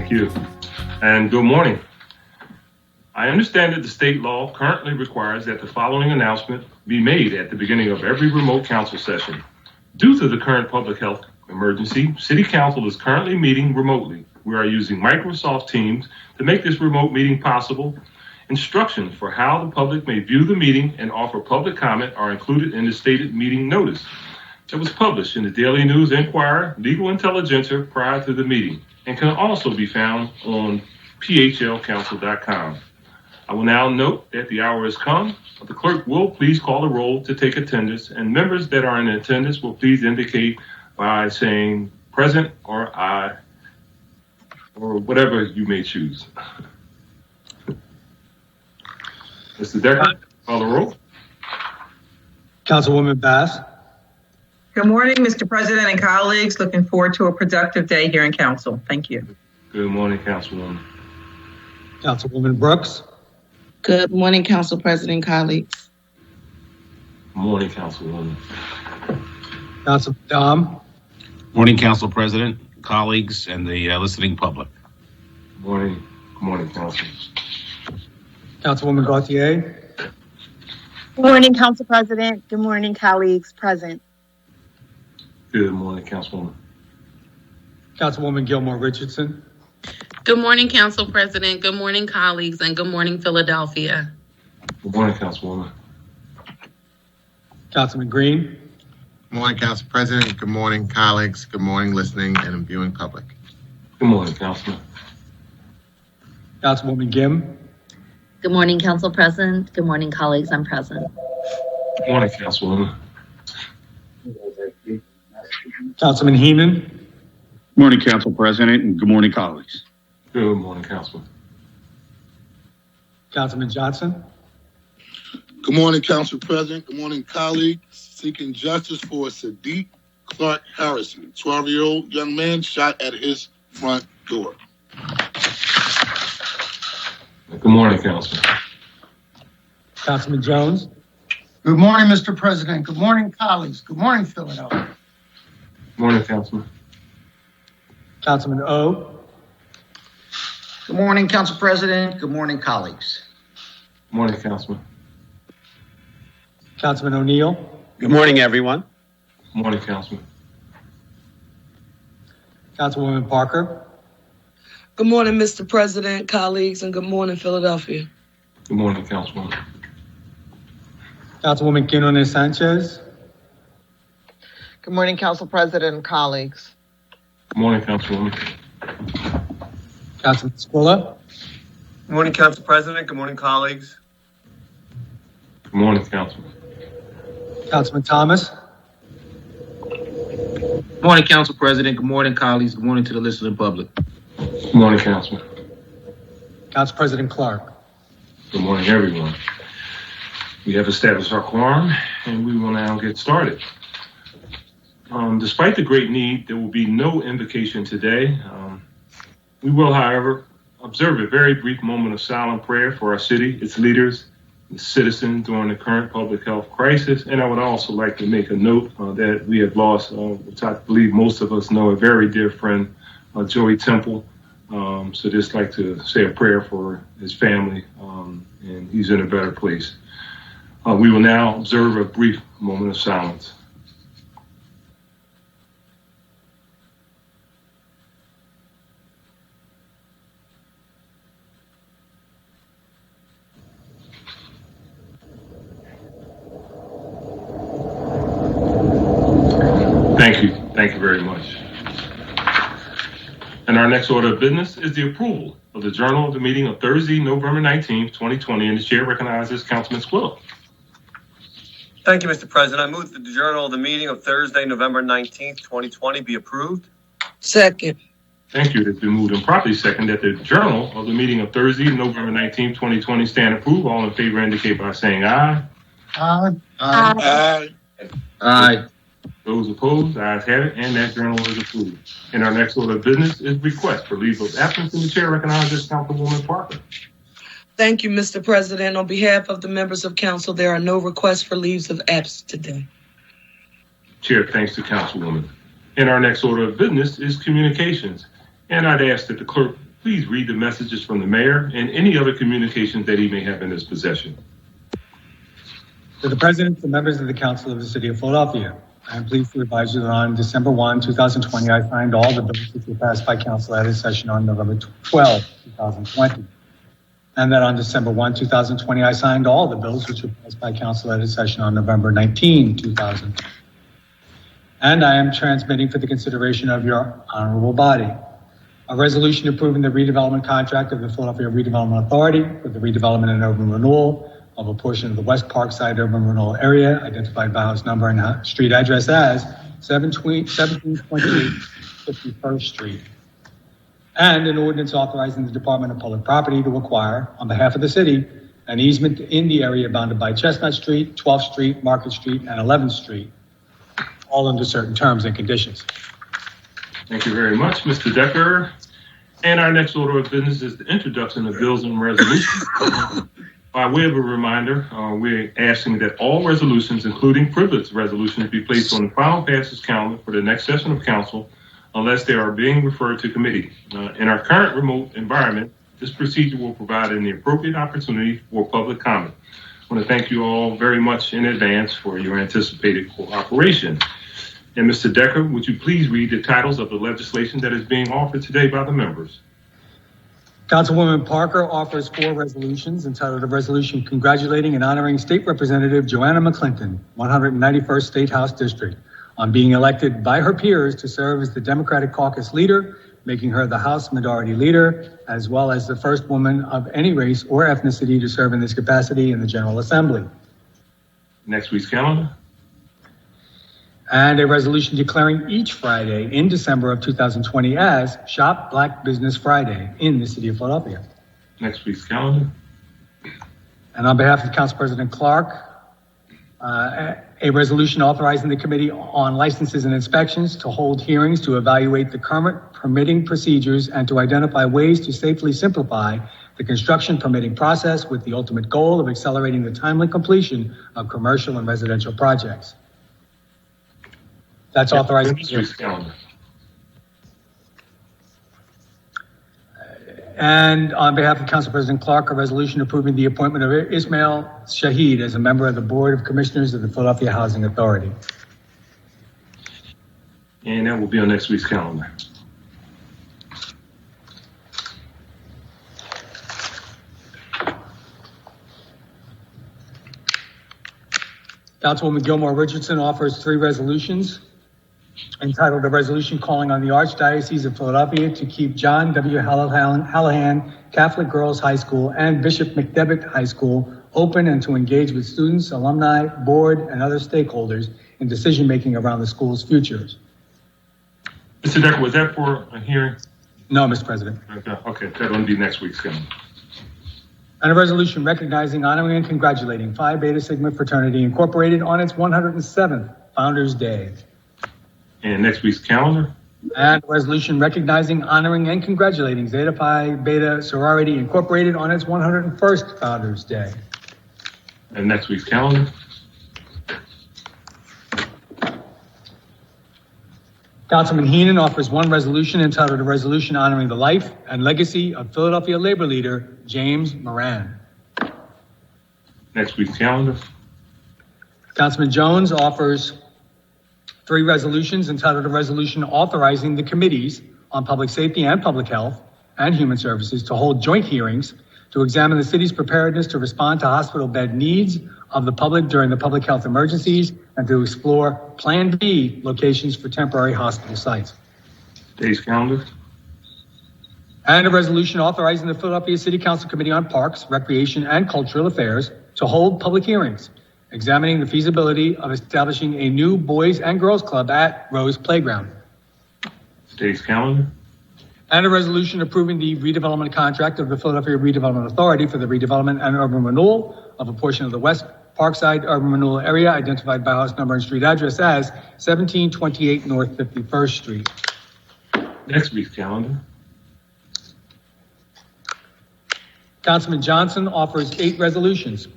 Thank you. And good morning. I understand that the state law currently requires that the following announcement be made at the beginning of every remote council session. Due to the current public health emergency, City Council is currently meeting remotely. We are using Microsoft Teams to make this remote meeting possible. Instructions for how the public may view the meeting and offer public comment are included in the stated meeting notice. It was published in the Daily News Enquirer, Legal Intelligencer prior to the meeting, and can also be found on phlcouncil.com. I will now note that the hour has come. The clerk will please call the roll to take attendance, and members that are in attendance will please indicate by saying present or aye, or whatever you may choose. Mr. Decker, call the roll. Councilwoman Bass. Good morning, Mr. President and colleagues. Looking forward to a productive day here in council. Thank you. Good morning, Councilwoman. Councilwoman Brooks. Good morning, Council President, colleagues. Good morning, Councilwoman. Councilman Dom. Morning, Council President, colleagues, and the listening public. Good morning. Good morning, Council. Councilwoman Gauthier. Good morning, Council President. Good morning, colleagues present. Good morning, Councilwoman. Councilwoman Gilmore Richardson. Good morning, Council President. Good morning, colleagues, and good morning, Philadelphia. Good morning, Councilwoman. Councilman Green. Good morning, Council President. Good morning, colleagues. Good morning, listening and viewing public. Good morning, Councilman. Councilwoman Gim. Good morning, Council President. Good morning, colleagues. I'm present. Good morning, Councilwoman. Councilman Heeman. Good morning, Council President, and good morning, colleagues. Good morning, Councilman. Councilman Johnson. Good morning, Council President. Good morning, colleagues. Seeking justice for Sadiq Clark Harrison, 12-year-old young man shot at his front door. Good morning, Councilman. Councilman Jones. Good morning, Mr. President. Good morning, colleagues. Good morning, Philadelphia. Good morning, Councilman. Councilman O. Good morning, Council President. Good morning, colleagues. Good morning, Councilman. Councilman O'Neill. Good morning, everyone. Good morning, Councilman. Councilwoman Parker. Good morning, Mr. President, colleagues, and good morning, Philadelphia. Good morning, Councilwoman. Councilwoman Quinones Sanchez. Good morning, Council President and colleagues. Good morning, Councilwoman. Councilman Squilla. Good morning, Council President. Good morning, colleagues. Good morning, Councilman. Councilman Thomas. Good morning, Council President. Good morning, colleagues. Good morning to the listening public. Good morning, Councilman. Council President Clark. Good morning, everyone. We have established our quorum, and we will now get started. Despite the great need, there will be no invocation today. We will, however, observe a very brief moment of silent prayer for our city, its leaders, and citizens during the current public health crisis. And I would also like to make a note that we have lost, which I believe most of us know, a very dear friend, Joey Temple. So just like to say a prayer for his family, and he's in a better place. We will now observe a brief moment of silence. Thank you very much. And our next order of business is the approval of the journal of the meeting of Thursday, November 19th, 2020, and the chair recognizes Councilman Squilla. Thank you, Mr. President. I move that the journal of the meeting of Thursday, November 19th, 2020 be approved. Second. Thank you. It has been moved and properly second that the journal of the meeting of Thursday, November 19th, 2020 stand approved. All in favor indicate by saying aye. Aye. Aye. Aye. Those opposed, ayes have it, and that journal is approved. And our next order of business is request for leave of absence, and the chair recognizes Councilwoman Parker. Thank you, Mr. President. On behalf of the members of council, there are no requests for leaves of absence today. Chair, thanks to Councilwoman. And our next order of business is communications. And I'd ask that the clerk please read the messages from the mayor and any other communications that he may have in his possession. To the President and members of the Council of the City of Philadelphia, I am pleased to advise you that on December 1, 2020, I signed all the bills which were passed by Council at its session on November 12, 2020. And that on December 1, 2020, I signed all the bills which were passed by Council at its session on November 19, 2020. And I am transmitting for the consideration of your honorable body a resolution approving the redevelopment contract of the Philadelphia Redevelopment Authority for the redevelopment and urban renewal of a portion of the West Parkside urban renewal area identified by house number and street address as 1728 51st Street. And an ordinance authorizing the Department of Public Property to acquire, on behalf of the city, an easement in the area bounded by Chestnut Street, 12th Street, Market Street, and 11th Street, all under certain terms and conditions. Thank you very much, Mr. Decker. And our next order of business is the introduction of bills and resolutions. By way of a reminder, we're asking that all resolutions, including privileged resolutions, be placed on the final passes calendar for the next session of council unless they are being referred to committee. In our current remote environment, this procedure will provide an appropriate opportunity for public comment. I want to thank you all very much in advance for your anticipated cooperation. And Mr. Decker, would you please read the titles of the legislation that is being offered today by the members? Councilwoman Parker offers 4 resolutions entitled a resolution congratulating and honoring State Representative Joanna McClinton, 191st State House District, on being elected by her peers to serve as the Democratic Caucus leader, making her the House Majority Leader, as well as the first woman of any race or ethnicity to serve in this capacity in the General Assembly. Next week's calendar. And a resolution declaring each Friday in December of 2020 as Shop Black Business Friday in the City of Philadelphia. Next week's calendar. And on behalf of Council President Clark, a resolution authorizing the Committee on Licenses and Inspections to hold hearings to evaluate the current permitting procedures and to identify ways to safely simplify the construction permitting process with the ultimate goal of accelerating the timely completion of commercial and residential projects. That's authorized. Next week's calendar. And on behalf of Council President Clark, a resolution approving the appointment of Ismail Shahid as a member of the Board of Commissioners of the Philadelphia Housing Authority. And that will be on next week's calendar. Councilwoman Gilmore Richardson offers 3 resolutions entitled a resolution calling on the Archdiocese of Philadelphia to keep John W. Hallahan Catholic Girls High School and Bishop McDevitt High School open and to engage with students, alumni, board, and other stakeholders in decision-making around the school's futures. Mr. Decker, was that for a hearing? No, Mr. President. Okay, that'll be next week's calendar. And a resolution recognizing, honoring, and congratulating Phi Beta Sigma Fraternity Incorporated on its 107th Founders Day. And next week's calendar. And a resolution recognizing, honoring, and congratulating Zeta Pi Beta Sorority Incorporated on its 101st Founders Day. And next week's calendar. Councilman Heenan offers 1 resolution entitled a resolution honoring the life and legacy of Philadelphia labor leader James Moran. Next week's calendar. Councilman Jones offers 3 resolutions entitled a resolution authorizing the committees on public safety and public health and human services to hold joint hearings to examine the city's preparedness to respond to hospital bed needs of the public during the public health emergencies and to explore Plan B locations for temporary hospital sites. Today's calendar. And a resolution authorizing the Philadelphia City Council Committee on Parks, Recreation, and Cultural Affairs to hold public hearings examining the feasibility of establishing a new Boys and Girls Club at Rose Playground. Today's calendar. And a resolution approving the redevelopment contract of the Philadelphia Redevelopment Authority for the redevelopment and urban renewal of a portion of the West Parkside urban renewal area identified by house number and street address as 1728 North 51st Street. Next week's calendar. Councilman Johnson offers 8 resolutions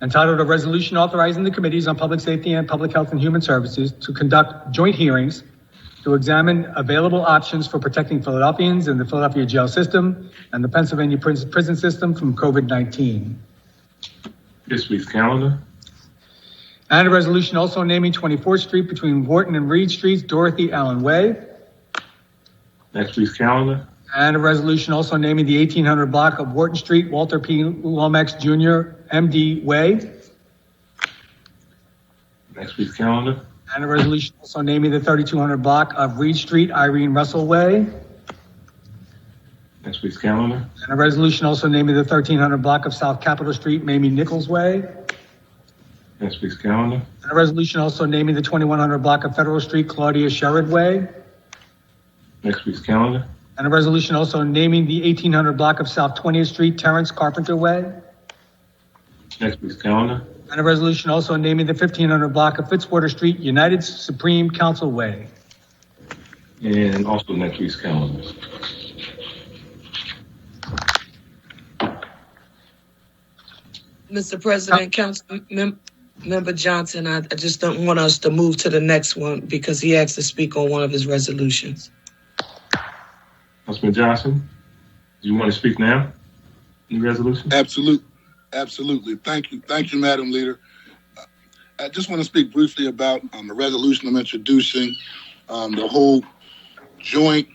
entitled a resolution authorizing the committees on public safety and public health and human services to conduct joint hearings to examine available options for protecting Philadelphians in the Philadelphia jail system and the Pennsylvania prison system from COVID-19. This week's calendar. And a resolution also naming 24th Street between Wharton and Reed Streets, Dorothy Allen Way. Next week's calendar. And a resolution also naming the 1800 block of Wharton Street, Walter P. Lomax Jr., MD Way. Next week's calendar. And a resolution also naming the 3200 block of Reed Street, Irene Russell Way. Next week's calendar. And a resolution also naming the 1300 block of South Capitol Street, Mamie Nichols Way. Next week's calendar. And a resolution also naming the 2100 block of Federal Street, Claudia Sherrod Way. Next week's calendar. And a resolution also naming the 1800 block of South 20th Street, Terrence Carpenter Way. Next week's calendar. And a resolution also naming the 1500 block of Fitzwater Street, United Supreme Council Way. And also next week's calendar. Mr. President, Member Johnson, I just don't want us to move to the next one because he asked to speak on one of his resolutions. Councilman Johnson, do you want to speak now? Any resolution? Absolutely. Thank you, Madam Leader. I just want to speak briefly about the resolution I'm introducing, the whole joint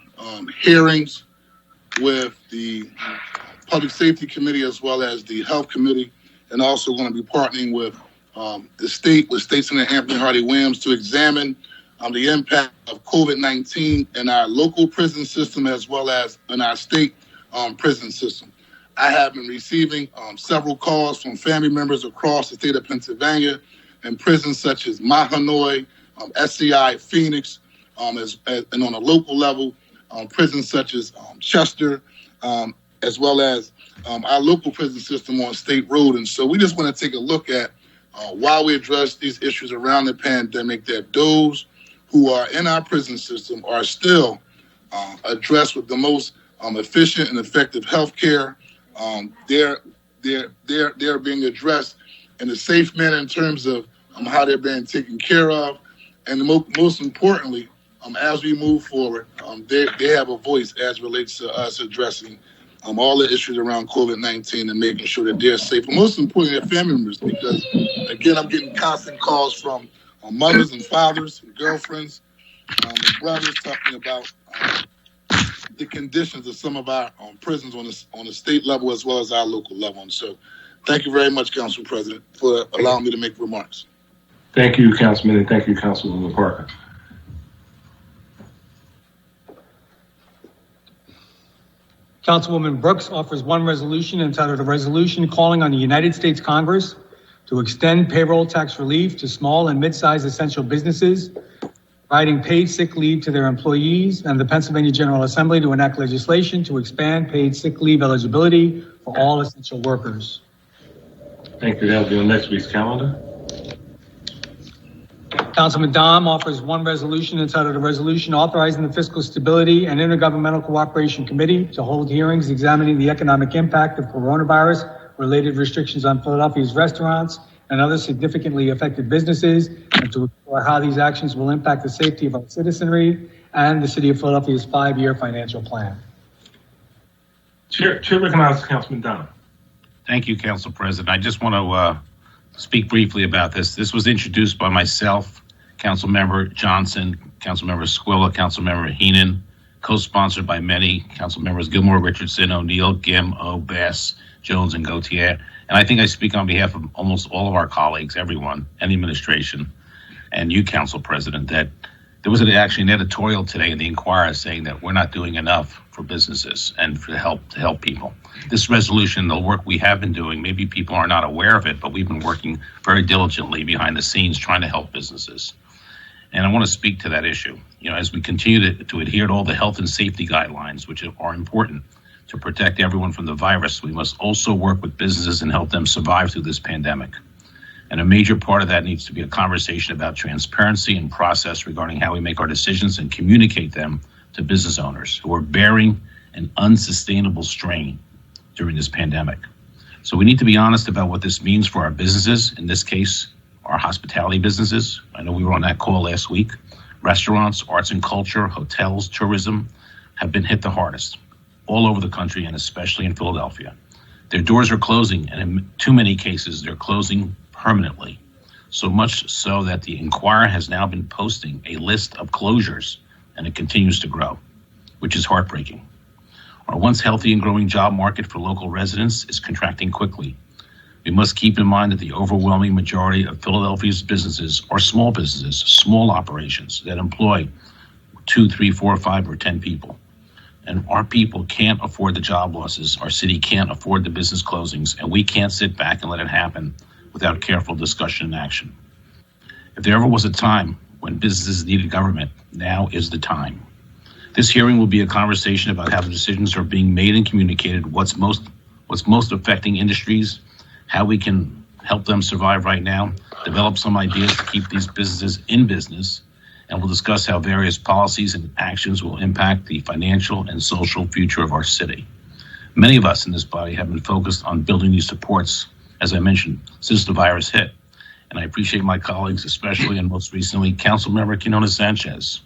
hearings with the Public Safety Committee as well as the Health Committee, and also going to be partnering with the state, with State Senator Anthony Hardy Williams, to examine the impact of COVID-19 in our local prison system as well as in our state prison system. I have been receiving several calls from family members across the state of Pennsylvania in prisons such as Mahanoy, SCI, Phoenix, and on a local level, prisons such as Chester, as well as our local prison system on State Road. And so we just want to take a look at while we address these issues around the pandemic, that those who are in our prison system are still addressed with the most efficient and effective health care. They're being addressed in a safe manner in terms of how they're being taken care of. And most importantly, as we move forward, they have a voice as relates to us addressing all the issues around COVID-19 and making sure that they're safe. And most importantly, their family members, because, again, I'm getting constant calls from mothers and fathers, and girlfriends, and brothers talking about the conditions of some of our prisons on the state level as well as our local level. And so thank you very much, Council President, for allowing me to make remarks. Thank you, Councilman, and thank you, Councilwoman Parker. Councilwoman Brooks offers one resolution entitled, "A Resolution Calling on the United States Congress to extend payroll tax relief to small and mid-sized essential businesses, providing paid sick leave to their employees, and the Pennsylvania General Assembly to enact legislation to expand paid sick leave eligibility for all essential workers." Thank you. That'll be on next week's calendar. Councilman Dom offers one resolution entitled, "A Resolution Authorizing the Fiscal Stability and Intergovernmental Cooperation Committee to hold hearings examining the economic impact of coronavirus-related restrictions on Philadelphia's restaurants and other significantly affected businesses, and to explore how these actions will impact the safety of our citizenry and the City of Philadelphia's 5-year financial plan." Chair recognizes Councilman Dom. Thank you, Council President. I just want to speak briefly about this. This was introduced by myself, Councilmember Johnson, Councilmember Squilla, Councilmember Heenan, co-sponsored by many Council members: Gilmore, Richardson, O'Neill, Gim, Bass, Jones, and Gautier. And I think I speak on behalf of almost all of our colleagues, everyone, and the administration, and you, Council President, that there was actually an editorial today in the Inquirer saying that we're not doing enough for businesses and to help people. This resolution, the work we have been doing, maybe people are not aware of it, but we've been working very diligently behind the scenes trying to help businesses. And I want to speak to that issue. You know, as we continue to adhere to all the health and safety guidelines, which are important to protect everyone from the virus, we must also work with businesses and help them survive through this pandemic. And a major part of that needs to be a conversation about transparency and process regarding how we make our decisions and communicate them to business owners who are bearing an unsustainable strain during this pandemic. So we need to be honest about what this means for our businesses, in this case, our hospitality businesses. I know we were on that call last week, Restaurants, arts and culture, hotels, tourism have been hit the hardest all over the country and especially in Philadelphia. Their doors are closing, and in too many cases, they're closing permanently. So much so that the Inquirer has now been posting a list of closures, and it continues to grow, which is heartbreaking. Our once healthy and growing job market for local residents is contracting quickly. We must keep in mind that the overwhelming majority of Philadelphia's businesses are small businesses, small operations that employ 2, 3, 4, 5, or 10 people. And our people can't afford the job losses. Our city can't afford the business closings, and we can't sit back and let it happen without careful discussion and action. If there ever was a time when businesses needed government, now is the time. This hearing will be a conversation about how the decisions are being made and communicated, what's most affecting industries, how we can help them survive right now, develop some ideas to keep these businesses in business, and we'll discuss how various policies and actions will impact the financial and social future of our city. Many of us in this body have been focused on building these supports, as I mentioned, since the virus hit. And I appreciate my colleagues, especially and most recently, Councilmember Quinona Sanchez.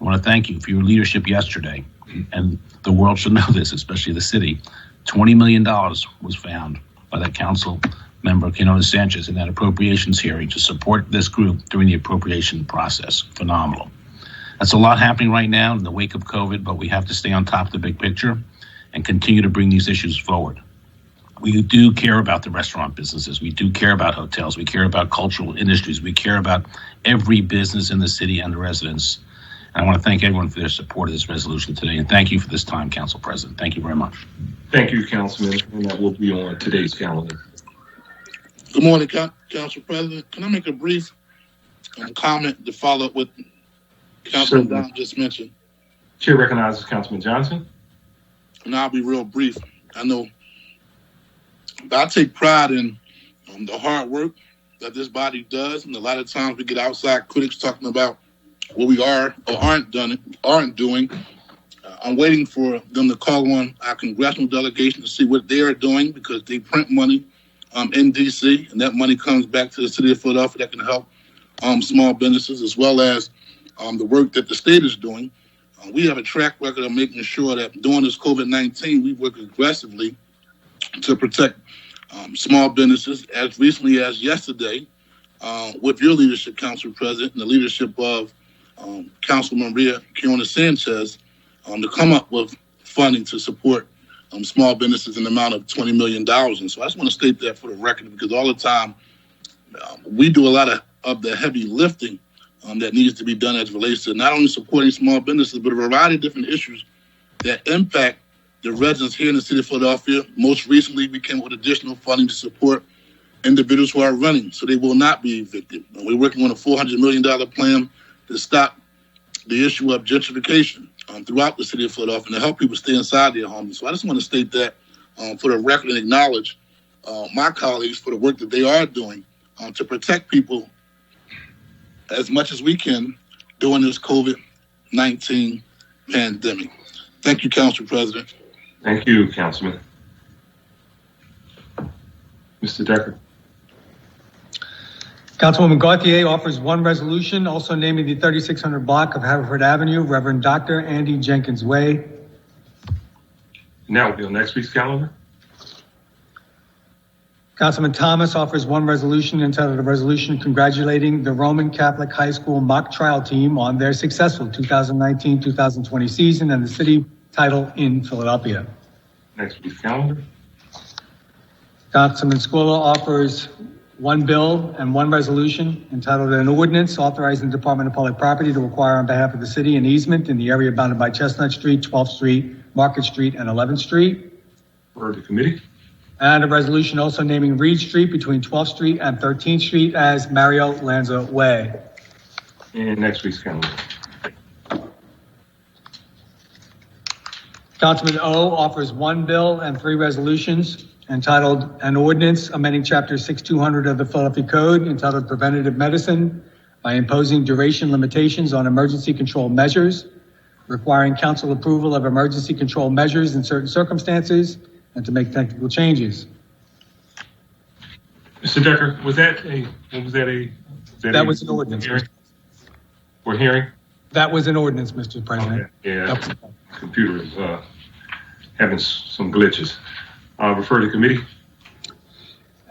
I want to thank you for your leadership yesterday. And the world should know this, especially the city. $20 million was found by that council member, Quinona Sanchez, in that appropriations hearing to support this group during the appropriation process. Phenomenal. That's a lot happening right now in the wake of COVID, but we have to stay on top of the big picture and continue to bring these issues forward. We do care about the restaurant businesses. We do care about hotels. We care about cultural industries. We care about every business in the city and the residents. And I want to thank everyone for their support of this resolution today. And thank you for this time, Council President. Thank you very much. Thank you, Councilman. And that will be on today's calendar. Good morning, Council President. Can I make a brief comment to follow up with Councilman Don just mentioned? Chair recognizes Councilman Johnson. And I'll be real brief. I know, but I take pride in the hard work that this body does, and a lot of times we get outside critics talking about what we are or aren't doing. I'm waiting for them to call on our congressional delegation to see what they are doing, because they print money in D.C., and that money comes back to the city of Philadelphia that can help small businesses, as well as the work that the state is doing. We have a track record of making sure that during this COVID-19, we work aggressively to protect small businesses. As recently as yesterday, with your leadership, Council President, and the leadership of Councilmember Quinona Sanchez, to come up with funding to support small businesses in the amount of $20 million. And so I just want to state that for the record, because all the time we do a lot of the heavy lifting that needs to be done as it relates to not only supporting small businesses, but a variety of different issues that impact the residents here in the city of Philadelphia. Most recently, we came up with additional funding to support individuals who are running, so they will not be evicted. We're working on a $400 million plan to stop the issue of gentrification throughout the city of Philadelphia and to help people stay inside their homes. So I just want to state that for the record and acknowledge my colleagues for the work that they are doing to protect people as much as we can during this COVID-19 pandemic. Thank you, Council President. Thank you, Councilman. Mr. Decker. Councilwoman Gauthier offers one resolution, also naming the 3600 block of Haverford Avenue, Reverend Dr. Andy Jenkins Way. Now we'll be on next week's calendar. Councilman Thomas offers one resolution entitled a resolution congratulating the Roman Catholic High School mock trial team on their successful 2019-2020 season and the city title in Philadelphia. Next week's calendar. Councilman Squilla offers one bill and one resolution entitled an ordinance authorizing the Department of Public Property to acquire on behalf of the city an easement in the area bounded by Chestnut Street, 12th Street, Market Street, and 11th Street. For the committee. And a resolution also naming Reed Street between 12th Street and 13th Street as Mario Lanza Way. And next week's calendar. Councilman O offers one bill and three resolutions entitled an ordinance amending Chapter 6200 of the Philadelphia Code entitled Preventative Medicine by imposing duration limitations on emergency control measures, requiring council approval of emergency control measures in certain circumstances, and to make technical changes. Mr. Decker, was that an ordinance? Hearing? We're hearing? That was an ordinance, Mr. President. Okay. Yeah, computer is having some glitches. Refer to committee.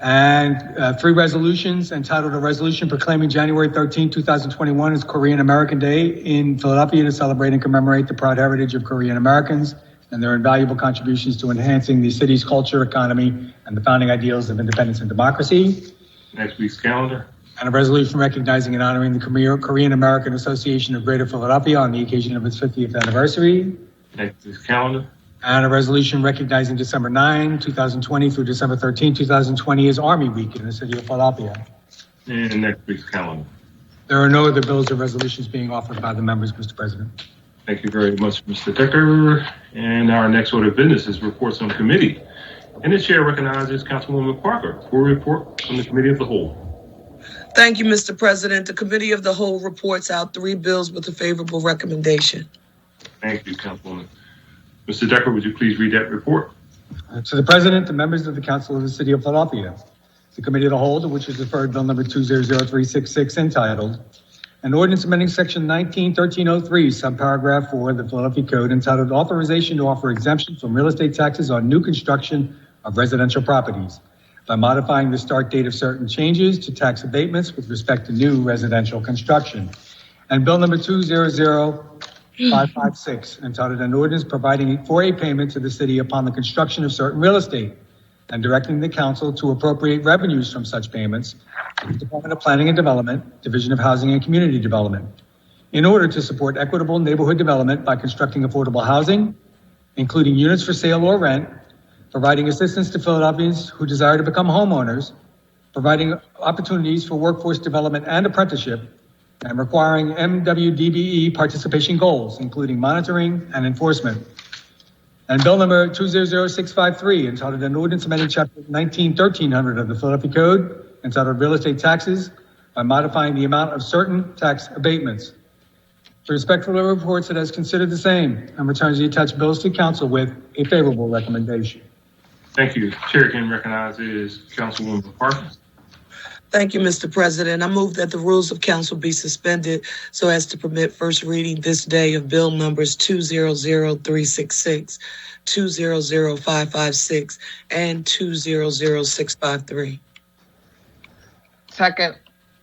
And 3 resolutions entitled a resolution proclaiming January 13, 2021 as Korean American Day in Philadelphia to celebrate and commemorate the proud heritage of Korean Americans and their invaluable contributions to enhancing the city's culture, economy, and the founding ideals of independence and democracy. Next week's calendar. And a resolution recognizing and honoring the Korean American Association of Greater Philadelphia on the occasion of its 50th anniversary. Next week's calendar. And a resolution recognizing December 9, 2020 through December 13, 2020 as Army Week in the city of Philadelphia. And next week's calendar. There are no other bills or resolutions being offered by the members, Mr. President. Thank you very much, Mr. Decker. And our next order of business is reports on committee. And the chair recognizes Councilwoman Parker for a report from the Committee of the Whole. Thank you, Mr. President. The Committee of the Whole reports out 3 bills with a favorable recommendation. Thank you, Councilwoman. Mr. Decker, would you please read that report? To the President, the members of the Council of the City of Philadelphia, the Committee of the Whole, to which is referred Bill number 200366, entitled An Ordinance Amending Section 19-1303, subparagraph 4 of the Philadelphia Code, entitled Authorization to Offer Exemption from Real Estate Taxes on New Construction of Residential Properties, by modifying the start date of certain changes to tax abatements with respect to new residential construction. And Bill number 200556, entitled An Ordinance Providing for a Payment to the City upon the Construction of Certain Real Estate, and directing the Council to appropriate revenues from such payments to the Department of Planning and Development, Division of Housing and Community Development, in order to support equitable neighborhood development by constructing affordable housing, including units for sale or rent, providing assistance to Philadelphians who desire to become homeowners, providing opportunities for workforce development and apprenticeship, and requiring MWDBE participation goals, including monitoring and enforcement. And Bill number 200653, entitled An Ordinance Amending Chapter 19-1300 of the Philadelphia Code, entitled Real Estate Taxes, by modifying the amount of certain tax abatements. The respectfully reports it has considered the same and returns the attached bills to Council with a favorable recommendation. Thank you. Chair again recognizes Councilwoman Parker. Thank you, Mr. President. I move that the rules of council be suspended so as to permit first reading this day of bill numbers 200366, 200556, and 200653. Second.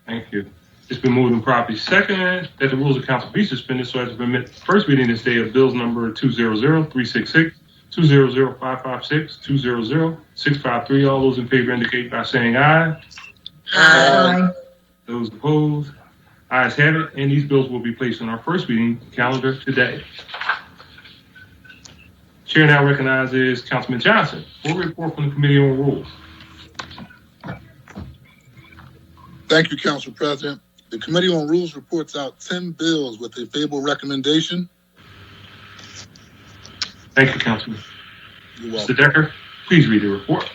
Thank you. It's been moved and properly second that the rules of council be suspended so as to permit first reading this day of bills number 200366, 200556, 200653. All those in favor indicate by saying aye. Aye. Those opposed? Ayes have it, and these bills will be placed on our first reading calendar today. Chair now recognizes Councilman Johnson for a report from the Committee on Rules. Thank you, Council President. The Committee on Rules reports out 10 bills with a favorable recommendation. Thank you, Councilman. You're welcome. Mr. Decker, please read the report.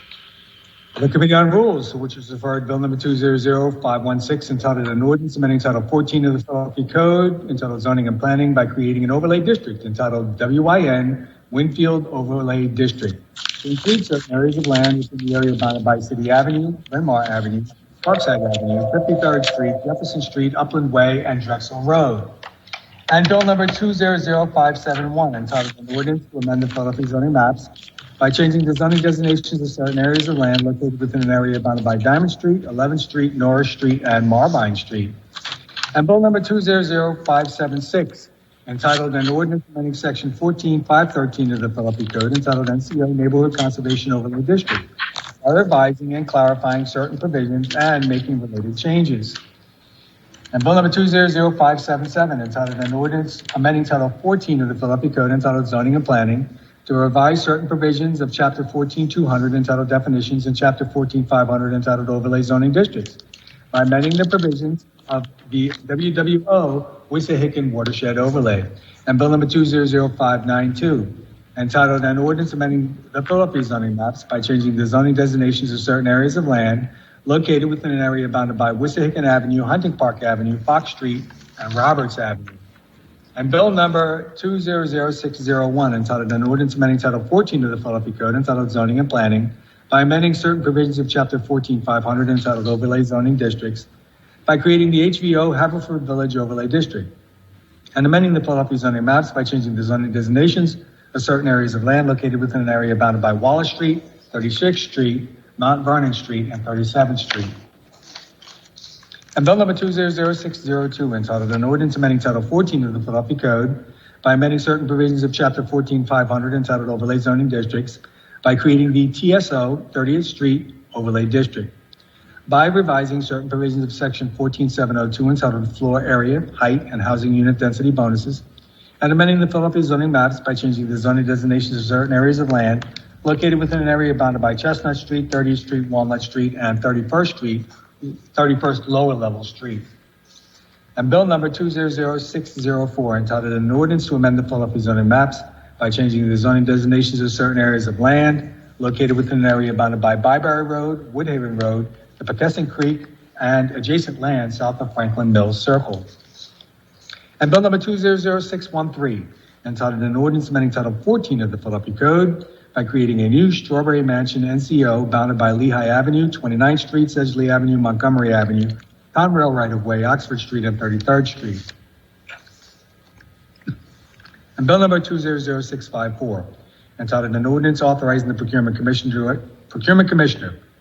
The Committee on Rules, which is referred Bill number 200516, entitled An Ordinance Amending Title 14 of the Philadelphia Code, entitled Zoning and Planning, by creating an overlay district entitled WYN Winfield Overlay District to include certain areas of land within the area bounded by City Avenue, Renmar Avenue, Parkside Avenue, 53rd Street, Jefferson Street, Upland Way, and Drexel Road. And Bill number 200571, entitled An Ordinance to Amend the Philadelphia Zoning Maps by changing the zoning designations of certain areas of land located within an area bounded by Diamond Street, 11th Street, Norris Street, and Marbine Street. And Bill number 200576, entitled An Ordinance Amending Section 14513 of the Philadelphia Code, entitled NCO Neighborhood Conservation Overlay District, by revising and clarifying certain provisions and making related changes. And Bill number 200577, entitled An Ordinance Amending Title 14 of the Philadelphia Code, entitled Zoning and Planning, to revise certain provisions of Chapter 14200, entitled Definitions, and Chapter 14500, entitled Overlay Zoning Districts, by amending the provisions of the WWO Wissahickon Watershed Overlay. And Bill number 200592, entitled An Ordinance Amending the Philadelphia Zoning Maps by changing the zoning designations of certain areas of land located within an area bounded by Wissahickon Avenue, Hunting Park Avenue, Fox Street, and Roberts Avenue. And Bill number 200601, entitled An Ordinance Amending Title 14 of the Philadelphia Code, entitled Zoning and Planning, by amending certain provisions of Chapter 14500, entitled Overlay Zoning Districts, by creating the HVO Haverford Village Overlay District. and amending the Philadelphia zoning maps by changing the zoning designations of certain areas of land located within an area bounded by Wallace Street, 36th Street, Mount Vernon Street, and 37th Street. And Bill number 200602, entitled An Ordinance Amending Title 14 of the Philadelphia Code by amending certain provisions of Chapter 14500 entitled Overlay Zoning Districts by creating the TSO 30th Street Overlay District, by revising certain provisions of Section 14702 entitled Floor Area, Height, and Housing Unit Density Bonuses, and amending the Philadelphia zoning maps by changing the zoning designations of certain areas of land located within an area bounded by Chestnut Street, 30th Street, Walnut Street, and 31st Lower Level Street. And Bill number 200604, entitled An Ordinance to Amend the Philadelphia zoning maps by changing the zoning designations of certain areas of land located within an area bounded by Byberry Road, Woodhaven Road, the Pocassin Creek, and adjacent land south of Franklin Mills Circle. And Bill number 200613, entitled An Ordinance Amending Title 14 of the Philadelphia Code by creating a new Strawberry Mansion NCO bounded by Lehigh Avenue, 29th Street, Sedgley Avenue, Montgomery Avenue, Conrail right-of-way, Oxford Street, and 33rd Street. And Bill number 200654, entitled An Ordinance Authorizing the Procurement Commissioner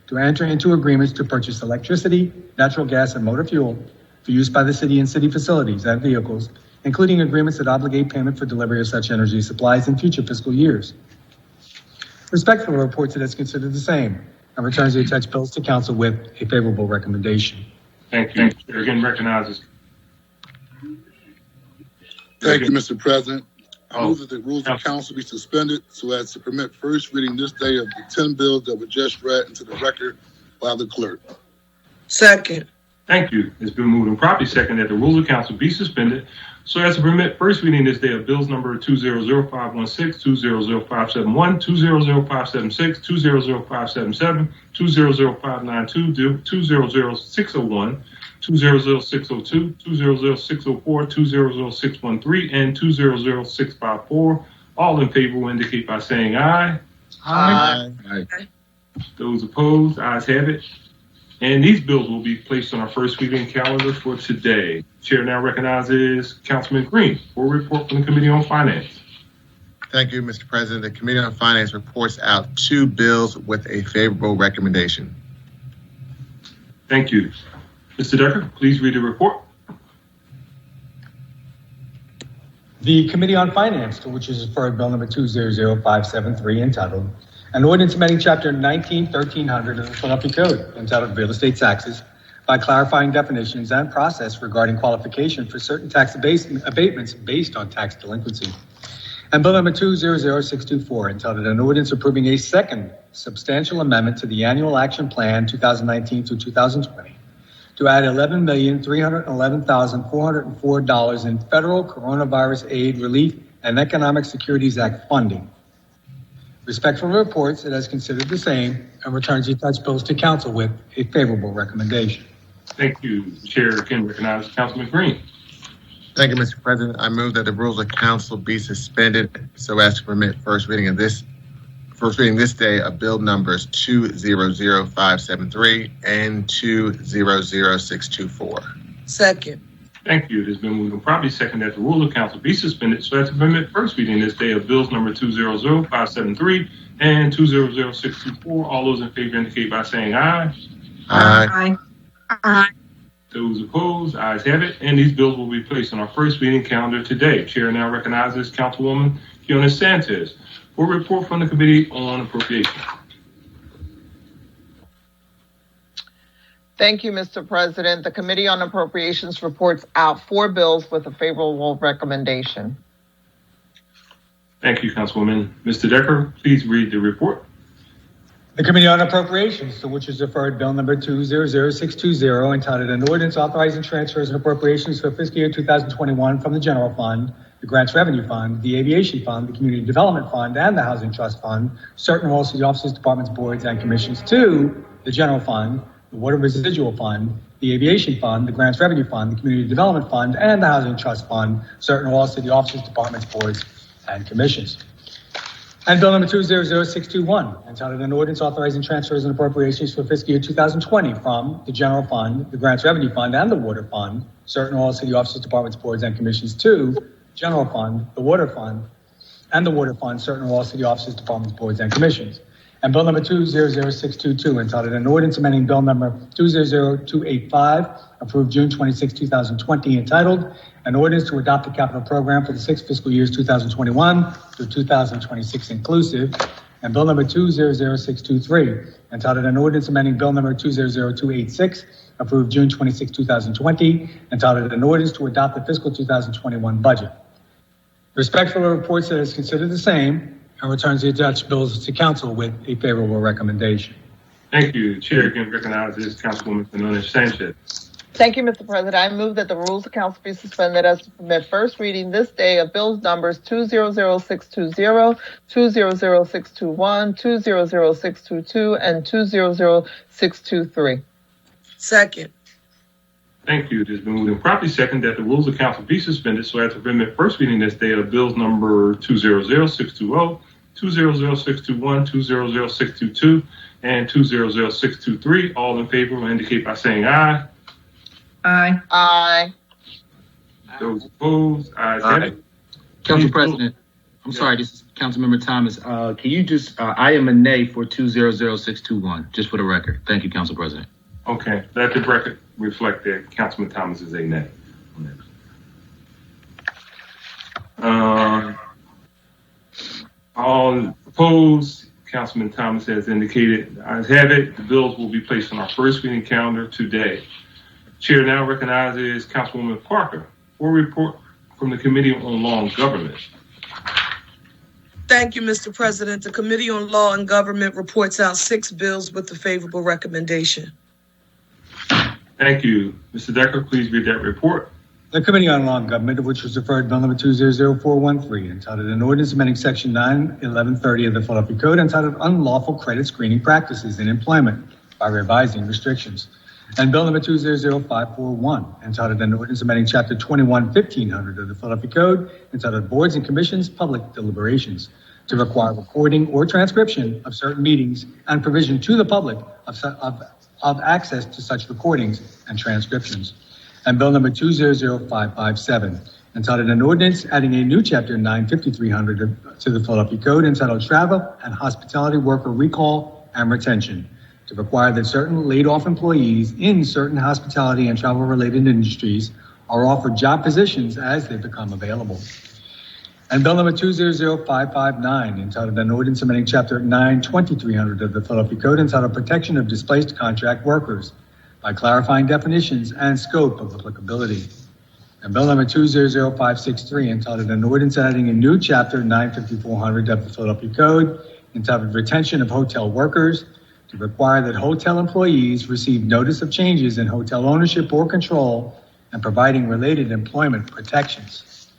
to enter into agreements to purchase electricity, natural gas, and motor fuel for use by the city and city facilities and vehicles, including agreements that obligate payment for delivery of such energy supplies in future fiscal years. Respectfully reports it as considered the same and returns the attached bills to council with a favorable recommendation. Thank you. Chair again recognizes. Thank you, Mr. President. I move that the rules of council be suspended so as to permit first reading this day of the 10 bills that were just read into the record by the clerk. Second. Thank you. It's been moved and properly second that the rules of council be suspended so as to permit first reading this day of bills number 200516, 200571, 200576, 200577, 200592, 200601, 200602, 200604, 200613, and 200654. All in favor will indicate by saying aye. Aye. Those opposed, ayes have it. And these bills will be placed on our first reading calendar for today. Chair now recognizes Councilman Green for a report from the Committee on Finance. Thank you, Mr. President. The Committee on Finance reports out 2 bills with a favorable recommendation. Thank you. Mr. Decker, please read the report. The Committee on Finance, to which is referred Bill number 200573, entitled An Ordinance Amending Chapter 1300 of the Philadelphia Code, entitled Real Estate Taxes, by clarifying definitions and process regarding qualification for certain tax abatements based on tax delinquency. And Bill number 200624, entitled An Ordinance Approving a Second Substantial Amendment to the Annual Action Plan 2019 to 2020 to add $11,311,404 in federal coronavirus aid relief and Economic Securities Act funding. Respectfully reports it has considered the same and returns the attached bills to council with a favorable recommendation. Thank you. The chair again recognizes Councilman Green. Thank you, Mr. President. I move that the rules of council be suspended so as to permit first reading this day of bill numbers 200573 and 200624. Second. Thank you. It has been moved and properly second that the rules of council be suspended so as to permit first reading this day of bills number 200573 and 200624. All those in favor indicate by saying aye. Aye. Aye. Those opposed, ayes have it, and these bills will be placed on our first reading calendar today. Chair now recognizes Councilwoman Fiona Sanchez for a report from the Committee on Appropriations. Thank you, Mr. President. The Committee on Appropriations reports out 4 bills with a favorable recommendation. Thank you, Councilwoman. Mr. Decker, please read the report. The Committee on Appropriations, to which is referred Bill number 200620, entitled An Ordinance Authorizing Transfers and Appropriations for Fiscal Year 2021 from the General Fund, the Grants Revenue Fund, the Aviation Fund, the Community Development Fund, and the Housing Trust Fund, certain Wall City offices, departments, boards, and commissions to the General Fund, the Water Residual Fund, the Aviation Fund, the Grants Revenue Fund, the Community Development Fund, and the Housing Trust Fund, certain Wall City offices, departments, boards, and commissions. And Bill number 200621, entitled an ordinance authorizing transfers and appropriations for fiscal year 2020 from the general fund, the grants revenue fund, and the water fund, certain all city offices, departments, boards, and commissions to general fund, the water fund, and the water fund, certain all city offices, departments, boards, and commissions. And Bill number 200622, entitled an ordinance amending Bill number 200285, approved June 26, 2020, entitled an ordinance to adopt a capital program for the 6 fiscal years 2021 through 2026 inclusive. And Bill number 200623, entitled an ordinance amending Bill number 200286, approved June 26, 2020, entitled an ordinance to adopt the fiscal 2021 budget. Respectful reports that is considered the same and returns the attached bills to council with a favorable recommendation. Thank you. Chair again recognizes Councilwoman Fernandez Sanchez. Thank you, Mr. President. I move that the rules of council be suspended as to permit first reading this day of bills numbers 200620, 200621, 200622, and 200623. Second. Thank you. It has been moved and properly second that the rules of council be suspended so as to permit first reading this day of bills number 200620, 200621, 200622, and 200623. All in favor will indicate by saying aye. Aye. Aye. Those opposed, ayes have it. Council President, I'm sorry, this is Councilmember Thomas. Can you just, I am a nay for 200621, just for the record. Thank you, Council President. Okay, let the record reflect that Councilman Thomas is a nay. All opposed, Councilman Thomas has indicated, ayes have it. The bills will be placed on our first reading calendar today. Chair now recognizes Councilwoman Parker for a report from the Committee on Law and Government. Thank you, Mr. President. The Committee on Law and Government reports out 6 bills with a favorable recommendation. Thank you. Mr. Decker, please read that report. The Committee on Law and Government, of which was referred Bill number 200413, entitled an ordinance amending section 91130 of the Philadelphia Code, entitled unlawful credit screening practices in employment by revising restrictions. And Bill number 200541, entitled an ordinance amending chapter 21-1500 of the Philadelphia Code, entitled boards and commissions, public deliberations, to require recording or transcription of certain meetings and provision to the public of access to such recordings and transcriptions. And Bill number 200557, entitled an ordinance adding a new chapter 95300 to the Philadelphia Code, entitled travel and hospitality worker recall and retention, to require that certain laid-off employees in certain hospitality and travel-related industries are offered job positions as they become available. And Bill number 200559, entitled an ordinance amending chapter 92300 of the Philadelphia Code, entitled protection of displaced contract workers, by clarifying definitions and scope of applicability. And Bill number 200563, entitled an ordinance adding a new chapter 95400 of the Philadelphia Code, entitled retention of hotel workers, to require that hotel employees receive notice of changes in hotel ownership or control and providing related employment protections.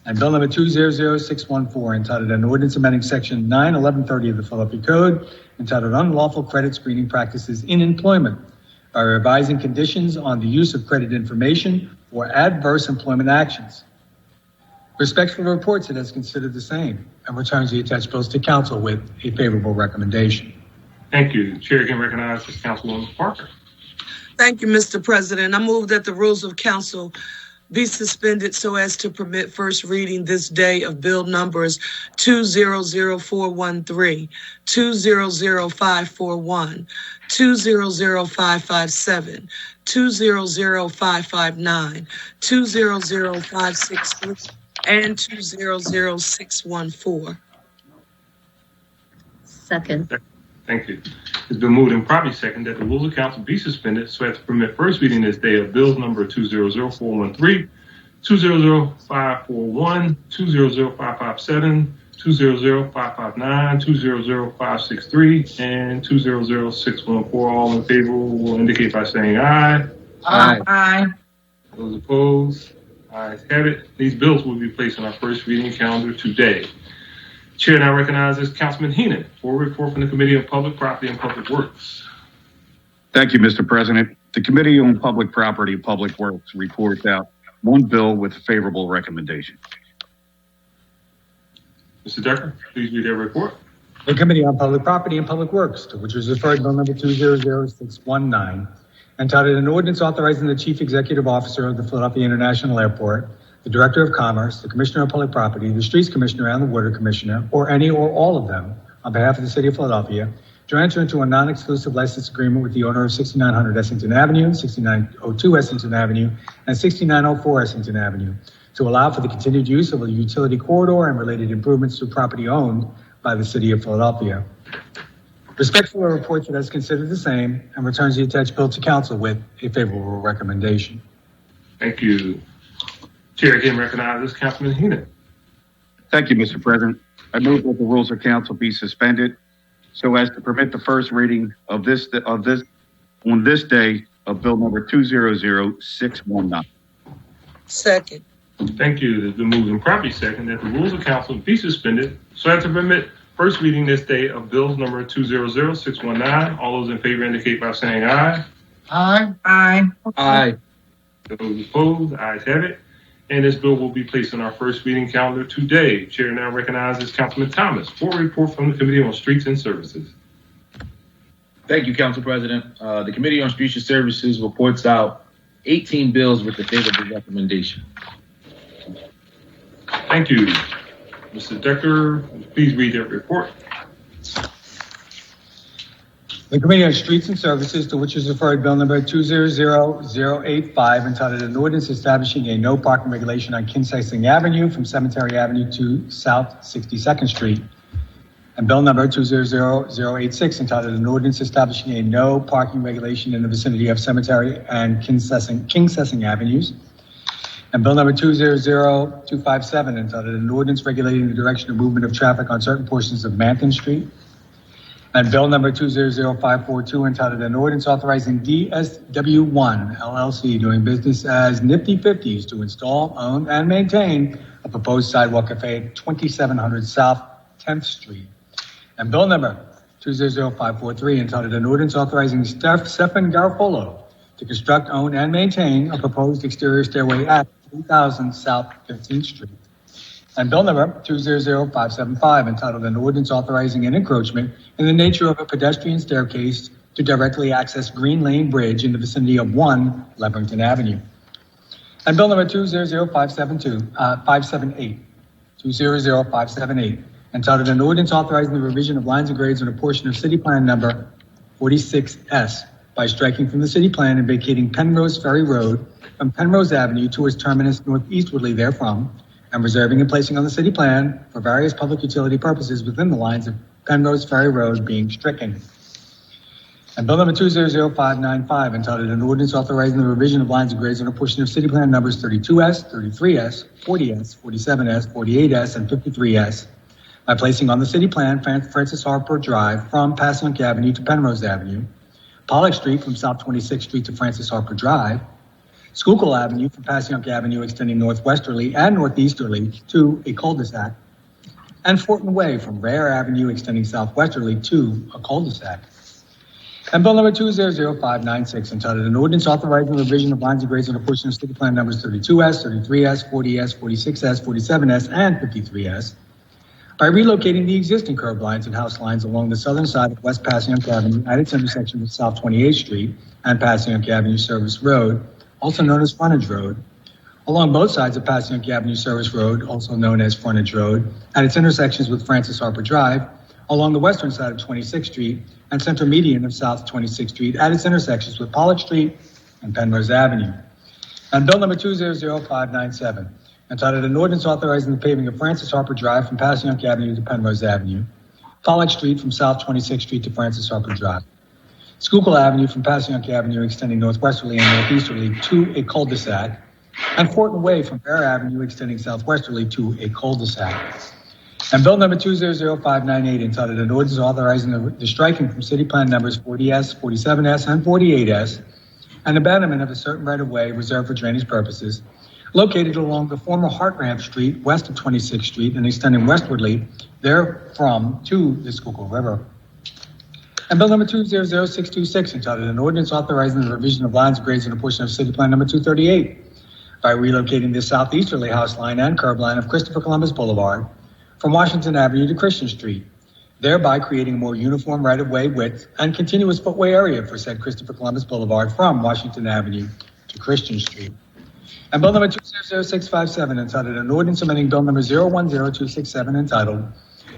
And Bill number 200614, entitled an ordinance amending section 91130 of the Philadelphia Code, entitled unlawful credit screening practices in employment, by revising conditions on the use of credit information for adverse employment actions. Respectful reports it has considered the same and returns the attached bills to council with a favorable recommendation. Thank you. Chair again recognizes Councilwoman Parker. Thank you, Mr. President. I move that the rules of council be suspended so as to permit first reading this day of bill numbers 200413, 200541, 200557, 200559, 200563, and 200614. Second. Thank you. It's been moved and properly second that the rules of council be suspended so as to permit first reading this day of bills number 200413, 200541, 200557, 200559, 200563, and 200614. All in favor will indicate by saying aye. Aye. Aye. Those opposed, ayes have it. These bills will be placed on our first reading calendar today. Chair now recognizes Councilman Heenan for a report from the Committee on Public Property and Public Works. Thank you, Mr. President. The Committee on Public Property and Public Works reports out 1 bill with a favorable recommendation. Mr. Decker, please read that report. The Committee on Public Property and Public Works, to which was referred Bill number 200619, entitled an ordinance authorizing the Chief Executive Officer of the Philadelphia International Airport, the Director of Commerce, the Commissioner of Public Property, the Streets Commissioner, and the Water Commissioner, or any or all of them, on behalf of the City of Philadelphia, to enter into a non-exclusive license agreement with the owner of 6900 Essington Avenue, 6902 Essington Avenue, and 6904 Essington Avenue, to allow for the continued use of a utility corridor and related improvements to property owned by the City of Philadelphia. Respectfully reports that as considered the same and returns the attached bill to council with a favorable recommendation. Thank you. Chair again recognizes Councilman Heenan. Thank you, Mr. President. I move that the rules of council be suspended so as to permit the first reading of this on this day of bill number 200619. Second. Thank you. It has been moved and properly second that the rules of council be suspended so as to permit first reading this day of bills number 200619. All those in favor indicate by saying aye. Aye. Aye. Aye. Those opposed, ayes have it. And this bill will be placed on our first reading calendar today. Chair now recognizes Councilman Thomas for a report from the Committee on Streets and Services. Thank you, Council President. The Committee on Streets and Services reports out 18 bills with a favorable recommendation. Thank you. Mr. Decker, please read that report. The Committee on Streets and Services, to which is referred Bill number 200085, entitled an ordinance establishing a no parking regulation on Kinsasing Avenue from Cemetery Avenue to South 62nd Street. And Bill number 200086, entitled an ordinance establishing a no parking regulation in the vicinity of Cemetery and Kinsasing Avenues. And Bill number 200257, entitled an ordinance regulating the direction of movement of traffic on certain portions of Manton Street. And Bill number 200542, entitled an ordinance authorizing DSW1 LLC doing business as Nifty 50s to install, own, and maintain a proposed sidewalk cafe at 2700 South 10th Street. And Bill number 200543, entitled an ordinance authorizing Stefan Garofalo to construct, own, and maintain a proposed exterior stairway at 3000 South 15th Street. And Bill number 200575, entitled an ordinance authorizing an encroachment in the nature of a pedestrian staircase to directly access Green Lane Bridge in the vicinity of 1 Levington Avenue. And Bill number 200578, entitled an ordinance authorizing the revision of lines and grades on a portion of City Plan number 46S by striking from the city plan and vacating Penrose Ferry Road from Penrose Avenue to its terminus northeastwardly therefrom, and reserving and placing on the city plan for various public utility purposes within the lines of Penrose Ferry Road being stricken. And Bill number 200595, entitled an ordinance authorizing the revision of lines and grades on a portion of city plan numbers 32S, 33S, 40S, 47S, 48S, and 53S by placing on the city plan Francis Harper Drive from Passyunk Avenue to Penrose Avenue, Pollock Street from South 26th Street to Francis Harper Drive, Schuylkill Avenue from Passyunk Avenue extending northwesterly and northeasterly to a cul-de-sac, and Fortin Way from Rare Avenue extending southwesterly to a cul-de-sac. And Bill number 200596, entitled an ordinance authorizing the revision of lines and grades on a portion of city plan numbers 32S, 33S, 40S, 46S, 47S, and 53S by relocating the existing curb lines and house lines along the southern side of West Passyunk Avenue at its intersection with South 28th Street and Passyunk Avenue Service Road, also known as Frontage Road, along both sides of Passyunk Avenue Service Road, also known as Frontage Road, at its intersections with Francis Harper Drive, along the western side of 26th Street and center median of South 26th Street at its intersections with Pollock Street and Penrose Avenue. And Bill number 200597, entitled an ordinance authorizing the paving of Francis Harper Drive from Passyunk Avenue to Penrose Avenue, Pollock Street from South 26th Street to Francis Harper Drive, Schuylkill Avenue from Passyunk Avenue extending northwesterly and northeasterly to a cul-de-sac, and Fortin Way from Rare Avenue extending southwesterly to a cul-de-sac. And Bill number 200598, entitled an ordinance authorizing the striking from city plan numbers 40S, 47S, and 48S, and abandonment of a certain right-of-way reserved for drainage purposes, located along the former Hart Ramp Street west of 26th Street and extending westwardly therefrom to the Schuylkill River. And Bill number 200626, entitled an ordinance authorizing the revision of lines and grades in a portion of city plan number 238 by relocating the southeasterly house line and curb line of Christopher Columbus Boulevard from Washington Avenue to Christian Street, thereby creating a more uniform right-of-way width and continuous footway area for said Christopher Columbus Boulevard from Washington Avenue to Christian Street. And bill number 200657, entitled an ordinance amending bill number 010267, entitled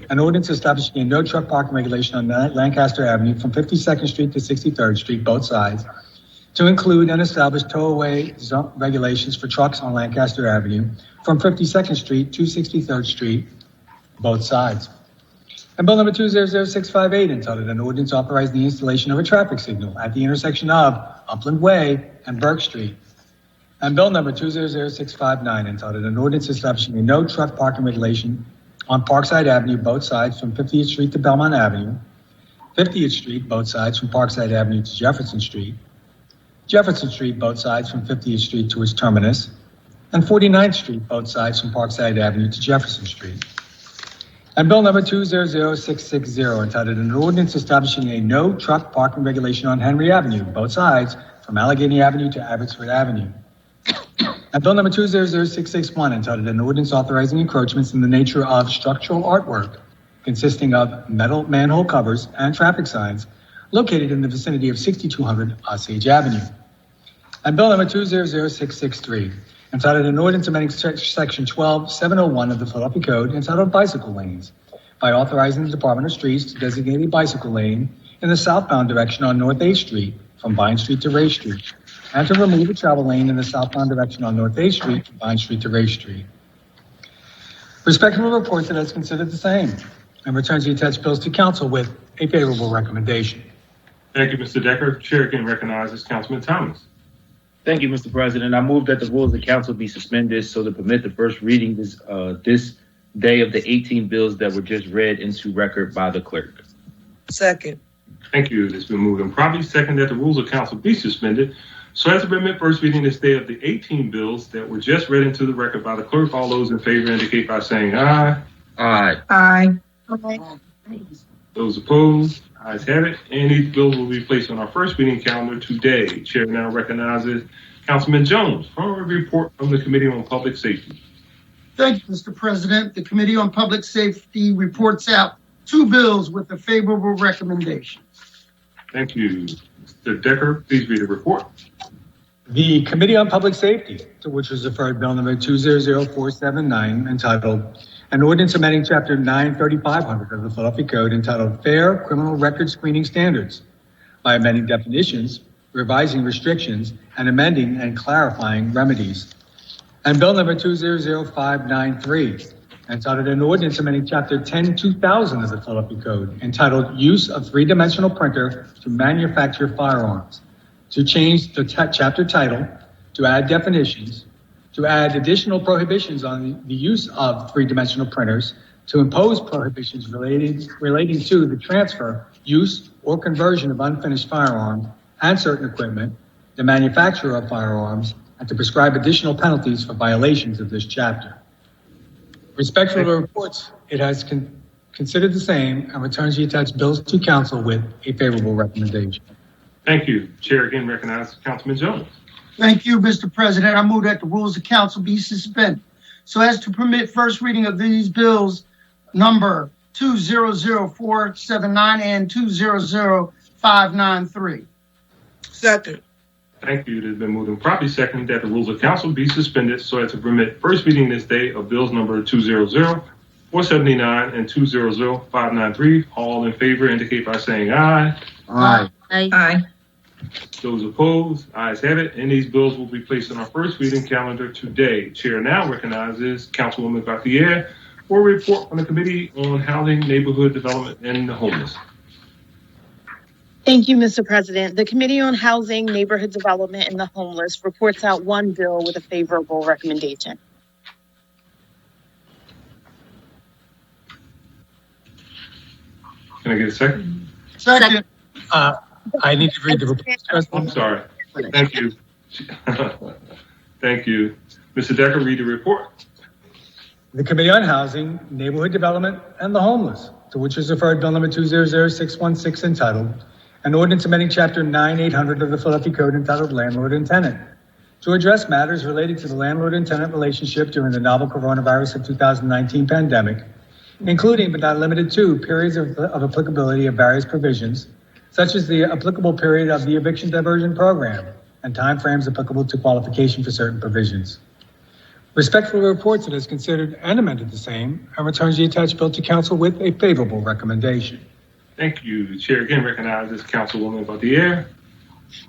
an ordinance establishing a no truck parking regulation on Lancaster Avenue from 52nd Street to 63rd Street, both sides, to include and establish tow-away zone regulations for trucks on Lancaster Avenue from 52nd Street to 63rd Street, both sides. And bill number 200658, entitled an ordinance authorizing the installation of a traffic signal at the intersection of Upland Way and Burke Street. And bill number 200659, entitled an ordinance establishing a no truck parking regulation on Parkside Avenue, both sides from 50th Street to Belmont Avenue, 50th Street, both sides from Parkside Avenue to Jefferson Street, Jefferson Street, both sides from 50th Street to its terminus, and 49th Street, both sides from Parkside Avenue to Jefferson Street. And bill number 200660, entitled an ordinance establishing a no truck parking regulation on Henry Avenue, both sides from Allegheny Avenue to Abbotsford Avenue. And bill number 200661, entitled an ordinance authorizing encroachments in the nature of structural artwork consisting of metal manhole covers and traffic signs located in the vicinity of 6200 Osage Avenue. And bill number 200663, entitled an ordinance amending section 12701 of the Philadelphia Code, entitled bicycle lanes, by authorizing the Department of Streets to designate a bicycle lane in the southbound direction on North 8th Street from Vine Street to Ray Street, and to remove a travel lane in the southbound direction on North 8th Street from Vine Street to Ray Street. Respectful reports that is considered the same and returns the attached bills to council with a favorable recommendation. Thank you, Mr. Decker. Chair again recognizes Councilman Thomas. Thank you, Mr. President. I move that the rules of council be suspended so to permit the first reading this day of the 18 bills that were just read into record by the clerk. Second. Thank you. It's been moved and probably second that the rules of council be suspended so as to permit first reading this day of the 18 bills that were just read into the record by the clerk. All those in favor indicate by saying aye. Aye. Aye. Those opposed, ayes have it. And these bills will be placed on our first reading calendar today. Chair now recognizes Councilman Jones for a report from the Committee on Public Safety. Thank you, Mr. President. The Committee on Public Safety reports out 2 bills with a favorable recommendation. Thank you. Mr. Decker, please read the report. The Committee on Public Safety, to which was referred bill number 200479, entitled an ordinance amending chapter 93500 of the Philadelphia Code, entitled Fair Criminal Record Screening Standards, by amending definitions, revising restrictions, and amending and clarifying remedies. And bill number 200593, entitled an ordinance amending chapter 10-2000 of the Philadelphia Code, entitled Use of Three-Dimensional Printer to Manufacture Firearms, to change the chapter title, to add definitions, to add additional prohibitions on the use of three-dimensional printers, to impose prohibitions relating to the transfer, use, or conversion of unfinished firearms and certain equipment, the manufacture of firearms, and to prescribe additional penalties for violations of this chapter. Respectful of the reports, it has considered the same and returns the attached bills to council with a favorable recommendation. Thank you. Chair again recognizes Councilman Jones. Thank you, Mr. President. I move that the rules of council be suspended so as to permit first reading of these bills number 200479 and 200593. Second. Thank you. It has been moved and properly seconded that the rules of council be suspended so as to permit first reading this day of bills number 200479 and 200593. All in favor indicate by saying aye. Aye. Aye. Aye. Those opposed, ayes have it, and these bills will be placed on our first reading calendar today. Chair now recognizes Councilwoman Gauthier for a report from the Committee on Housing, Neighborhood Development, and the Homeless. Thank you, Mr. President. The Committee on Housing, Neighborhood Development, and the Homeless reports out 1 bill with a favorable recommendation. Can I get a second? Second. I need to read the report. I'm sorry. Thank you. Thank you. Mr. Decker, read the report. The Committee on Housing, Neighborhood Development, and the Homeless, to which is referred bill number 200616, entitled an ordinance amending chapter 9800 of the Philadelphia Code, entitled Landlord and Tenant, to address matters relating to the landlord and tenant relationship during the novel coronavirus of 2019 pandemic, including but not limited to periods of applicability of various provisions, such as the applicable period of the eviction diversion program and timeframes applicable to qualification for certain provisions. Respectfully reports it as considered and amended the same and returns the attached bill to council with a favorable recommendation. Thank you. The chair again recognizes Councilwoman Baltier.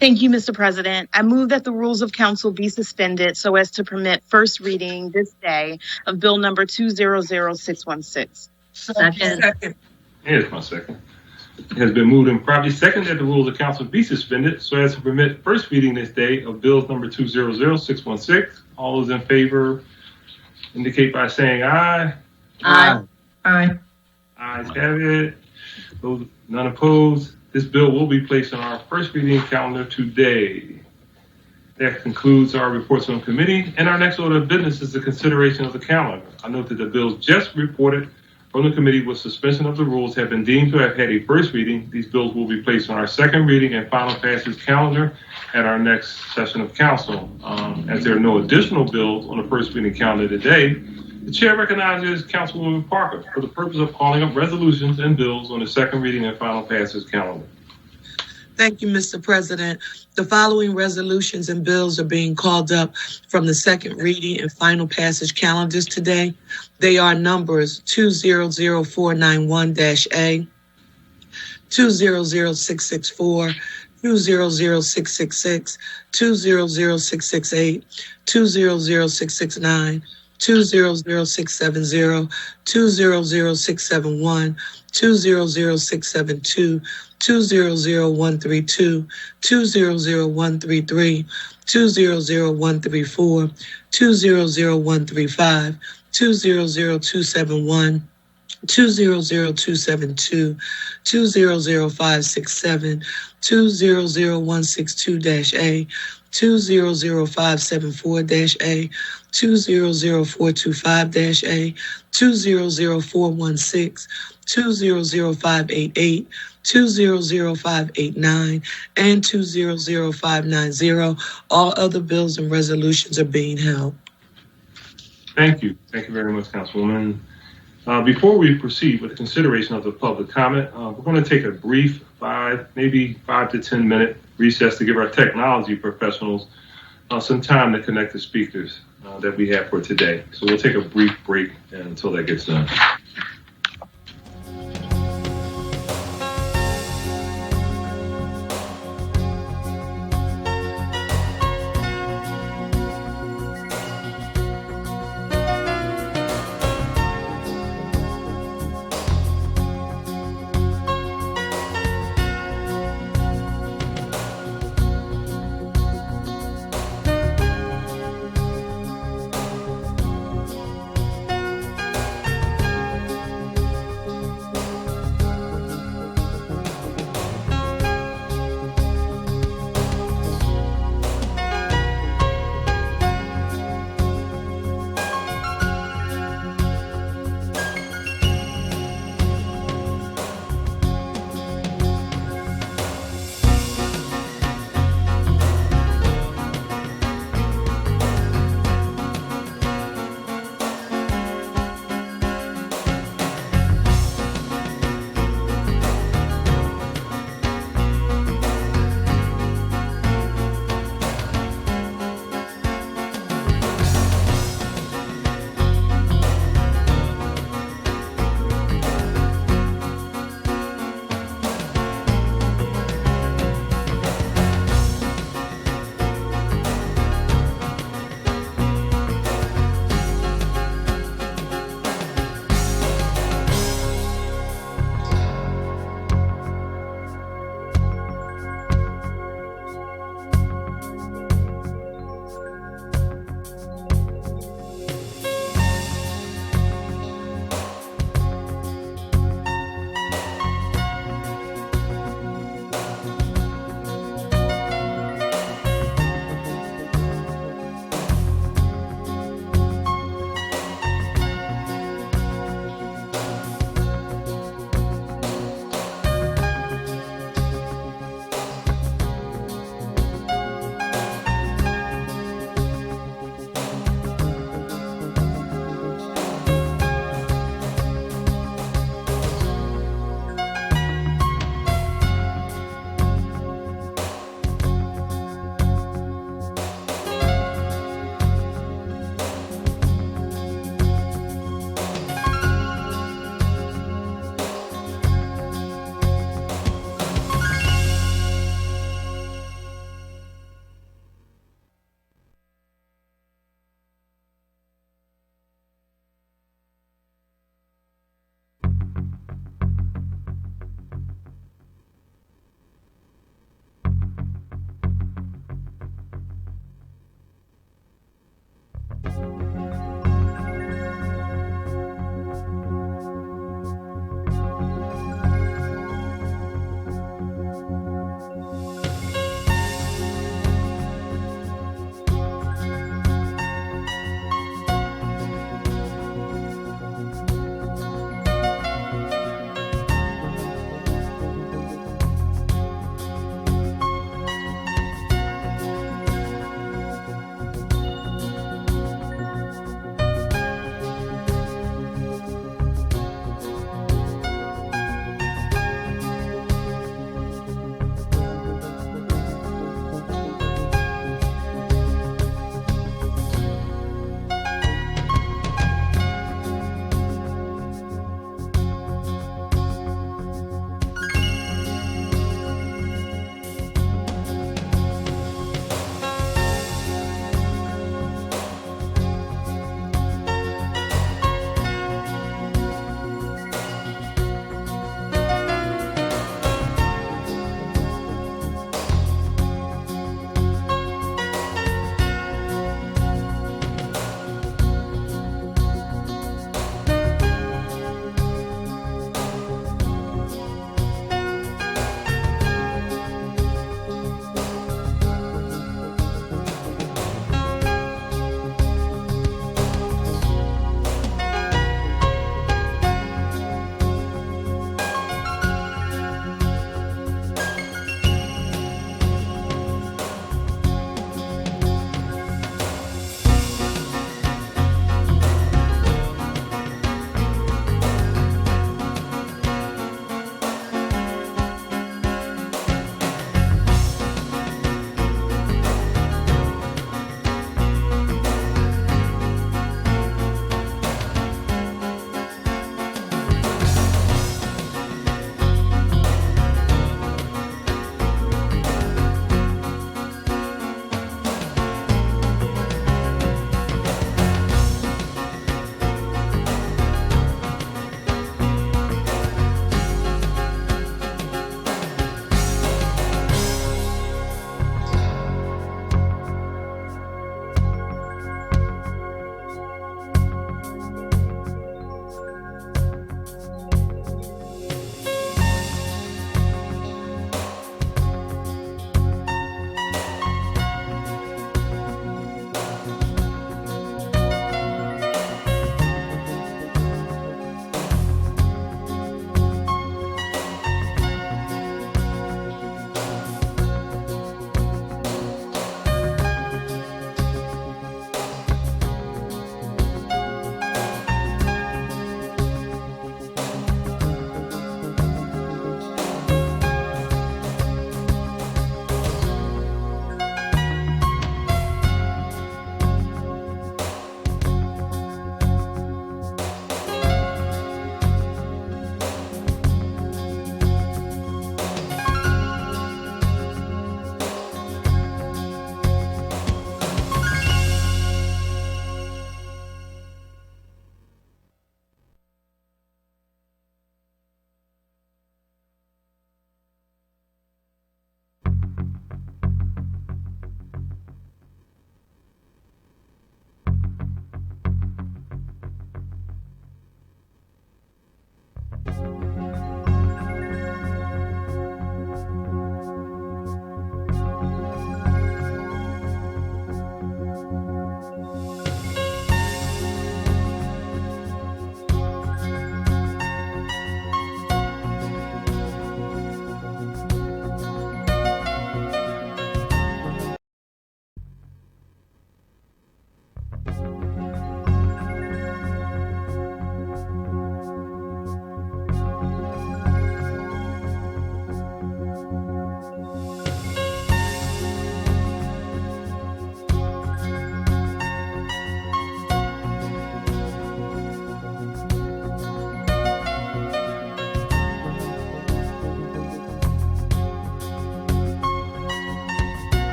Thank you, Mr. President. I move that the rules of council be suspended so as to permit first reading this day of bill number 200616. Second. Here's my second. It has been moved and properly seconded that the rules of council be suspended so as to permit first reading this day of bills number 200616. All those in favor indicate by saying aye. Aye. Aye. Ayes have it. Those none opposed. This bill will be placed on our first reading calendar today. That concludes our reports on committee, and our next order of business is the consideration of the calendar. I note that the bills just reported from the committee with suspension of the rules have been deemed to have had a first reading. These bills will be placed on our second reading and final passage calendar at our next session of council. As there are no additional bills on the first reading calendar today, the chair recognizes Councilwoman Parker for the purpose of calling up resolutions and bills on the second reading and final passage calendar. Thank you, Mr. President. The following resolutions and bills are being called up from the second reading and final passage calendars today. They are numbers 200491-A, 200664, 200666, 200668, 200669, 200670, 200671, 200672, 200132, 200133, 200134, 200135, 200271, 200272, 200567, 200162-A, 200574-A, 200425-A, 200416, 200588, 200589, and 200590. All other bills and resolutions are being held. Thank you. Thank you very much, Councilwoman. Before we proceed with the consideration of the public comment, we're going to take a brief 5 to 10 minute recess to give our technology professionals some time to connect the speakers that we have for today. So we'll take a brief break until that gets done.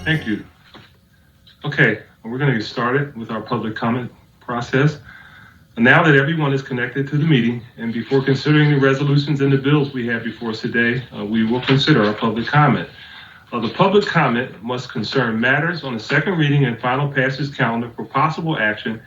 Thank you. Okay, we're going to get started with our public comment process. Now that everyone is connected to the meeting, and before considering the resolutions and the bills we have before us today, we will consider our public comment. The public comment must concern matters on the second reading and final passage calendar for possible action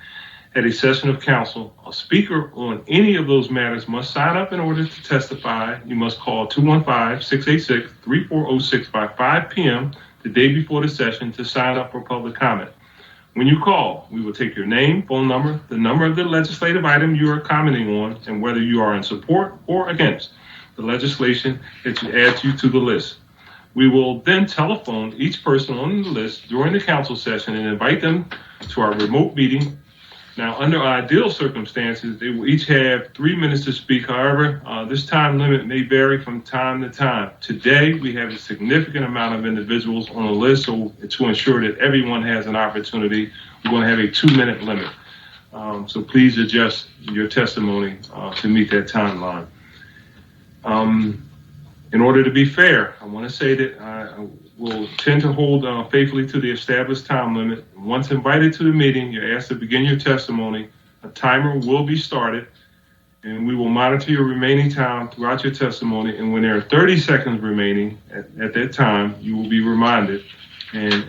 at a session of council. A speaker on any of those matters must sign up in order to testify. You must call 215-686-3406 by 5 p.m. the day before the session to sign up for public comment. When you call, we will take your name, phone number, the number of the legislative item you are commenting on, and whether you are in support or against the legislation that adds you to the list. We will then telephone each person on the list during the council session and invite them to our remote meeting. Now, under ideal circumstances, they will each have 3 minutes to speak. However, this time limit may vary from time to time. Today, we have a significant amount of individuals on the list, so to ensure that everyone has an opportunity, we're going to have a 2-minute limit. So please adjust your testimony to meet that timeline. In order to be fair, I want to say that I will tend to hold faithfully to the established time limit. Once invited to the meeting, you're asked to begin your testimony. A timer will be started, and we will monitor your remaining time throughout your testimony. And when there are 30 seconds remaining at that time, you will be reminded. And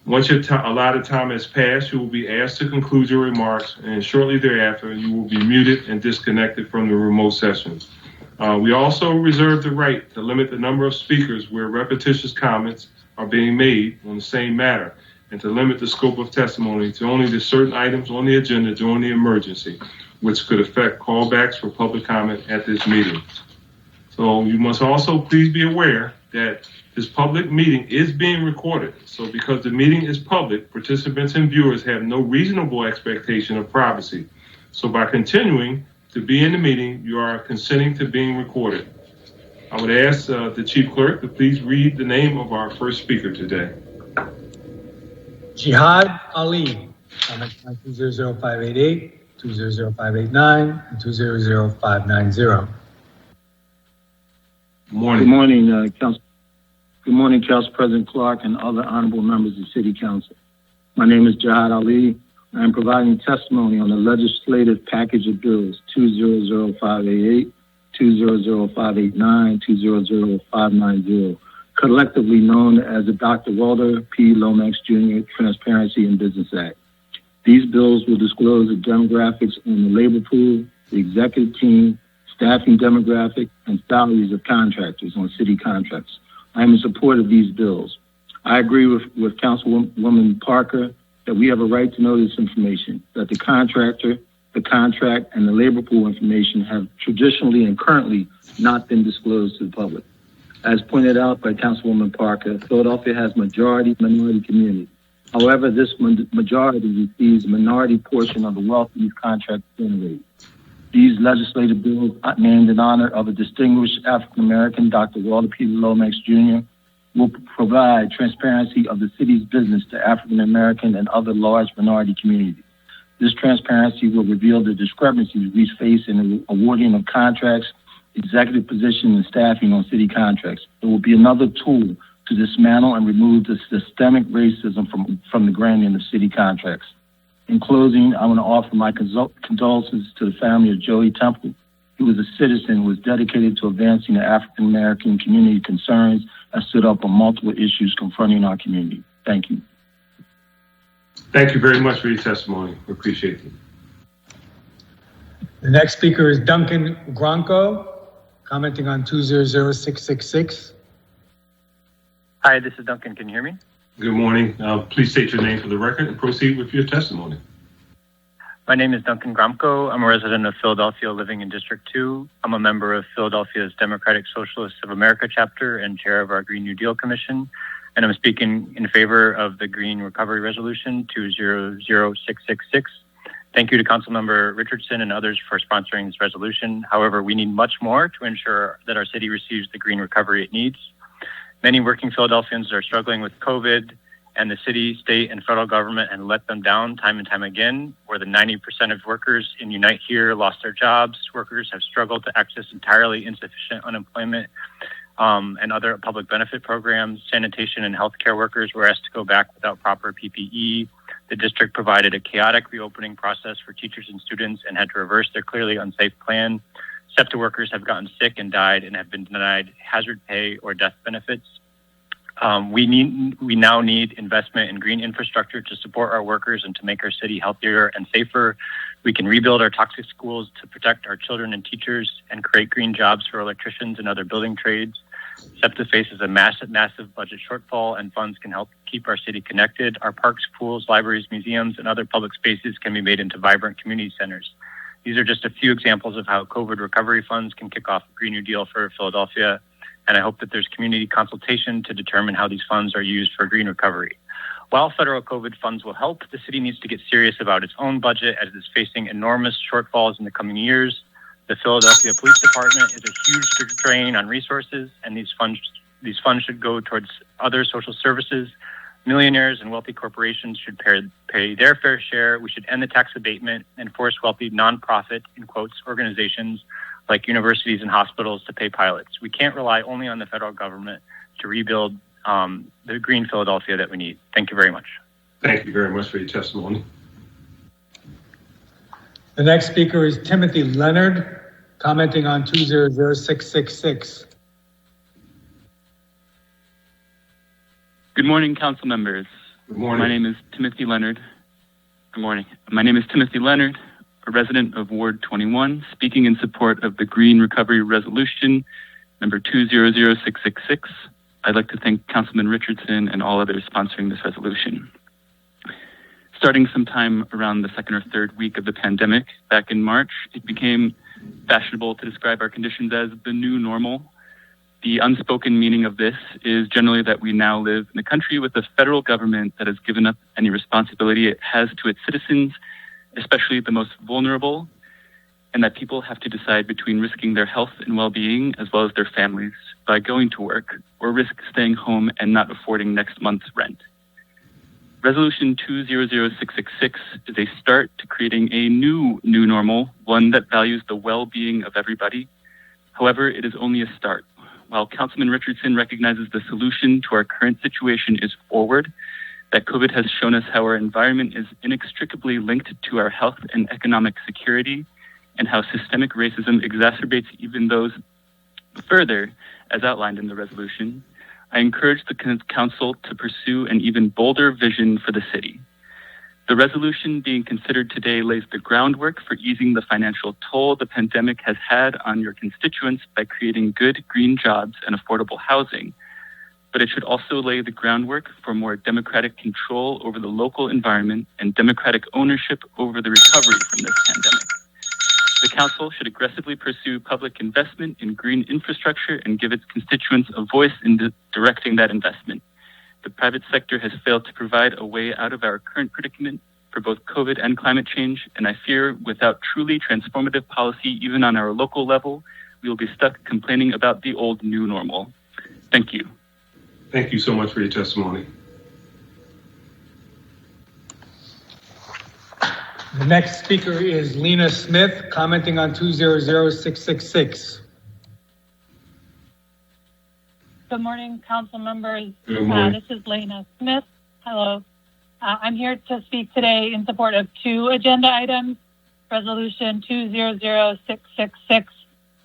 once your allotted time has passed, you will be asked to conclude your remarks, and shortly thereafter, you will be muted and disconnected from the remote session. We also reserve the right to limit the number of speakers where repetitious comments are being made on the same matter, and to limit the scope of testimony to only the certain items on the agenda during the emergency, which could affect callbacks for public comment at this meeting. So you must also please be aware that this public meeting is being recorded. So because the meeting is public, participants and viewers have no reasonable expectation of privacy. So by continuing to be in the meeting, you are consenting to being recorded. I would ask the chief clerk to please read the name of our first speaker today. Jihad Ali, comment 200588, 200589, and 200590. Morning. Good morning, Council. Good morning, Council President Clark and other honorable members of City Council. My name is Jihad Ali. I am providing testimony on the legislative package of bills 200588, 200589, 200590, collectively known as the Dr. Walter P. Lomax Jr. Transparency in Business Act. These bills will disclose the demographics on the labor pool, the executive team, staffing demographic, and salaries of contractors on city contracts. I am in support of these bills. I agree with Councilwoman Parker that we have a right to know this information, that the contractor, the contract, and the labor pool information have traditionally and currently not been disclosed to the public. As pointed out by Councilwoman Parker, Philadelphia has majority minority community. However, this majority receives a minority portion of the wealth these contracts generate. These legislative bills named in honor of a distinguished African-American, Dr. Walter P. Lomax Jr., will provide transparency of the city's business to African-American and other large minority communities. This transparency will reveal the discrepancies we face in the awarding of contracts, executive position, and staffing on city contracts. It will be another tool to dismantle and remove the systemic racism from the granting of city contracts. In closing, I want to offer my condolences to the family of Joey Temple. He was a citizen who was dedicated to advancing the African-American community concerns and stood up on multiple issues confronting our community. Thank you. Thank you very much for your testimony. We appreciate it. The next speaker is Duncan Gronko, commenting on 200666. Hi, this is Duncan. Can you hear me? Good morning. Please state your name for the record and proceed with your testimony. My name is Duncan Gromko. I'm a resident of Philadelphia living in District 2. I'm a member of Philadelphia's Democratic Socialists of America chapter and chair of our Green New Deal Commission. And I'm speaking in favor of the Green Recovery Resolution 200666. Thank you to Councilmember Richardson and others for sponsoring this resolution. However, we need much more to ensure that our city receives the green recovery it needs. Many working Philadelphians are struggling with COVID, and the city, state, and federal government and let them down time and time again. Where the 90% of workers in Unite Here lost their jobs, workers have struggled to access entirely insufficient unemployment and other public benefit programs. Sanitation and healthcare workers were asked to go back without proper PPE. The district provided a chaotic reopening process for teachers and students and had to reverse their clearly unsafe plan. SEPTA workers have gotten sick and died and have been denied hazard pay or death benefits. We now need investment in green infrastructure to support our workers and to make our city healthier and safer. We can rebuild our toxic schools to protect our children and teachers and create green jobs for electricians and other building trades. SEPTA faces a massive budget shortfall, and funds can help keep our city connected. Our parks, pools, libraries, museums, and other public spaces can be made into vibrant community centers. These are just a few examples of how COVID recovery funds can kick off a Green New Deal for Philadelphia, and I hope that there's community consultation to determine how these funds are used for green recovery. While federal COVID funds will help, the city needs to get serious about its own budget as it is facing enormous shortfalls in the coming years. The Philadelphia Police Department is a huge drain on resources, and these funds should go towards other social services. Millionaires and wealthy corporations should pay their fair share. We should end the tax abatement and force wealthy nonprofit, in quotes, organizations like universities and hospitals to pay pilots. We can't rely only on the federal government to rebuild the green Philadelphia that we need. Thank you very much. Thank you very much for your testimony. The next speaker is Timothy Leonard, commenting on 200666. Good morning, council members. Good morning. My name is Timothy Leonard. Good morning. My name is Timothy Leonard, a resident of Ward 21, speaking in support of the Green Recovery Resolution number 200666. I'd like to thank Councilman Richardson and all others sponsoring this resolution. Starting sometime around the second or third week of the pandemic, back in March, it became fashionable to describe our conditions as the new normal. The unspoken meaning of this is generally that we now live in a country with a federal government that has given up any responsibility it has to its citizens, especially the most vulnerable, and that people have to decide between risking their health and well-being as well as their families by going to work or risk staying home and not affording next month's rent. Resolution 200666 is a start to creating a new normal, one that values the well-being of everybody. However, it is only a start. While Councilman Richardson recognizes the solution to our current situation is forward, that COVID has shown us how our environment is inextricably linked to our health and economic security, and how systemic racism exacerbates even those further, as outlined in the resolution, I encourage the council to pursue an even bolder vision for the city. The resolution being considered today lays the groundwork for easing the financial toll the pandemic has had on your constituents by creating good green jobs and affordable housing. But it should also lay the groundwork for more democratic control over the local environment and democratic ownership over the recovery from this pandemic. The council should aggressively pursue public investment in green infrastructure and give its constituents a voice in directing that investment. The private sector has failed to provide a way out of our current predicament for both COVID and climate change, and I fear without truly transformative policy, even on our local level, we will be stuck complaining about the old new normal. Thank you. Thank you so much for your testimony. The next speaker is Lena Smith, commenting on 200666. Good morning, council members. Good morning. This is Lena Smith. Hello. I'm here to speak today in support of two agenda items, Resolution 200666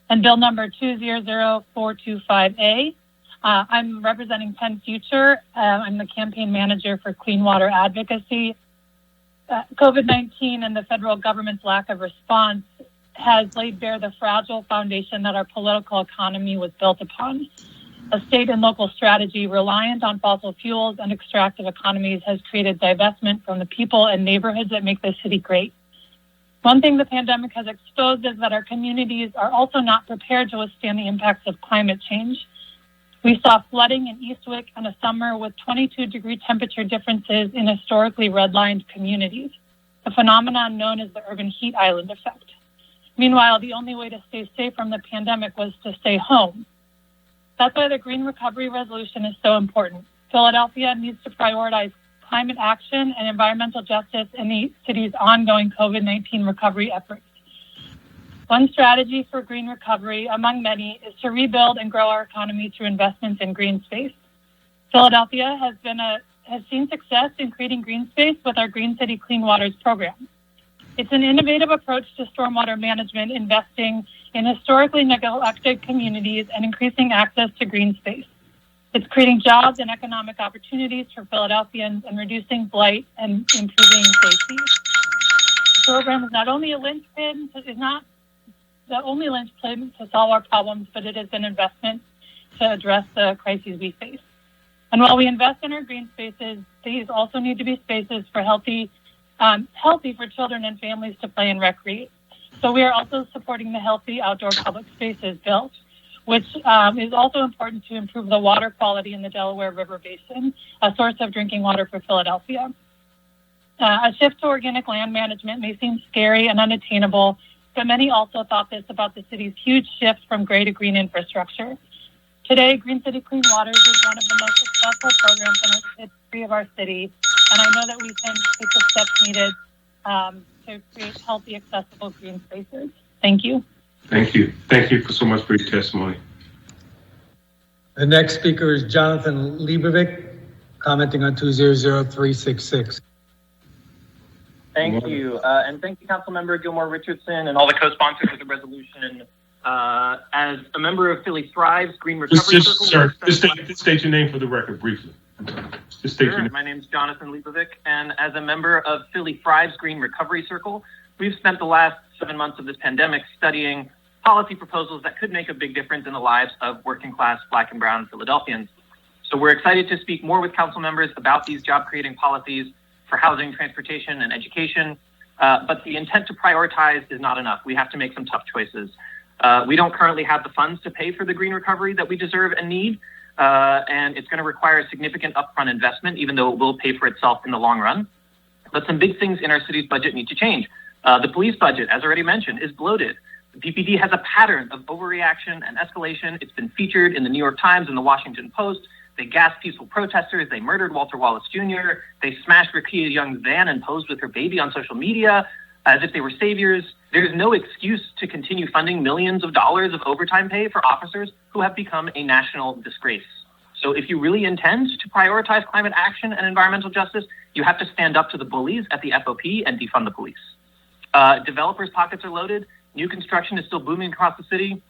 and Bill number 200425A. I'm representing Penn Future. I'm the campaign manager for Clean Water Advocacy. COVID-19 and the federal government's lack of response has laid bare the fragile foundation that our political economy was built upon. A state and local strategy reliant on fossil fuels and extractive economies has created divestment from the people and neighborhoods that make this city great. One thing the pandemic has exposed is that our communities are also not prepared to withstand the impacts of climate change. We saw flooding in Eastwick in a summer with 22-degree temperature differences in historically redlined communities, a phenomenon known as the urban heat island effect. Meanwhile, the only way to stay safe from the pandemic was to stay home. That's why the Green Recovery Resolution is so important. Philadelphia needs to prioritize climate action and environmental justice in the city's ongoing COVID-19 recovery efforts. One strategy for green recovery, among many, is to rebuild and grow our economy through investments in green space. Philadelphia has seen success in creating green space with our Green City Clean Waters program. It's an innovative approach to stormwater management, investing in historically neglected communities and increasing access to green space. It's creating jobs and economic opportunities for Philadelphians and reducing blight and improving safety. The program is not only a linchpin, is not the only linchpin to solve our problems, but it is an investment to address the crises we face. And while we invest in our green spaces, these also need to be spaces for healthy for children and families to play and recreate. So we are also supporting the Healthy Outdoor Public Spaces Bill, which is also important to improve the water quality in the Delaware River Basin, a source of drinking water for Philadelphia. A shift to organic land management may seem scary and unattainable, but many also thought this about the city's huge shift from gray to green infrastructure. Today, Green City Clean Waters is one of the most successful programs in the history of our city, and I know that we can take the steps needed to create healthy, accessible green spaces. Thank you. Thank you. Thank you so much for your testimony. The next speaker is Jonathan Lebovic, commenting on 200366. Thank you. And thank you, Councilmember Gilmore Richardson and all the co-sponsors of the resolution. As a member of Philly Thrives Green Recovery Circle. Sir, just state your name for the record briefly. Just state your name. My name is Jonathan Lebovic, and as a member of Philly Thrives Green Recovery Circle, we've spent the last 7 months of this pandemic studying policy proposals that could make a big difference in the lives of working class Black and Brown Philadelphians. So we're excited to speak more with council members about these job-creating policies for housing, transportation, and education. But the intent to prioritize is not enough. We have to make some tough choices. We don't currently have the funds to pay for the green recovery that we deserve and need, and it's going to require a significant upfront investment, even though it will pay for itself in the long run. But some big things in our city's budget need to change. The police budget, as already mentioned, is bloated. The PPD has a pattern of overreaction and escalation. It's been featured in the New York Times and the Washington Post. They gassed peaceful protesters. They murdered Walter Wallace Jr. They smashed Rakia Young's van and posed with her baby on social media as if they were saviors. There's no excuse to continue funding millions of dollars of overtime pay for officers who have become a national disgrace. So if you really intend to prioritize climate action and environmental justice, you have to stand up to the bullies at the FOP and defund the police. Developers' pockets are loaded. New construction is still booming across the city.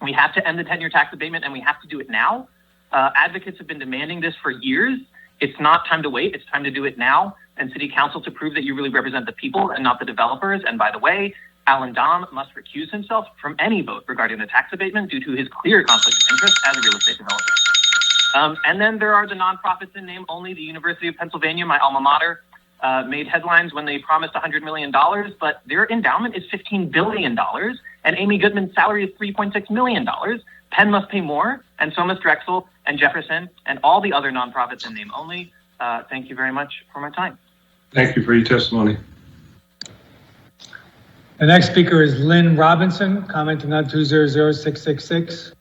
We have to end the 10-year tax abatement, and we have to do it now. Advocates have been demanding this for years. It's not time to wait. It's time to do it now. And City Council to prove that you really represent the people and not the developers. And by the way, Alan Dom must recuse himself from any vote regarding the tax abatement due to his clear conflict of interest as a real estate developer. And then there are the nonprofits in name only. The University of Pennsylvania, my alma mater, made headlines when they promised $100 million, but their endowment is $15 billion, and Amy Goodman's salary is $3.6 million. Penn must pay more, and so must Drexel and Jefferson and all the other nonprofits in name only. Thank you very much for my time. Thank you for your testimony. The next speaker is Lynn Robinson, commenting on 200666.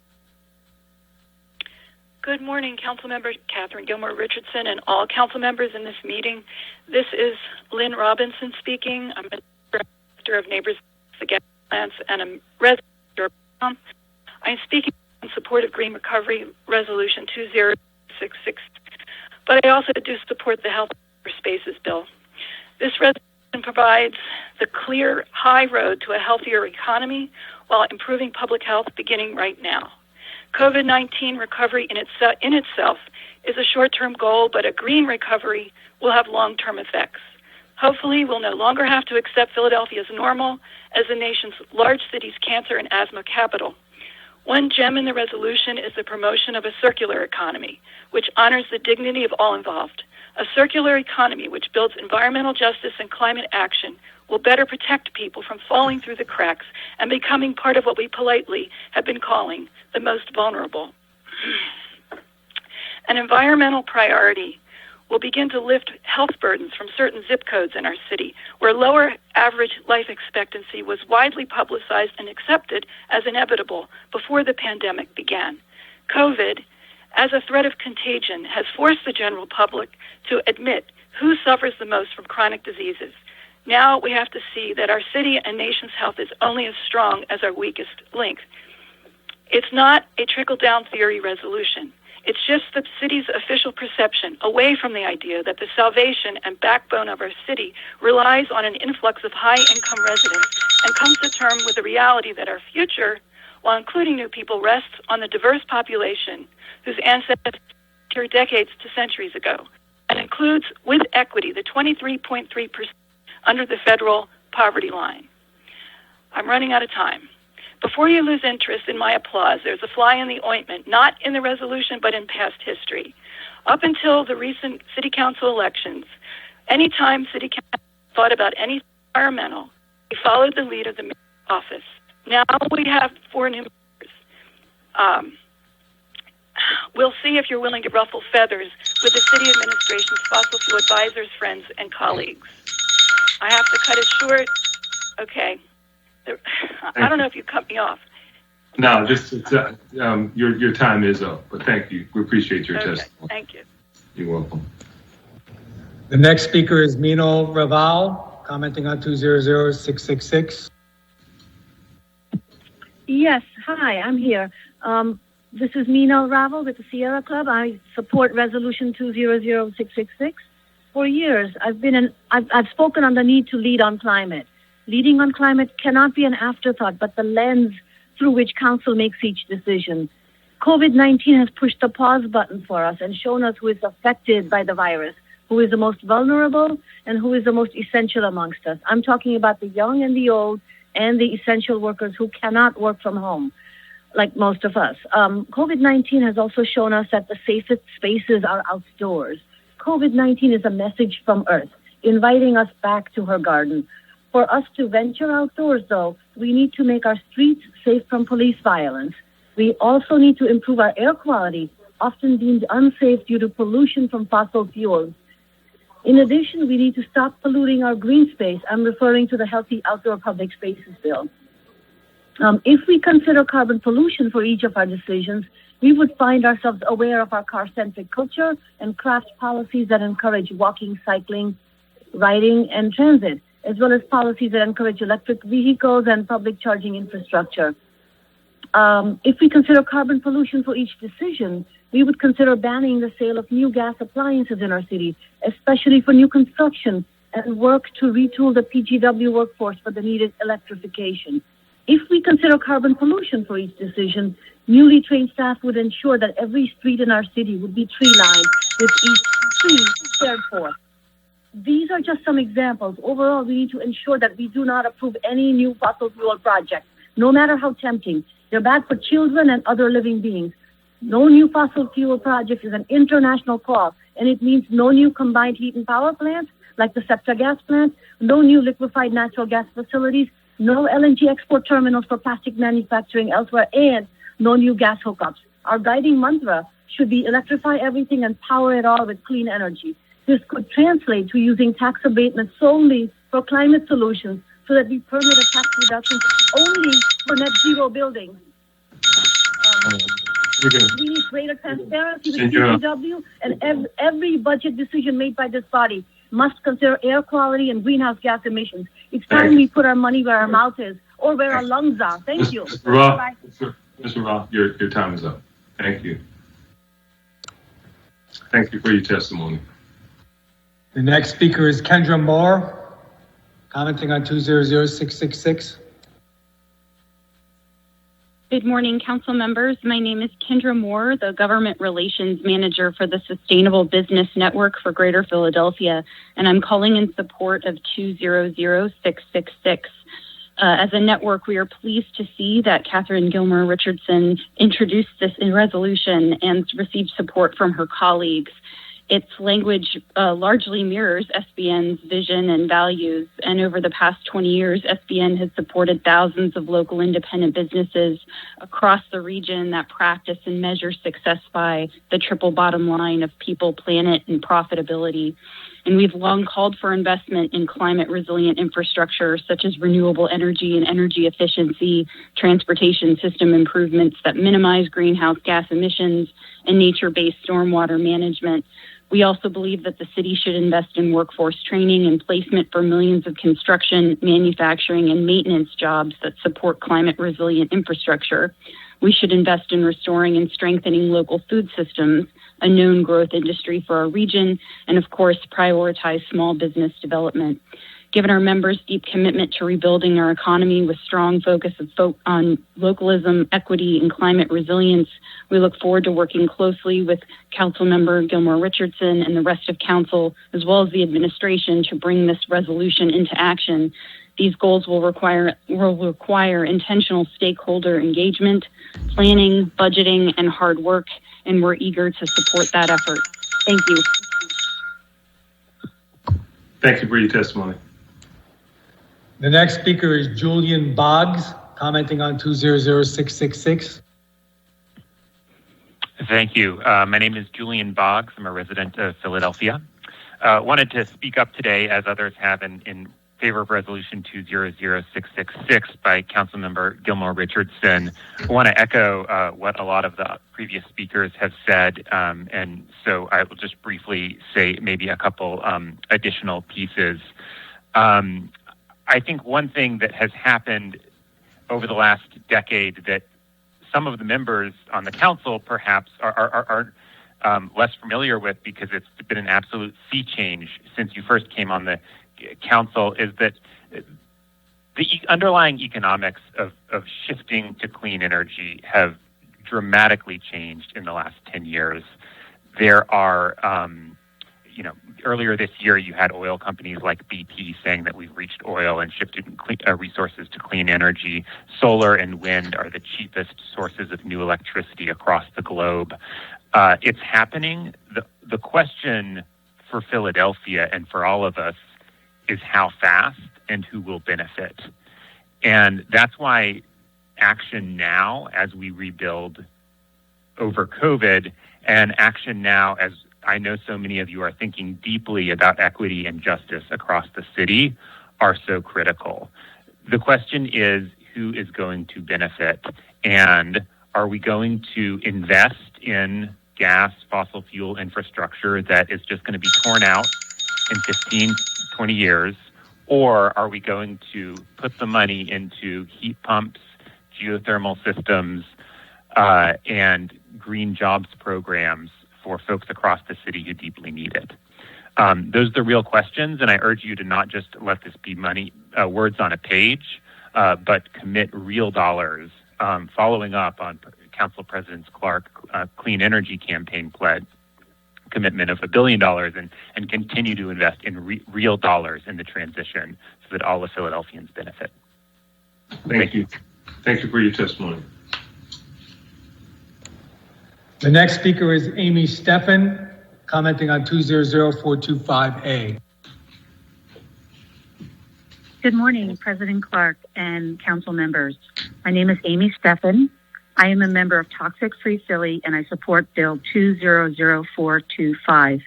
Good morning, Councilmember Catherine Gilmore Richardson and all council members in this meeting. This is Lynn Robinson speaking. I'm a director of Neighbors Against Plants and a resident of Georgetown. I'm speaking in support of Green Recovery Resolution 2066, but I also do support the Health for Spaces bill. This resolution provides the clear high road to a healthier economy while improving public health beginning right now. COVID-19 recovery in itself is a short-term goal, but a green recovery will have long-term effects. Hopefully, we'll no longer have to accept Philadelphia as normal as the nation's large city's cancer and asthma capital. One gem in the resolution is the promotion of a circular economy, which honors the dignity of all involved. A circular economy which builds environmental justice and climate action will better protect people from falling through the cracks and becoming part of what we politely have been calling the most vulnerable. An environmental priority will begin to lift health burdens from certain zip codes in our city, where lower average life expectancy was widely publicized and accepted as inevitable before the pandemic began. COVID, as a threat of contagion, has forced the general public to admit who suffers the most from chronic diseases. Now we have to see that our city and nation's health is only as strong as our weakest link. It's not a trickle-down theory resolution. It's just the city's official perception away from the idea that the salvation and backbone of our city relies on an influx of high-income residents and comes to terms with the reality that our future, while including new people, rests on the diverse population whose ancestors were decades to centuries ago, and includes, with equity, the 23.3% under the federal poverty line. I'm running out of time. Before you lose interest in my applause, there's a fly in the ointment, not in the resolution, but in past history. Up until the recent city council elections, anytime city council thought about anything environmental, we followed the lead of the mayor's office. Now we have 4 new mayors. We'll see if you're willing to ruffle feathers with the city administration's fossil fuel advisors, friends, and colleagues. I have to cut it short. Okay. I don't know if you cut me off. No, your time is up, but thank you. We appreciate your testimony. Thank you. You're welcome. The next speaker is Mino Raval, commenting on 200666. Yes, hi, I'm here. This is Mino Raval with the Sierra Club. I support Resolution 200666. For years, I've spoken on the need to lead on climate. Leading on climate cannot be an afterthought, but the lens through which council makes each decision. COVID-19 has pushed the pause button for us and shown us who is affected by the virus, who is the most vulnerable, and who is the most essential amongst us. I'm talking about the young and the old and the essential workers who cannot work from home, like most of us. COVID-19 has also shown us that the safest spaces are outdoors. COVID-19 is a message from Earth, inviting us back to her garden. For us to venture outdoors, though, we need to make our streets safe from police violence. We also need to improve our air quality, often deemed unsafe due to pollution from fossil fuels. In addition, we need to stop polluting our green space. I'm referring to the Healthy Outdoor Public Spaces Bill. If we consider carbon pollution for each of our decisions, we would find ourselves aware of our car-centric culture and craft policies that encourage walking, cycling, riding, and transit, as well as policies that encourage electric vehicles and public charging infrastructure. If we consider carbon pollution for each decision, we would consider banning the sale of new gas appliances in our city, especially for new construction, and work to retool the PGW workforce for the needed electrification. If we consider carbon pollution for each decision, newly trained staff would ensure that every street in our city would be tree-lined, with each tree cared for. These are just some examples. Overall, we need to ensure that we do not approve any new fossil fuel projects, no matter how tempting. They're bad for children and other living beings. No new fossil fuel project is an international call, and it means no new combined heat and power plants, like the SEPTA gas plant, no new liquefied natural gas facilities, no LNG export terminals for plastic manufacturing elsewhere, and no new gas hookups. Our guiding mantra should be electrify everything and power it all with clean energy. This could translate to using tax abatement solely for climate solutions so that we permit a tax reduction only for net zero buildings. We need greater transparency with PGW, and every budget decision made by this body must consider air quality and greenhouse gas emissions. It's time we put our money where our mouth is or where our lungs are. Thank you. Mr. Roth, your time is up. Thank you. Thank you for your testimony. The next speaker is Kendra Moore, commenting on 200666. Good morning, council members. My name is Kendra Moore, the Government Relations Manager for the Sustainable Business Network for Greater Philadelphia, and I'm calling in support of 200666. As a network, we are pleased to see that Catherine Gilmer Richardson introduced this in resolution and received support from her colleagues. Its language largely mirrors SBN's vision and values, and over the past 20 years, SBN has supported thousands of local independent businesses across the region that practice and measure success by the triple bottom line of people, planet, and profitability. And we've long called for investment in climate resilient infrastructure such as renewable energy and energy efficiency, transportation system improvements that minimize greenhouse gas emissions, and nature-based stormwater management. We also believe that the city should invest in workforce training and placement for millions of construction, manufacturing, and maintenance jobs that support climate resilient infrastructure. We should invest in restoring and strengthening local food systems, a known growth industry for our region, and of course, prioritize small business development. Given our members' deep commitment to rebuilding our economy with strong focus on localism, equity, and climate resilience, we look forward to working closely with Councilmember Gilmore Richardson and the rest of Council, as well as the administration, to bring this resolution into action. These goals will require intentional stakeholder engagement, planning, budgeting, and hard work, and we're eager to support that effort. Thank you. Thank you for your testimony. The next speaker is Julian Boggs, commenting on 200666. Thank you. My name is Julian Boggs. I'm a resident of Philadelphia. Wanted to speak up today, as others have, in favor of Resolution 200666 by Councilmember Gilmore Richardson. I want to echo what a lot of the previous speakers have said, and so I will just briefly say maybe a couple additional pieces. I think one thing that has happened over the last decade that some of the members on the council perhaps are less familiar with, because it's been an absolute sea change since you first came on the council, is that the underlying economics of shifting to clean energy have dramatically changed in the last 10 years. There are, earlier this year you had oil companies like BP saying that we've reached oil and shifted resources to clean energy. Solar and wind are the cheapest sources of new electricity across the globe. It's happening. The question for Philadelphia and for all of us is how fast and who will benefit. And that's why action now as we rebuild over COVID, and action now as I know so many of you are thinking deeply about equity and justice across the city, are so critical. The question is, who is going to benefit? And are we going to invest in gas, fossil fuel infrastructure that is just going to be torn out in 15, 20 years? Or are we going to put the money into heat pumps, geothermal systems, and green jobs programs for folks across the city who deeply need it? Those are the real questions, and I urge you to not just let this be words on a page, but commit real dollars, following up on Council President Clark's Clean Energy Campaign pledge commitment of $1 billion, and continue to invest in real dollars in the transition so that all of Philadelphians benefit. Thank you. Thank you for your testimony. The next speaker is Amy Steffen, commenting on 200425A. Good morning, President Clark and council members. My name is Amy Steffen. I am a member of Toxic Free Philly, and I support Bill 200425.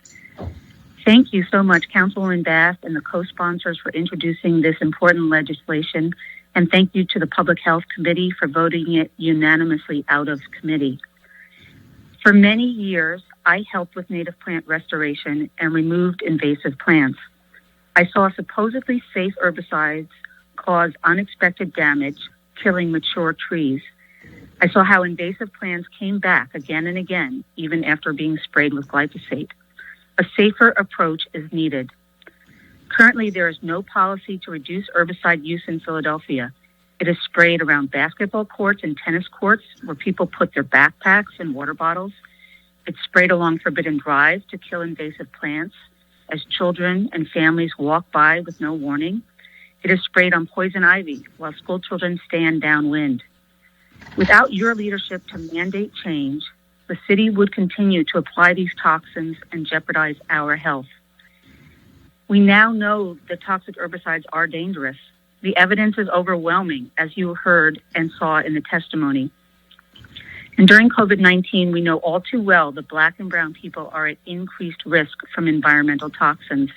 Thank you so much, Councilwoman Bass and the co-sponsors, for introducing this important legislation, and thank you to the Public Health Committee for voting it unanimously out of committee. For many years, I helped with native plant restoration and removed invasive plants. I saw supposedly safe herbicides cause unexpected damage, killing mature trees. I saw how invasive plants came back again and again, even after being sprayed with glyphosate. A safer approach is needed. Currently, there is no policy to reduce herbicide use in Philadelphia. It is sprayed around basketball courts and tennis courts where people put their backpacks and water bottles. It's sprayed along forbidden drives to kill invasive plants as children and families walk by with no warning. It is sprayed on poison ivy while school children stand downwind. Without your leadership to mandate change, the city would continue to apply these toxins and jeopardize our health. We now know that toxic herbicides are dangerous. The evidence is overwhelming, as you heard and saw in the testimony. And during COVID-19, we know all too well that Black and brown people are at increased risk from environmental toxins.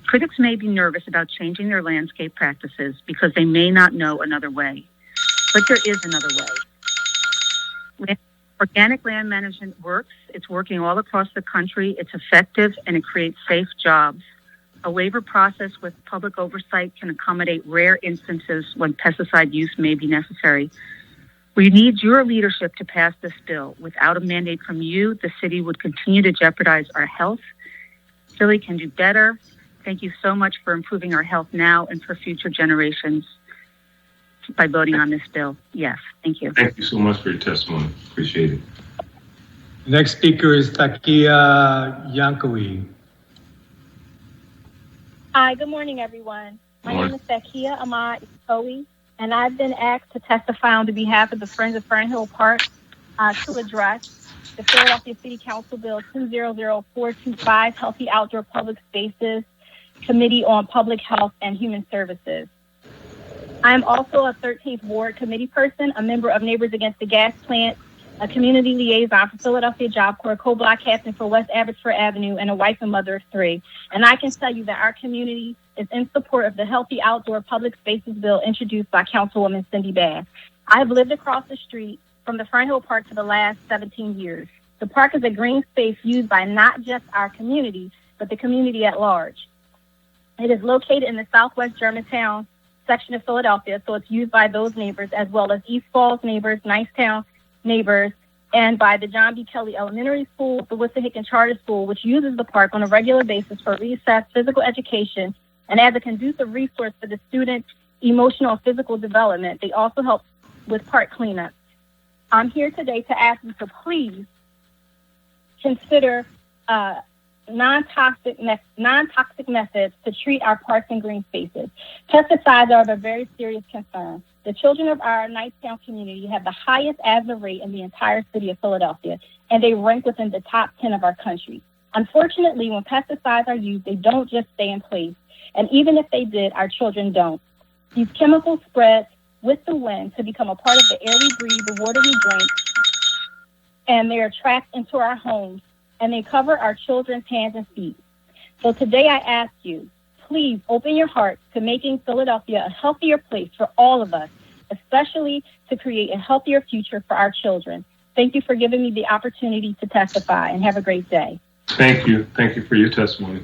Critics may be nervous about changing their landscape practices because they may not know another way. But there is another way. Organic land management works. It's working all across the country. It's effective, and it creates safe jobs. A waiver process with public oversight can accommodate rare instances when pesticide use may be necessary. We need your leadership to pass this bill. Without a mandate from you, the city would continue to jeopardize our health. Philly can do better. Thank you so much for improving our health now and for future generations by voting on this bill. Yes, thank you. Thank you so much for your testimony. Appreciate it. The next speaker is Takia Yankoui. Hi, good morning, everyone. My name is Takia Ahmad Yankoui, and I've been asked to testify on behalf of the Friends of Fernhill Park to address the Philadelphia City Council Bill 200425, Healthy Outdoor Public Spaces Committee on Public Health and Human Services. I am also a 13th Ward committee person, a member of Neighbors Against the Gas Plant, a community liaison for Philadelphia Job Corps, co-block captain for West Abbotsford Avenue, and a wife and mother of 3. And I can tell you that our community is in support of the Healthy Outdoor Public Spaces Bill introduced by Councilwoman Cindy Bass. I have lived across the street from the Fernhill Park for the last 17 years. The park is a green space used by not just our community, but the community at large. It is located in the southwest Germantown section of Philadelphia, so it's used by those neighbors as well as East Falls neighbors, Nicetown neighbors, and by the John B. Kelly Elementary School, the Wissahickon Charter School, which uses the park on a regular basis for recess, physical education, and as a conducive resource for the students' emotional and physical development. They also help with park cleanup. I'm here today to ask you to please consider non-toxic methods to treat our parks and green spaces. Pesticides are of a very serious concern. The children of our Nicetown community have the highest asthma rate in the entire city of Philadelphia, and they rank within the top 10 of our country. Unfortunately, when pesticides are used, they don't just stay in place. And even if they did, our children don't. These chemicals spread with the wind to become a part of the air we breathe, the water we drink, and they are trapped into our homes, and they cover our children's hands and feet. So today I ask you, please open your hearts to making Philadelphia a healthier place for all of us, especially to create a healthier future for our children. Thank you for giving me the opportunity to testify, and have a great day. Thank you. Thank you for your testimony.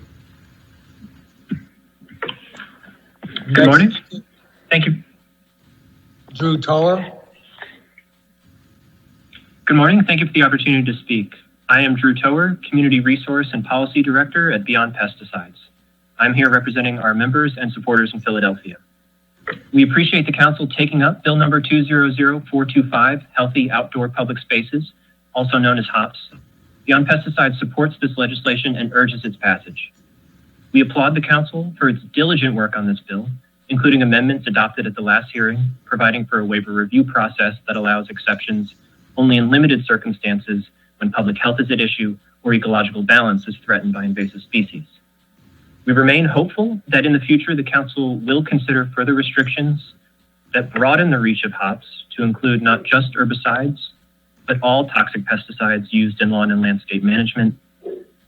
Good morning. Thank you. Drew Tower. Good morning. Thank you for the opportunity to speak. I am Drew Tower, Community Resource and Policy Director at Beyond Pesticides. I'm here representing our members and supporters in Philadelphia. We appreciate the council taking up Bill number 200425, Healthy Outdoor Public Spaces, also known as HOPS. Beyond Pesticides supports this legislation and urges its passage. We applaud the council for its diligent work on this bill, including amendments adopted at the last hearing, providing for a waiver review process that allows exceptions only in limited circumstances when public health is at issue or ecological balance is threatened by invasive species. We remain hopeful that in the future the council will consider further restrictions that broaden the reach of HOPS to include not just herbicides, but all toxic pesticides used in lawn and landscape management,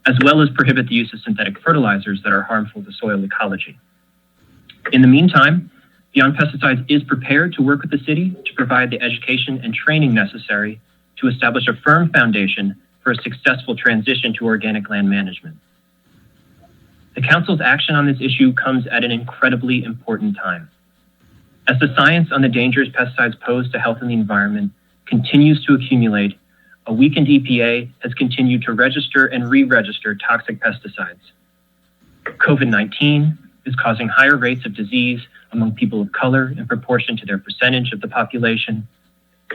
as well as prohibit the use of synthetic fertilizers that are harmful to soil ecology. In the meantime, Beyond Pesticides is prepared to work with the city to provide the education and training necessary to establish a firm foundation for a successful transition to organic land management. The council's action on this issue comes at an incredibly important time. As the science on the dangers pesticides pose to health and the environment continues to accumulate, a weakened EPA has continued to register and re-register toxic pesticides. COVID-19 is causing higher rates of disease among people of color in proportion to their percentage of the population,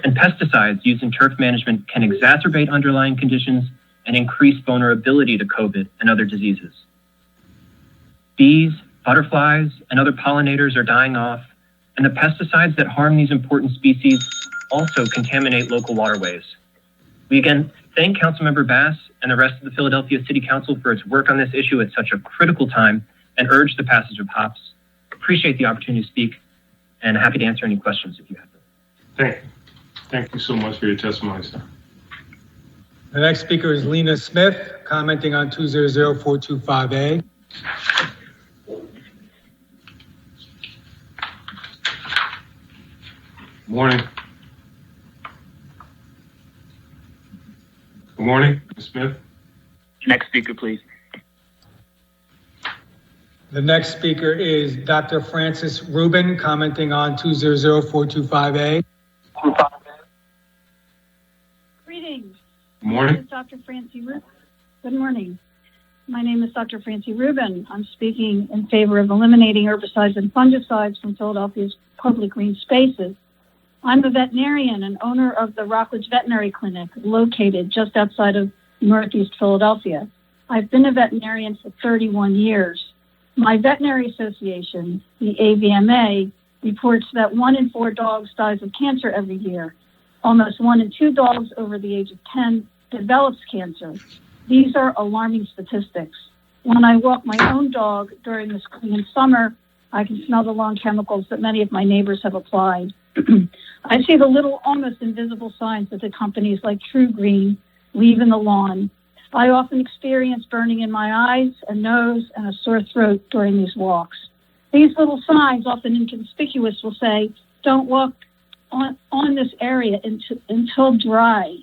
and pesticides used in turf management can exacerbate underlying conditions and increase vulnerability to COVID and other diseases. Bees, butterflies, and other pollinators are dying off, and the pesticides that harm these important species also contaminate local waterways. We again thank Councilmember Bass and the rest of the Philadelphia City Council for its work on this issue at such a critical time and urge the passage of HOPS. Appreciate the opportunity to speak and happy to answer any questions if you have them. Thank you. Thank you so much for your testimony, sir. The next speaker is Lena Smith, commenting on 200-425A. Morning. Good morning, Ms. Smith. Next speaker, please. The next speaker is Dr. Francis Rubin, commenting on 200-425A. Greetings. Good morning. My name is Dr. Francie Rubin. Good morning. My name is Dr. Francie Rubin. I'm speaking in favor of eliminating herbicides and fungicides from Philadelphia's public green spaces. I'm a veterinarian and owner of the Rockledge Veterinary Clinic, located just outside of Northeast Philadelphia. I've been a veterinarian for 31 years. My veterinary association, the AVMA, reports that 1 in 4 dogs dies of cancer every year. Almost 1 in 2 dogs over the age of 10 develops cancer. These are alarming statistics. When I walk my own dog during this clean summer, I can smell the lawn chemicals that many of my neighbors have applied. I see the little, almost invisible signs that the companies like True Green leave in the lawn. I often experience burning in my eyes and nose and a sore throat during these walks. These little signs, often inconspicuous, will say, "Don't walk on this area until dry."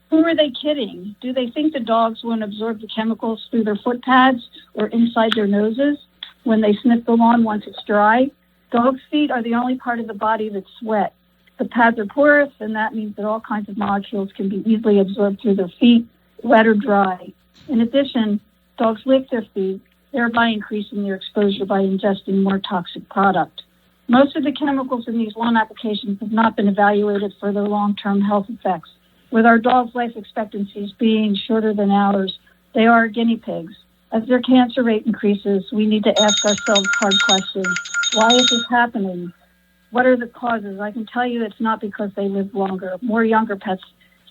Who are they kidding? Do they think the dogs won't absorb the chemicals through their foot pads or inside their noses when they sniff the lawn once it's dry? Dogs' feet are the only part of the body that's wet. The pads are porous, and that means that all kinds of molecules can be easily absorbed through their feet, wet or dry. In addition, dogs lick their feet, thereby increasing their exposure by ingesting more toxic product. Most of the chemicals in these lawn applications have not been evaluated for their long-term health effects. With our dogs' life expectancies being shorter than ours, they are guinea pigs. As their cancer rate increases, we need to ask ourselves hard questions. Why is this happening? What are the causes? I can tell you it's not because they live longer. More younger pets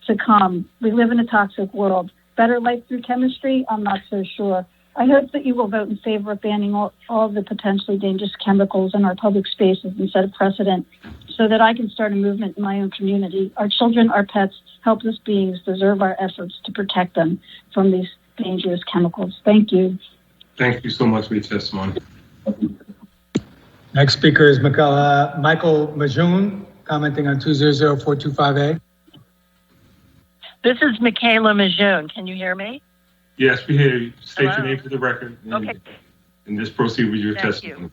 succumb. We live in a toxic world. Better life through chemistry? I'm not so sure. I hope that you will vote in favor of banning all the potentially dangerous chemicals in our public spaces and set a precedent so that I can start a movement in my own community. Our children, our pets, helpless beings deserve our efforts to protect them from these dangerous chemicals. Thank you. Thank you so much for your testimony. Next speaker is Michael Majoon, commenting on 200-425A. This is Michaela Majoon. Can you hear me? Yes, we hear you. State Hello? your name for the record. Okay. And just proceed with your Thank testimony. you.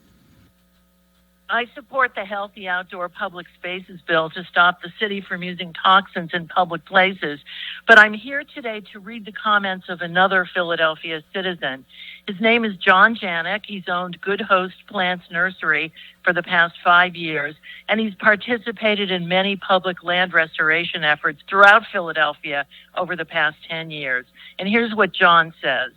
I support the Healthy Outdoor Public Spaces bill to stop the city from using toxins in public places, but I'm here today to read the comments of another Philadelphia citizen. His name is John Janik. He's owned Good Host Plants Nursery for the past 5 years, and he's participated in many public land restoration efforts throughout Philadelphia over the past 10 years. And here's what John says.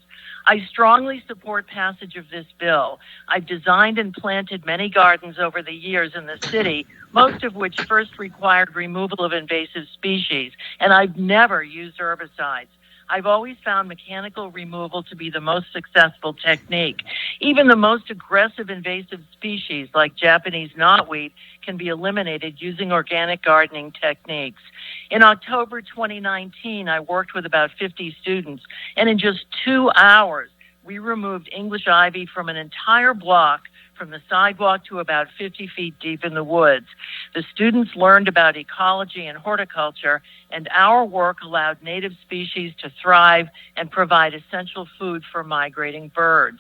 I strongly support passage of this bill. I've designed and planted many gardens over the years in the city, most of which first required removal of invasive species, and I've never used herbicides. I've always found mechanical removal to be the most successful technique. Even the most aggressive invasive species like Japanese knotweed can be eliminated using organic gardening techniques. In October 2019, I worked with about 50 students, and in just 2 hours, we removed English ivy from an entire block from the sidewalk to about 50 feet deep in the woods. The students learned about ecology and horticulture, and our work allowed native species to thrive and provide essential food for migrating birds.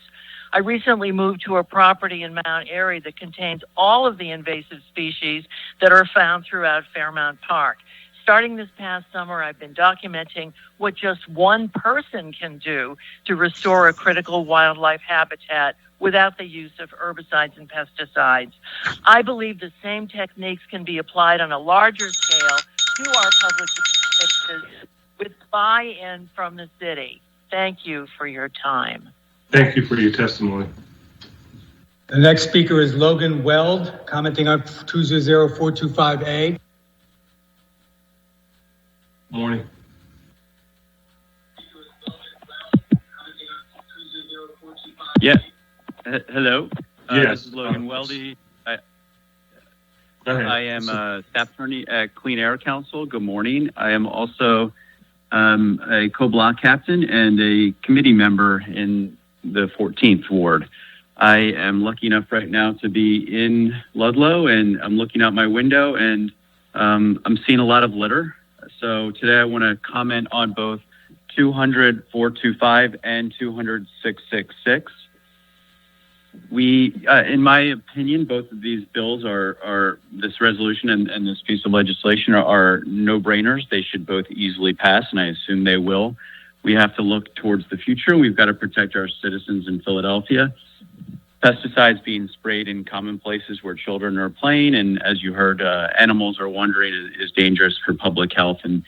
I recently moved to a property in Mount Airy that contains all of the invasive species that are found throughout Fairmount Park. Starting this past summer, I've been documenting what just one person can do to restore a critical wildlife habitat without the use of herbicides and pesticides. I believe the same techniques can be applied on a larger scale to our public spaces with buy-in from the city. Thank you for your time. Thank you for your testimony. The next speaker is Logan Weld, commenting on 200-425A. Morning. Yes. Hello. Yes. This is Logan Weldy. Go ahead. I am a staff attorney at Clean Air Council. Good morning. I am also a co-block captain and a committee member in the 14th Ward. I am lucky enough right now to be in Ludlow, and I'm looking out my window, and I'm seeing a lot of litter. So today I want to comment on both 200-425 and 200-666. We, in my opinion, both of these bills are this resolution and this piece of legislation are no-brainers. They should both easily pass, and I assume they will. We have to look towards the future. We've got to protect our citizens in Philadelphia. Pesticides being sprayed in common places where children are playing, and as you heard, animals are wandering is dangerous for public health. And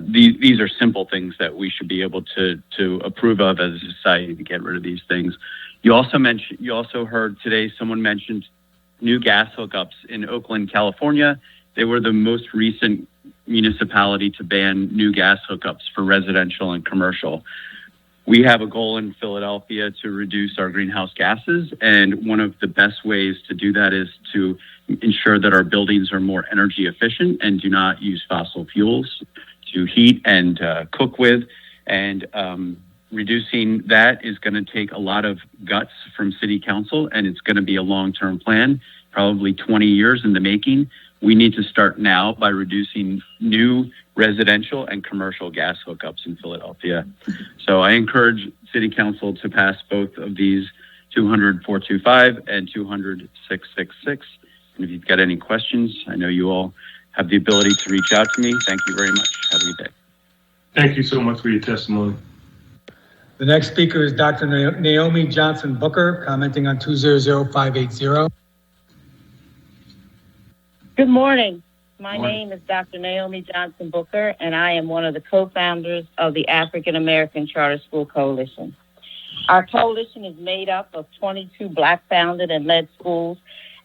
these are simple things that we should be able to approve of as a society to get rid of these things. You also heard today someone mentioned new gas hookups in Oakland, California. They were the most recent municipality to ban new gas hookups for residential and commercial. We have a goal in Philadelphia to reduce our greenhouse gases, and one of the best ways to do that is to ensure that our buildings are more energy efficient and do not use fossil fuels to heat and cook with. And reducing that is going to take a lot of guts from City Council, and it's going to be a long-term plan, probably 20 years in the making. We need to start now by reducing new residential and commercial gas hookups in Philadelphia. So I encourage City Council to pass both of these 200-425 and 200-666. And if you've got any questions, I know you all have the ability to reach out to me. Thank you very much. Have a good day. Thank you so much for your testimony. The next speaker is Dr. Naomi Johnson Booker, commenting on 200-580. Good morning. My name is Dr. Naomi Johnson Booker, and I am one of the co-founders of the African American Charter School Coalition. Our coalition is made up of 22 Black-founded and led schools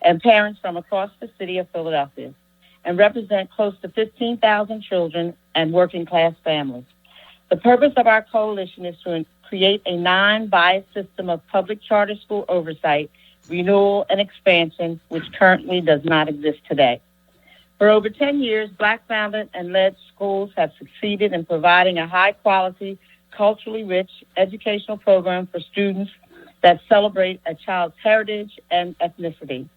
and parents from across the city of Philadelphia, and represent close to 15,000 children and working-class families. The purpose of our coalition is to create a non-biased system of public charter school oversight, renewal, and expansion, which currently does not exist today. For over 10 years, Black-founded and led schools have succeeded in providing a high-quality, culturally rich educational program for students that celebrate a child's heritage and ethnicity.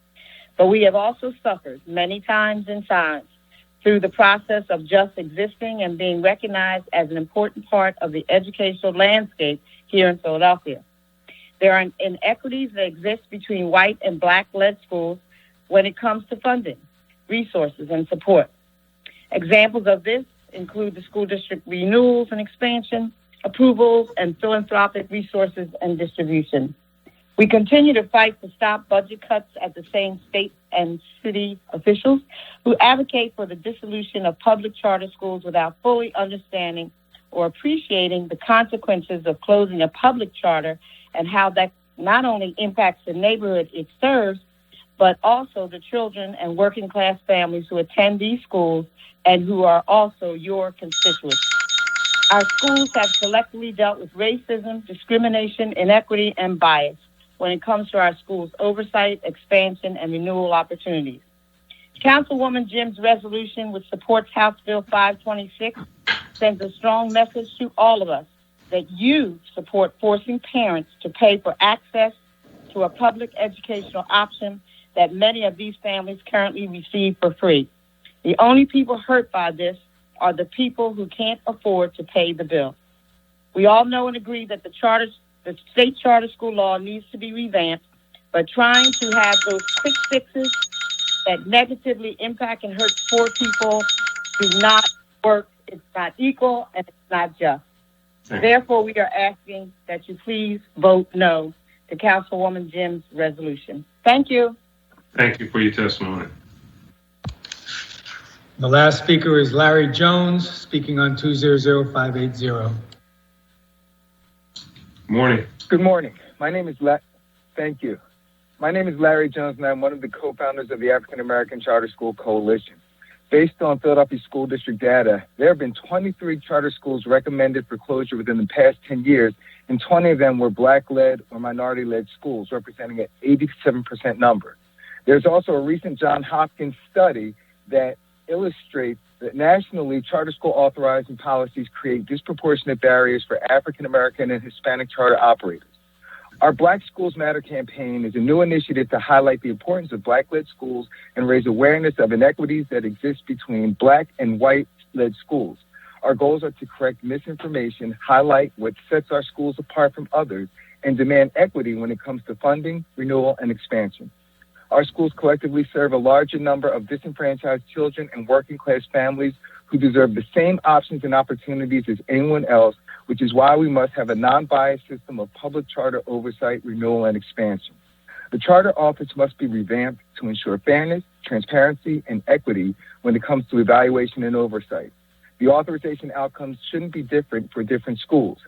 But we have also suffered many times in silence through the process of just existing and being recognized as an important part of the educational landscape here in Philadelphia. There are inequities that exist between white and Black-led schools when it comes to funding, resources, and support. Examples of this include the school district renewals and expansion, approvals, and philanthropic resources and distribution. We continue to fight to stop budget cuts at the same state and city officials who advocate for the dissolution of public charter schools without fully understanding or appreciating the consequences of closing a public charter and how that not only impacts the neighborhood it serves, but also the children and working class families who attend these schools and who are also your constituents. Our schools have collectively dealt with racism, discrimination, inequity, and bias when it comes to our schools' oversight, expansion, and renewal opportunities. Councilwoman Jim's resolution, which supports House Bill 526, sends a strong message to all of us that you support forcing parents to pay for access to a public educational option that many of these families currently receive for free. The only people hurt by this are the people who can't afford to pay the bill. We all know and agree that the state charter school law needs to be revamped, but trying to have those quick fixes that negatively impact and hurt poor people do not work. It's not equal and it's not just. Therefore, we are asking that you please vote no to Councilwoman Jim's resolution. Thank you. Thank you for your testimony. The last speaker is Larry Jones, speaking on 200-580. Morning. Good morning. My name is Thank you. My name is Larry Jones, and I'm one of the co-founders of the African American Charter School Coalition. Based on Philadelphia School District data, there have been 23 charter schools recommended for closure within the past 10 years, and 20 of them were Black-led or minority-led schools, representing an 87% number. There's also a recent Johns Hopkins study that illustrates that nationally, charter school authorizing policies create disproportionate barriers for African American and Hispanic charter operators. Our Black Schools Matter campaign is a new initiative to highlight the importance of Black-led schools and raise awareness of inequities that exist between Black and white-led schools. Our goals are to correct misinformation, highlight what sets our schools apart from others, and demand equity when it comes to funding, renewal, and expansion. Our schools collectively serve a larger number of disenfranchised children and working-class families who deserve the same options and opportunities as anyone else, which is why we must have a non-biased system of public charter oversight, renewal, and expansion. The charter office must be revamped to ensure fairness, transparency, and equity when it comes to evaluation and oversight. The authorization outcomes shouldn't be different for different schools.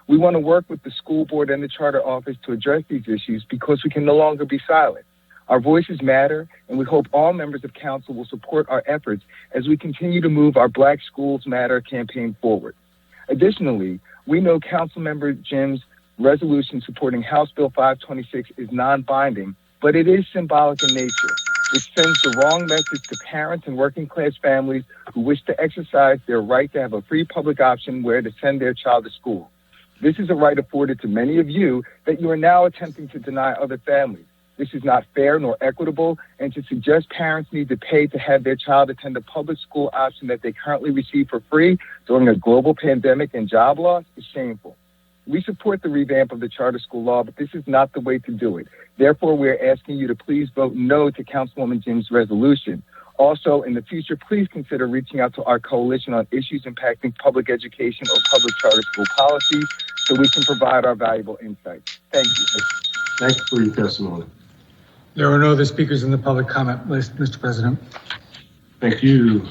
We want to work with the school board and the charter office to address these issues because we can no longer be silent. Our voices matter, and we hope all members of council will support our efforts as we continue to move our Black Schools Matter campaign forward. Additionally, we know Councilmember Jim's resolution supporting House Bill 526 is non-binding, but it is symbolic in nature. It sends the wrong message to parents and working-class families who wish to exercise their right to have a free public option where to send their child to school. This is a right afforded to many of you that you are now attempting to deny other families. This is not fair nor equitable, and to suggest parents need to pay to have their child attend a public school option that they currently receive for free during a global pandemic and job loss is shameful. We support the revamp of the charter school law, but this is not the way to do it. Therefore, we're asking you to please vote no to Councilwoman Jim's resolution. Also, in the future, please consider reaching out to our coalition on issues impacting public education or public charter school policies so we can provide our valuable insights. Thank you. Thank you for your testimony. There are no other speakers in the public comment list, Mr. President. Thank you.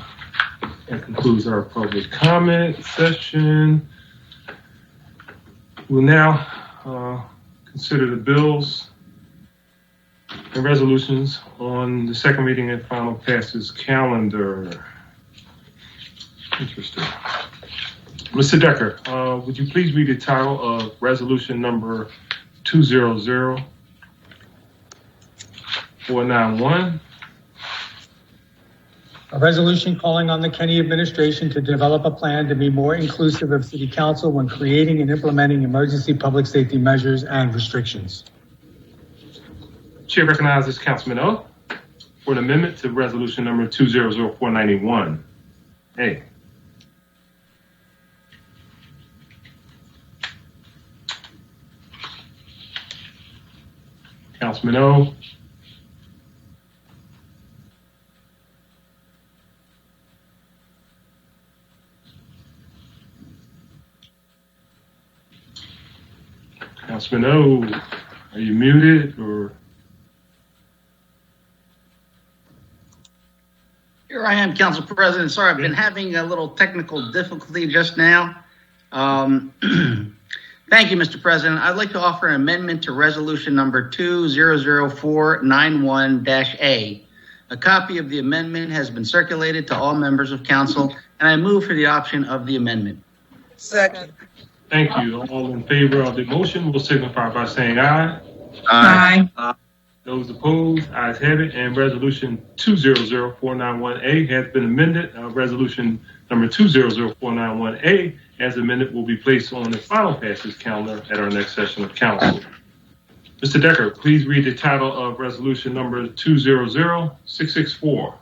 That concludes our public comment session. We'll now consider the bills and resolutions on the second reading and final passes calendar. Interesting. Mr. Decker, would you please read the title of resolution number 200-491? A resolution calling on the Kenney administration to develop a plan to be more inclusive of City Council when creating and implementing emergency public safety measures and restrictions. Chair recognizes Councilman O for an amendment to resolution number 200-491. A. Councilman O. Councilman O, are you muted or? Here I am, Council President. Sorry, I've been having a little technical difficulty just now. Thank you, Mr. President. I'd like to offer an amendment to resolution number 200-491-A. A copy of the amendment has been circulated to all members of council, and I move for the adoption of the amendment. Second. Thank you. All in favor of the motion will signify by saying aye. Aye. Those opposed, ayes have it, and resolution 200-491A has been amended. Resolution number 200-491A as amended will be placed on the final passage calendar at our next session of council. Mr. Decker, please read the title of resolution number 200-664.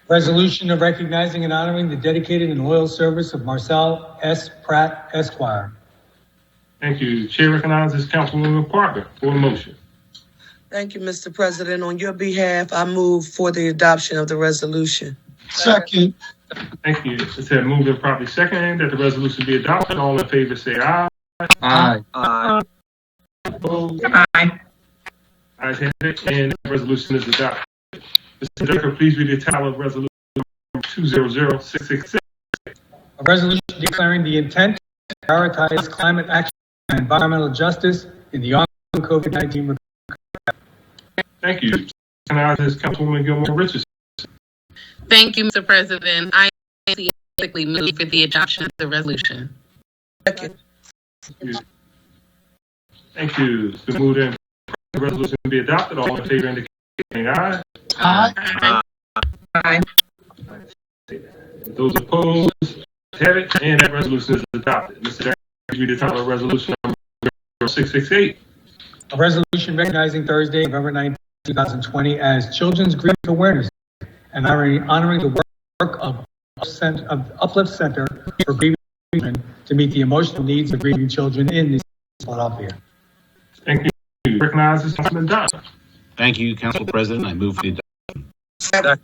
Resolution of recognizing and honoring the dedicated and loyal service of Marcel S. Pratt, Esquire. Thank you. Chair recognizes Councilwoman Parker for a motion. Thank you, Mr. President. On your behalf, I move for the adoption of the resolution. Second. Thank you. It's been moved and properly seconded that the resolution be adopted. All in favor say aye. Aye. Aye. Opposed? Aye. Ayes have it, and the resolution is adopted. Mr. Decker, please read the title of resolution 200-666. A resolution declaring the intent to prioritize climate action and environmental justice in the ongoing COVID-19 recovery. Thank you. Recognizes Councilwoman Gilmore Richardson. Thank you, Mr. President. I enthusiastically move for the adoption of the resolution. Second. Thank you. It's been moved and the resolution be adopted. All in favor indicate saying aye. Aye. Aye. Those opposed, have it, and that resolution is adopted. Mr. Decker, please read the title of resolution number 0668. A resolution recognizing Thursday, November 9, 2020 as Children's Grief Awareness Day and honoring the work of Uplift Center for Grieving Children to meet the emotional needs of grieving children in the city of Philadelphia. Thank you. Recognizes Councilman Dunn. Thank you, Council President. I move for the adoption.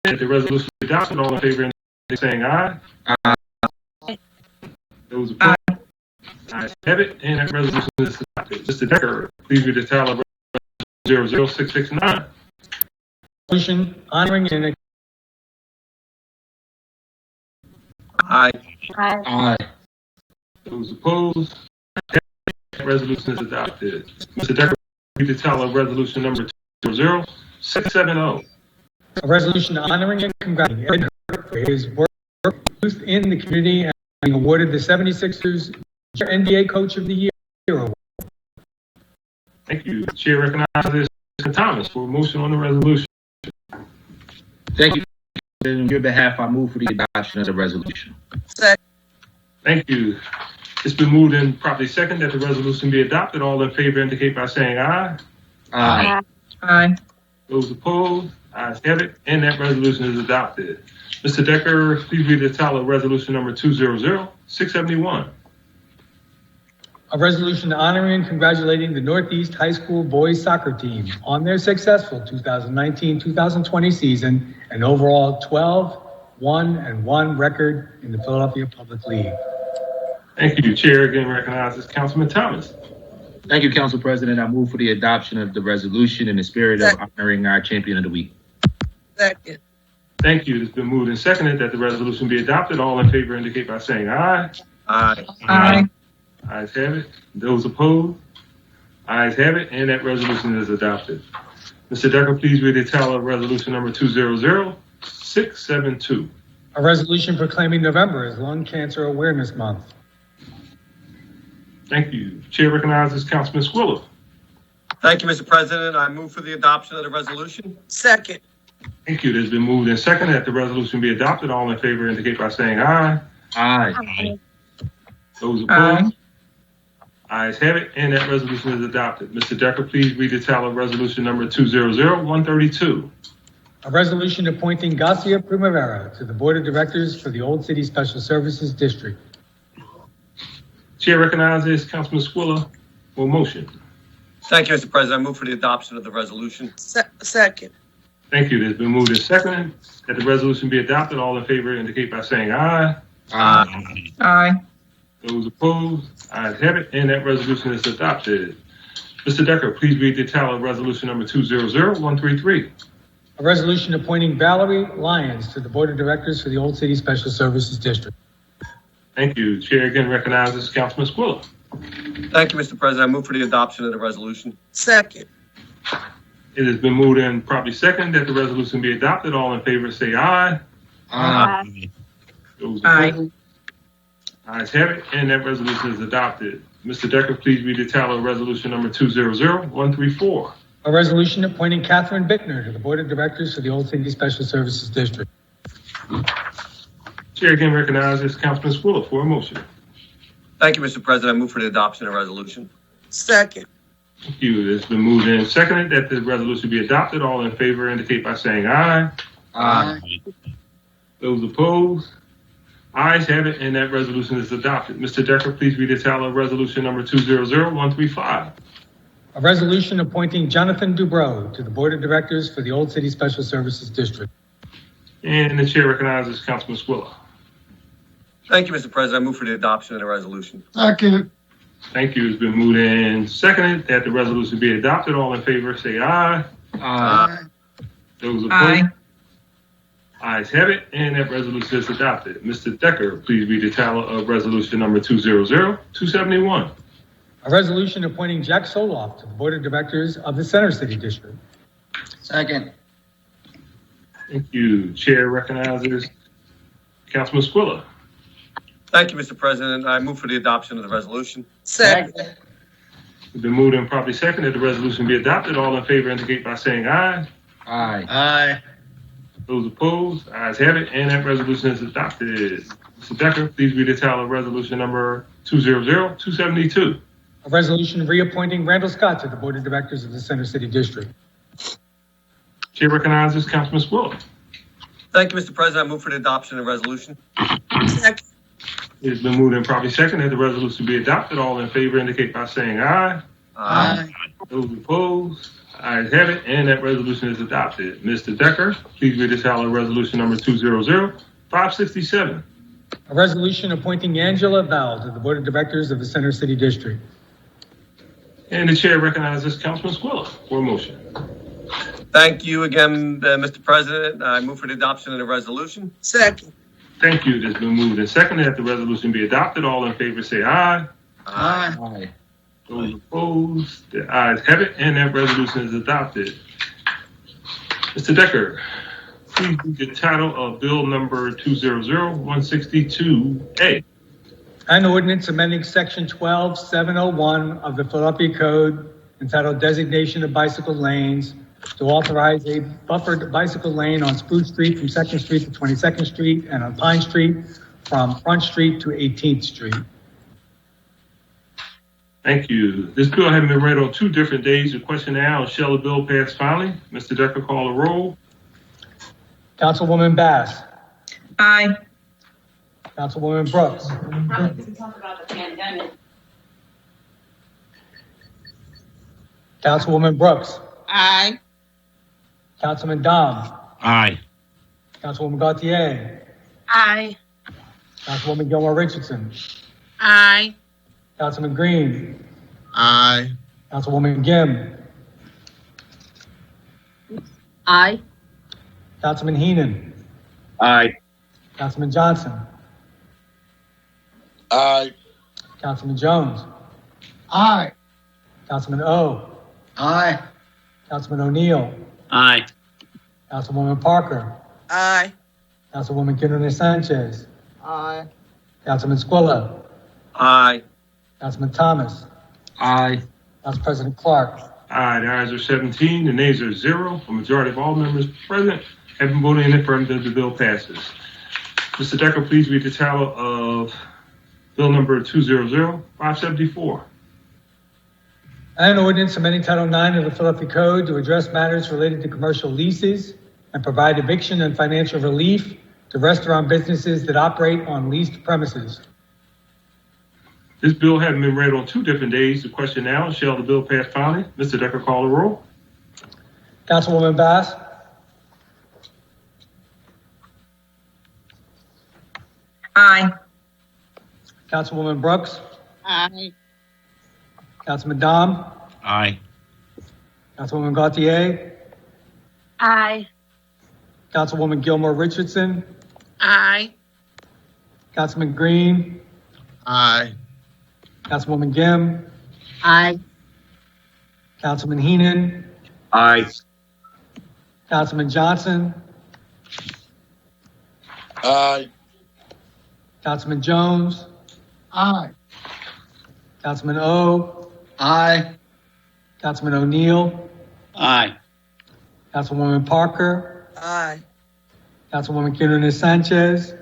The resolution is adopted. All in favor, saying aye. Aye. Those opposed, ayes have it, and that resolution is adopted. Mr. Decker, please read the title of resolution 00669. Resolution honoring and Aye. Aye. Those opposed, that resolution is adopted. Mr. Decker, read the title of resolution number 00670. a resolution honoring and congratulating Ed Hurt for his work in the community and being awarded the 76ers NBA Coach of the Year award. Thank you. The chair recognizes Mr. Thomas for a motion on the resolution. Thank you. On your behalf, I move for the adoption of the resolution. Thank you. It's been moved and properly second that the resolution be adopted. All in favor indicate by saying aye. Aye. Aye. Those opposed, ayes have it, and that resolution is adopted. Mr. Decker, please read the title of resolution number 200-671. A resolution honoring and congratulating the Northeast High School boys soccer team on their successful 2019-2020 season and overall 12-1-1 record in the Philadelphia Public League. Thank you. Chair again recognizes Councilman Thomas. Thank you, Council President. I move for the adoption of the resolution in the spirit of honoring our champion of the week. Second. Thank you. It's been moved and seconded that the resolution be adopted. All in favor indicate by saying aye. Aye. Aye. Ayes have it. Those opposed, ayes have it, and that resolution is adopted. Mr. Decker, please read the title of resolution number 200-672. A resolution proclaiming November as Lung Cancer Awareness Month. Thank you. Chair recognizes Councilman Squilla. Thank you, Mr. President. I move for the adoption of the resolution. Second. Thank you. It has been moved and seconded that the resolution be adopted. All in favor indicate by saying aye. Aye. Those opposed, ayes have it, and that resolution is adopted. Mr. Decker, please read the title of resolution number 200-132. A resolution appointing Garcia Primavera to the Board of Directors for the Old City Special Services District. Chair recognizes Councilman Squilla for motion. Thank you, Mr. President. I move for the adoption of the resolution. Second. Thank you. It has been moved and seconded that the resolution be adopted. All in favor indicate by saying aye. Aye. Aye. Those opposed, ayes have it, and that resolution is adopted. Mr. Decker, please read the title of resolution number 200-133. A resolution appointing Valerie Lyons to the Board of Directors for the Old City Special Services District. Thank you. Chair again recognizes Councilman Squilla. Thank you, Mr. President. I move for the adoption of the resolution. Second. It has been moved and properly seconded that the resolution be adopted. All in favor say aye. Aye. Those opposed, ayes have it, and that resolution is adopted. Mr. Decker, please read the title of resolution number 200-134. A resolution appointing Catherine Bittner to the Board of Directors for the Old City Special Services District. Chair again recognizes Councilman Squilla for a motion. Thank you, Mr. President. I move for the adoption of the resolution. Second. Thank you. It's been moved and seconded that the resolution be adopted. All in favor indicate by saying aye. Aye. Those opposed, ayes have it, and that resolution is adopted. Mr. Decker, please read the title of resolution number 200-135. A resolution appointing Jonathan Dubrow to the Board of Directors for the Old City Special Services District. And the chair recognizes Councilman Squilla. Thank you, Mr. President. I move for the adoption of the resolution. Second. Thank you. It's been moved and seconded that the resolution be adopted. All in favor say aye. Aye. Those opposed, ayes have it, and that resolution is adopted. Mr. Decker, please read the title of resolution number 200-271. A resolution appointing Jack Soloff to the Board of Directors of the Center City District. Second. Thank you. Chair recognizes Councilman Squilla. Thank you, Mr. President. I move for the adoption of the resolution. Second. It's been moved and properly second that the resolution be adopted. All in favor indicate by saying aye. Aye. Aye. Those opposed, ayes have it, and that resolution is adopted. Mr. Decker, please read the title of resolution number 200-272. A resolution reappointing Randall Scott to the Board of Directors of the Center City District. Chair recognizes Councilman Squilla. Thank you, Mr. President. I move for the adoption of the resolution. Second. It has been moved and properly second that the resolution be adopted. All in favor indicate by saying aye. Aye. Those opposed, ayes have it, and that resolution is adopted. Mr. Decker, please read the title of resolution number 200-567. A resolution appointing Angela Val to the Board of Directors of the Center City District. And the chair recognizes Councilman Squilla for a motion. Thank you again, Mr. President. I move for the adoption of the resolution. Second. Thank you. It has been moved and seconded that the resolution be adopted. All in favor say aye. Aye. Aye. Those opposed, the ayes have it, and that resolution is adopted. Mr. Decker, please read the title of Bill number 200-162A. An ordinance amending Section 12701 of the Philadelphia Code entitled Designation of Bicycle Lanes to authorize a buffered bicycle lane on Spruce Street from 2nd Street to 22nd Street and on Pine Street from Front Street to 18th Street. Thank you. This bill having been read on 2 different days, the question now is, shall the bill pass finally? Mr. Decker, call the roll. Councilwoman Bass. Aye. Councilwoman Brooks. Talk about the pandemic. Councilwoman Brooks. Aye. Councilman Dom. Aye. Councilwoman Gauthier. Aye. Councilwoman Gilmore Richardson. Aye. Councilman Green. Aye. Councilwoman Gim. Aye. Councilman Heenan. Aye. Councilman Johnson. Aye. Councilman Jones. Aye. Councilman O. Aye. Councilman O'Neill. Aye. Councilwoman Parker. Aye. Councilwoman Quinones Sanchez. Aye. Councilman Squilla. Aye. Councilman Thomas. Aye. Council President Clark. Aye, the ayes are 17, the nays are 0. A majority of all members present have been voting in the affirmative. The bill passes. Mr. Decker, please read the title of Bill number 200-574. An ordinance amending Title IX of the Philadelphia Code to address matters related to commercial leases and provide eviction and financial relief to restaurant businesses that operate on leased premises. This bill having been read on 2 different days, the question now is, shall the bill pass finally? Mr. Decker, call the roll. Councilwoman Bass. Aye. Councilwoman Brooks. Aye. Councilman Dom. Aye. Councilwoman Gauthier. Aye. Councilwoman Gilmore Richardson. Aye. Councilman Green. Aye. Councilwoman Gim. Aye. Councilman Heenan. Aye. Councilman Johnson. Aye. Councilman Jones. Aye. Councilman O. Aye. Councilman O'Neill. Aye. Councilwoman Parker. Aye. Councilwoman Quinones Sanchez.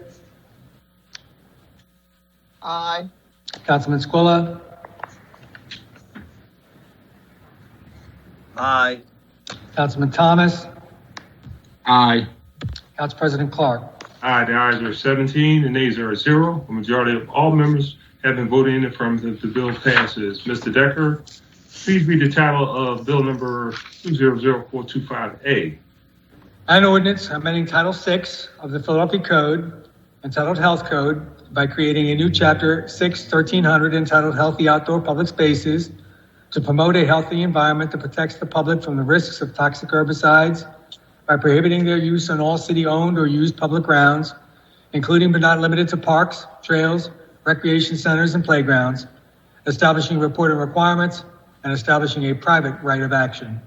Aye. Councilman Squilla. Aye. Councilman Thomas. Aye. Council President Clark. Aye, the ayes are 17, the nays are 0. A majority of all members have been voting in the affirmative. The bill passes. Mr. Decker, please read the title of Bill number 200-425A. An ordinance amending Title VI of the Philadelphia Code, entitled Health Code, by creating a new Chapter 6-1300 entitled Healthy Outdoor Public Spaces to promote a healthy environment that protects the public from the risks of toxic herbicides by prohibiting their use on all city-owned or used public grounds, including but not limited to parks, trails, recreation centers, and playgrounds, establishing reporting requirements, and establishing a private right of action.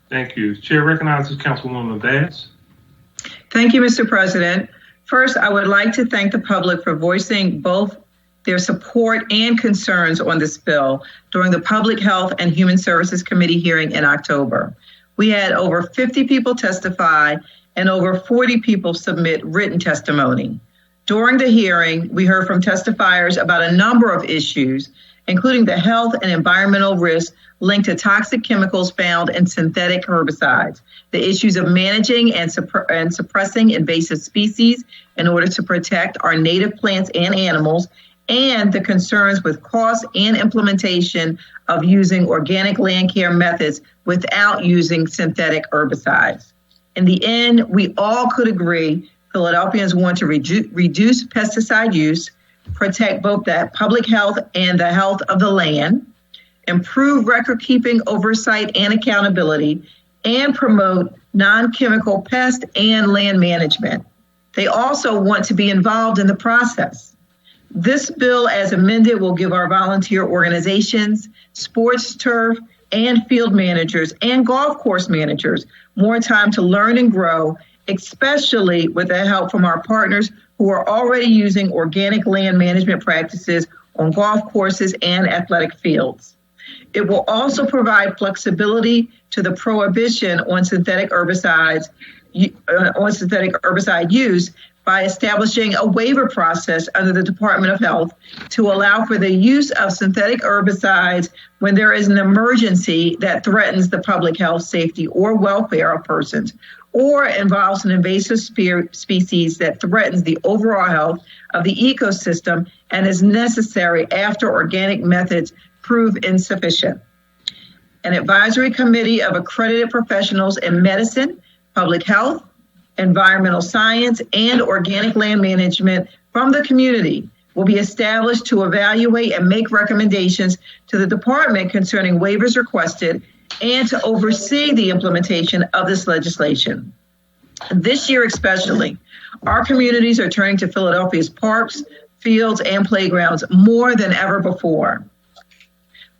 Thank you. Chair recognizes Councilwoman Bass. Thank you, Mr. President. First, I would like to thank the public for voicing both their support and concerns on this bill during the Public Health and Human Services Committee hearing in October. We had over 50 people testify and over 40 people submit written testimony. During the hearing, we heard from testifiers about a number of issues, including the health and environmental risks linked to toxic chemicals found in synthetic herbicides, the issues of managing and suppressing invasive species in order to protect our native plants and animals, and the concerns with cost and implementation of using organic land care methods without using synthetic herbicides. In the end, we all could agree Philadelphians want to reduce pesticide use, protect both the public health and the health of the land, improve record-keeping oversight and accountability, and promote non-chemical pest and land management. They also want to be involved in the process. This bill, as amended, will give our volunteer organizations, sports turf, and field managers and golf course managers more time to learn and grow, especially with the help from our partners who are already using organic land management practices on golf courses and athletic fields. It will also provide flexibility to the prohibition on synthetic herbicide use by establishing a waiver process under the Department of Health to allow for the use of synthetic herbicides when there is an emergency that threatens the public health, safety, or welfare of persons, or involves an invasive species that threatens the overall health of the ecosystem and is necessary after organic methods prove insufficient. An advisory committee of accredited professionals in medicine, public health, environmental science, and organic land management from the community will be established to evaluate and make recommendations to the department concerning waivers requested and to oversee the implementation of this legislation. This year especially, our communities are turning to Philadelphia's parks, fields, and playgrounds more than ever before.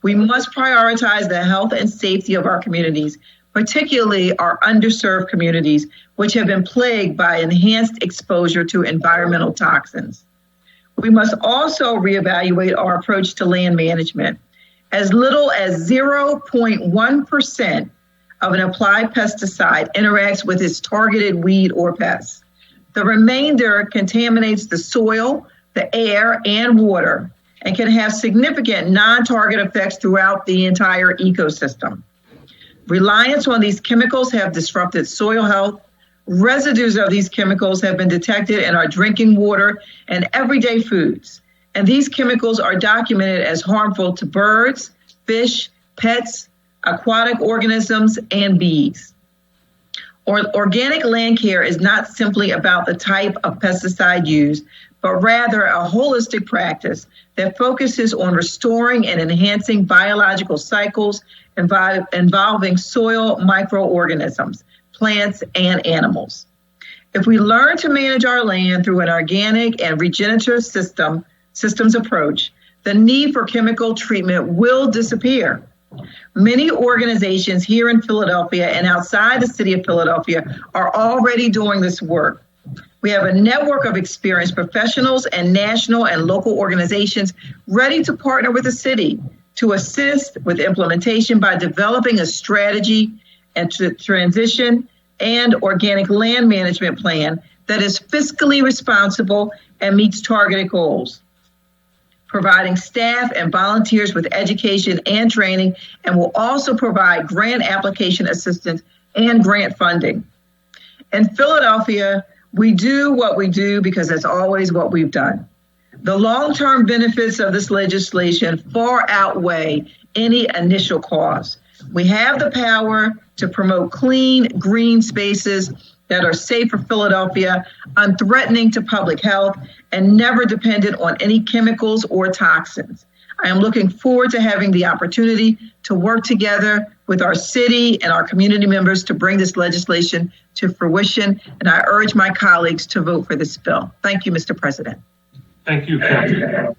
We must prioritize the health and safety of our communities, particularly our underserved communities, which have been plagued by enhanced exposure to environmental toxins. We must also reevaluate our approach to land management. As little as 0.1% of an applied pesticide interacts with its targeted weed or pest. The remainder contaminates the soil, the air, and water, and can have significant non-target effects throughout the entire ecosystem. Reliance on these chemicals have disrupted soil health. Residues of these chemicals have been detected in our drinking water and everyday foods. And these chemicals are documented as harmful to birds, fish, pets, aquatic organisms, and bees. Organic land care is not simply about the type of pesticide used, but rather a holistic practice that focuses on restoring and enhancing biological cycles involving soil microorganisms, plants, and animals. If we learn to manage our land through an organic and regenerative systems approach, the need for chemical treatment will disappear. Many organizations here in Philadelphia and outside the city of Philadelphia are already doing this work. We have a network of experienced professionals and national and local organizations ready to partner with the city to assist with implementation by developing a strategy and transition and organic land management plan that is fiscally responsible and meets targeted goals, providing staff and volunteers with education and training, and will also provide grant application assistance and grant funding. In Philadelphia, we do what we do because that's always what we've done. The long-term benefits of this legislation far outweigh any initial cost. We have the power to promote clean, green spaces that are safe for Philadelphia, unthreatening to public health, and never dependent on any chemicals or toxins. I am looking forward to having the opportunity to work together with our city and our community members to bring this legislation to fruition, and I urge my colleagues to vote for this bill. Thank you, Mr. President. Thank you, Catherine.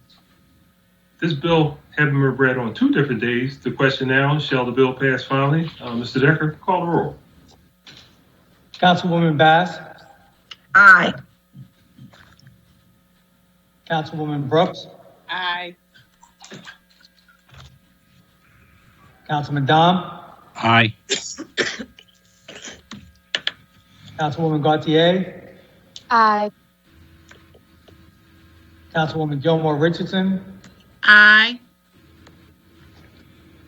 This bill having been read on 2 different days. The question now, shall the bill pass finally? Mr. Decker, call the roll. Councilwoman Bass. Aye. Councilwoman Brooks. Aye. Councilman Dom, Aye. Councilwoman Gautier, Aye. Councilwoman Gilmore Richardson, Aye.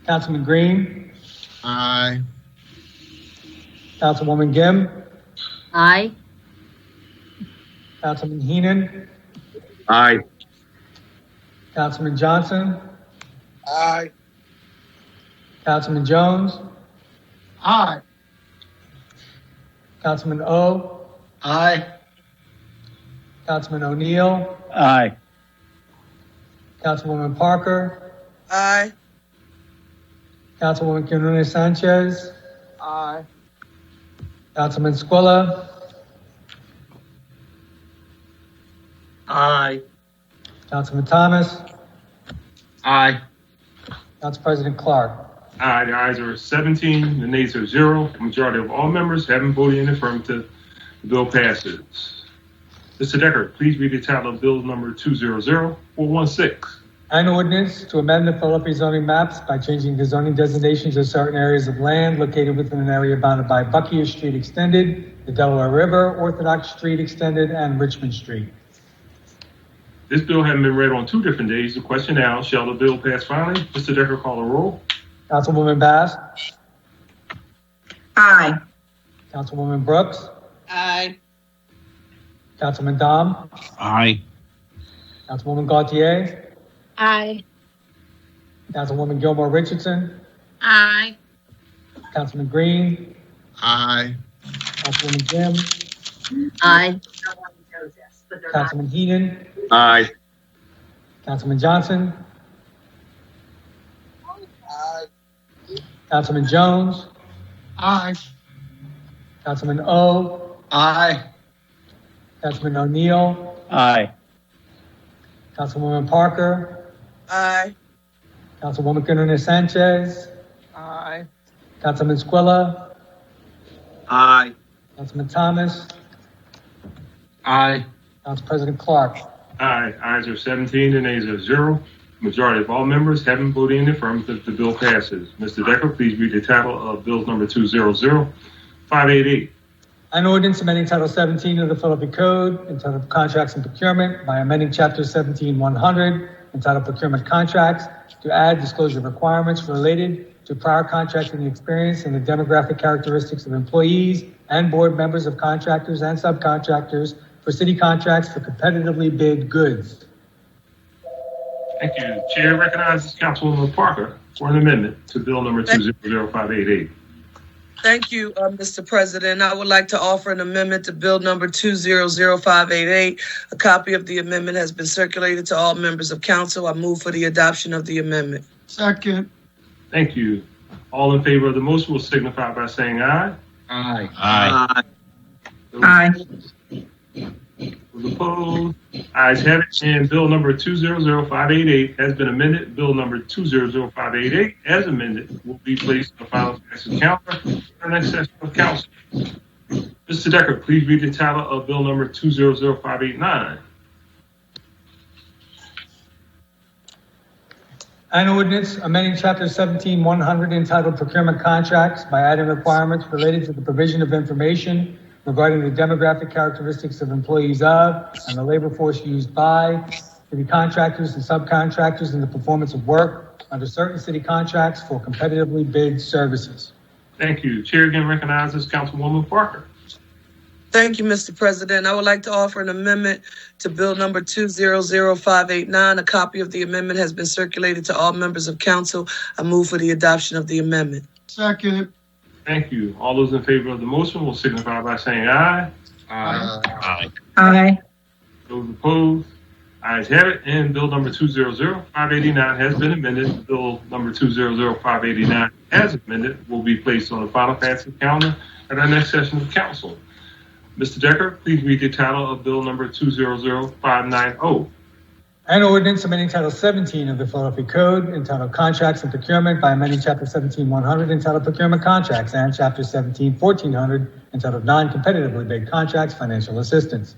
Councilman Green, Aye. Councilwoman Gim, Aye. Councilman Heenan, Aye. Councilman Johnson, Aye. Councilman Jones, Aye. Councilman O, Aye. Councilman O'Neill, Aye. Councilwoman Parker, Aye. Councilwoman Quinones Sanchez, Aye. Councilman Squilla, Aye. Councilman Thomas, Aye. Council President Clark. Aye, the ayes are 17, the nays are 0. Majority of all members having voted in the affirmative, the bill passes. Mr. Decker, please read the title of Bill number 200416. An ordinance to amend the Philadelphia zoning maps by changing the zoning designations of certain areas of land located within an area bounded by Buckier Street Extended, the Delaware River, Orthodox Street Extended, and Richmond Street. This bill having been read on 2 different days, the question now, shall the bill pass finally? Mr. Decker, call the roll. Councilwoman Bass, Aye. Councilwoman Brooks, Aye. Councilman Dom, Aye. Councilwoman Gautier, Aye. Councilwoman Gilmore Richardson, Aye. Councilman Green, Aye. Councilwoman Jim, Aye. Councilman Heenan, Aye. Councilman Johnson, Councilman Jones, Aye. Councilman O, Aye. Councilman O'Neill, Aye. Councilwoman Parker, Aye. Councilwoman Quinones Sanchez, Aye. Councilman Squilla, Aye. Councilman Thomas, Aye. Council President Clark. Aye, ayes are 17, the nays are 0. Majority of all members having voted in the affirmative, the bill passes. Mr. Decker, please read the title of Bill number 200588. An ordinance amending Title 17 of the Philadelphia Code entitled Contracts and Procurement by amending Chapter 17-100 entitled Procurement Contracts to add disclosure requirements related to prior contracting experience and the demographic characteristics of employees and board members of contractors and subcontractors for city contracts for competitively bid goods. Thank you. Chair recognizes Councilwoman Parker for an amendment to Bill number 200588. Thank you, Mr. President. I would like to offer an amendment to Bill number 200588. A copy of the amendment has been circulated to all members of council. I move for the adoption of the amendment. Second. Thank you. All in favor of the motion will signify by saying aye. Aye. Aye. Aye. Those opposed? Ayes have it. And Bill number 200588 has been amended. Bill number 200588, as amended, will be placed on the final passage calendar for the next session of council. Mr. Decker, please read the title of Bill number 200589. An ordinance amending Chapter 17-100 entitled Procurement Contracts by adding requirements related to the provision of information regarding the demographic characteristics of employees of and the labor force used by city contractors and subcontractors in the performance of work under certain city contracts for competitively bid services. Thank you. Chair again recognizes Councilwoman Parker. Thank you, Mr. President. I would like to offer an amendment to Bill number 200589. A copy of the amendment has been circulated to all members of council. I move for the adoption of the amendment. Second. Thank you. All those in favor of the motion will signify by saying aye. Aye. Aye. Those opposed? Ayes have it. And Bill number 200589 has been amended. Bill number 200589 as amended will be placed on the final passage calendar at our next session of council. Mr. Decker, please read the title of Bill number 200590. An ordinance amending Title 17 of the Philadelphia Code entitled Contracts and Procurement by amending Chapter 17-100 entitled Procurement Contracts and Chapter 17-1400 entitled Non-Competitively Bid Contracts, Financial Assistance.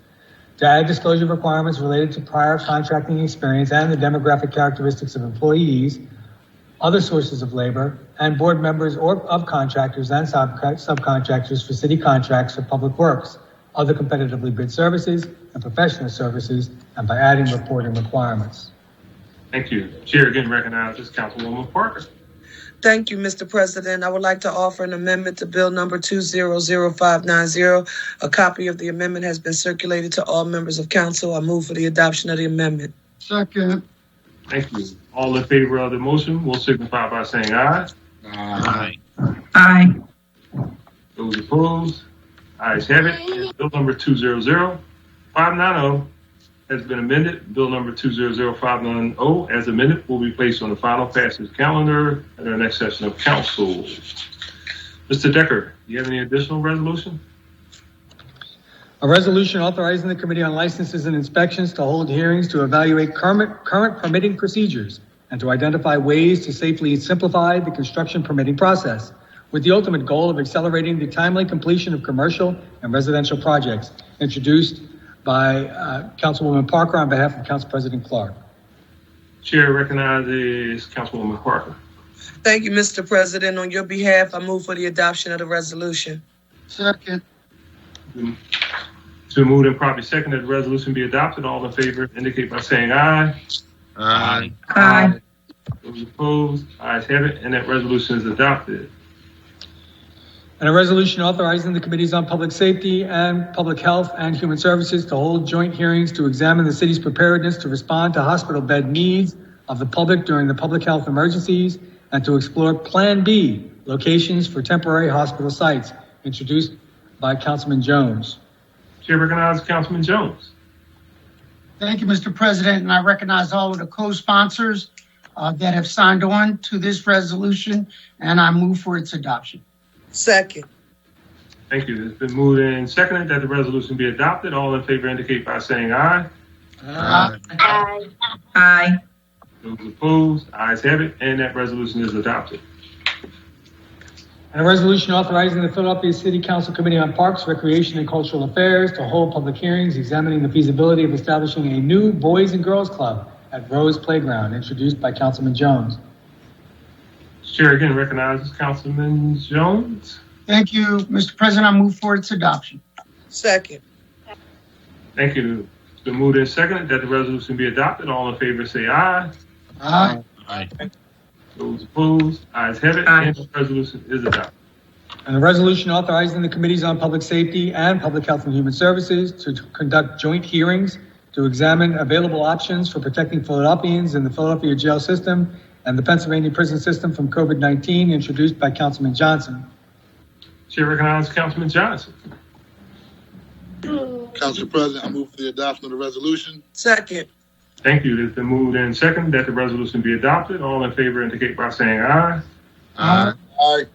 to add disclosure requirements related to prior contracting experience and the demographic characteristics of employees, other sources of labor, and board members or of contractors and subcontractors for city contracts for public works, other competitively bid services, and professional services, and by adding reporting requirements. Thank you. Chair again recognizes Councilwoman Parker. Thank you, Mr. President. I would like to offer an amendment to Bill number 200590. A copy of the amendment has been circulated to all members of council. I move for the adoption of the amendment. Second. Thank you. All in favor of the motion will signify by saying aye. Aye. Aye. Those opposed, ayes have it. And Bill number 200590 has been amended. Bill number 200590 as amended will be placed on the final passage calendar at our next session of council. Mr. Decker, do you have any additional resolution? A resolution authorizing the Committee on Licenses and Inspections to hold hearings to evaluate current permitting procedures and to identify ways to safely simplify the construction permitting process, with the ultimate goal of accelerating the timely completion of commercial and residential projects, introduced by Councilwoman Parker on behalf of Council President Clark. Chair recognizes Councilwoman Parker. Thank you, Mr. President. On your behalf, I move for the adoption of the resolution. Second. To move and properly second that the resolution be adopted, all in favor indicate by saying aye. Aye. Aye. Those opposed, ayes have it, and that resolution is adopted. And a resolution authorizing the Committees on Public Safety and Public Health and Human Services to hold joint hearings to examine the city's preparedness to respond to hospital bed needs of the public during the public health emergencies and to explore Plan B locations for temporary hospital sites, introduced by Councilman Jones. Chair recognizes Councilman Jones. Thank you, Mr. President, and I recognize all of the co-sponsors that have signed on to this resolution, and I move for its adoption. Second. Thank you. It's been moved and seconded that the resolution be adopted. All in favor indicate by saying aye. Aye. Aye. Aye. Those opposed, ayes have it, and that resolution is adopted. And a resolution authorizing the Philadelphia City Council Committee on Parks, Recreation, and Cultural Affairs to hold public hearings examining the feasibility of establishing a new Boys and Girls Club at Rose Playground, introduced by Councilman Jones. Chair again recognizes Councilman Jones. Thank you, Mr. President. I move for its adoption. Second. Thank you. It's been moved and seconded that the resolution be adopted. All in favor say aye. Aye. Aye. Those opposed, ayes have it, and the resolution is adopted. And a resolution authorizing the Committees on Public Safety and Public Health and Human Services to conduct joint hearings to examine available options for protecting Philadelphians in the Philadelphia jail system and the Pennsylvania prison system from COVID-19, introduced by Councilman Johnson. Chair recognizes Councilman Johnson. Council President, I move for the adoption of the resolution. Second. Thank you. It's been moved and seconded that the resolution be adopted. All in favor indicate by saying aye. Aye. Aye.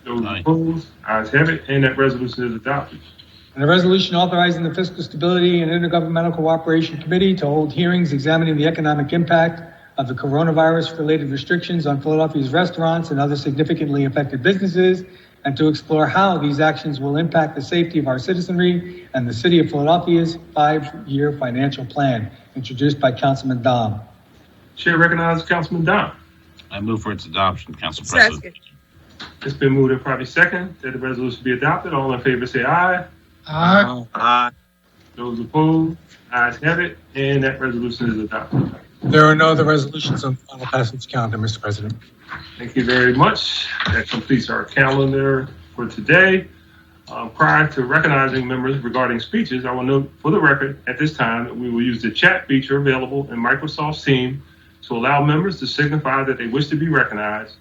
Those opposed, ayes have it, and that resolution is adopted. And a resolution authorizing the Fiscal Stability and Intergovernmental Cooperation Committee to hold hearings examining the economic impact of the coronavirus-related restrictions on Philadelphia's restaurants and other significantly affected businesses, and to explore how these actions will impact the safety of our citizenry and the City of Philadelphia's 5-year financial plan, introduced by Councilman Dom. Chair recognizes Councilman Dom. I move for its adoption, Council President. Second. It's been moved and probably second that the resolution be adopted. All in favor say aye. Aye. Aye. Those opposed, ayes have it, and that resolution is adopted. There are no other resolutions on the final passage calendar, Mr. President. Thank you very much. That completes our calendar for today. Prior to recognizing members regarding speeches, I will note for the record at this time that we will use the chat feature available in Microsoft's Teams to allow members to signify that they wish to be recognized.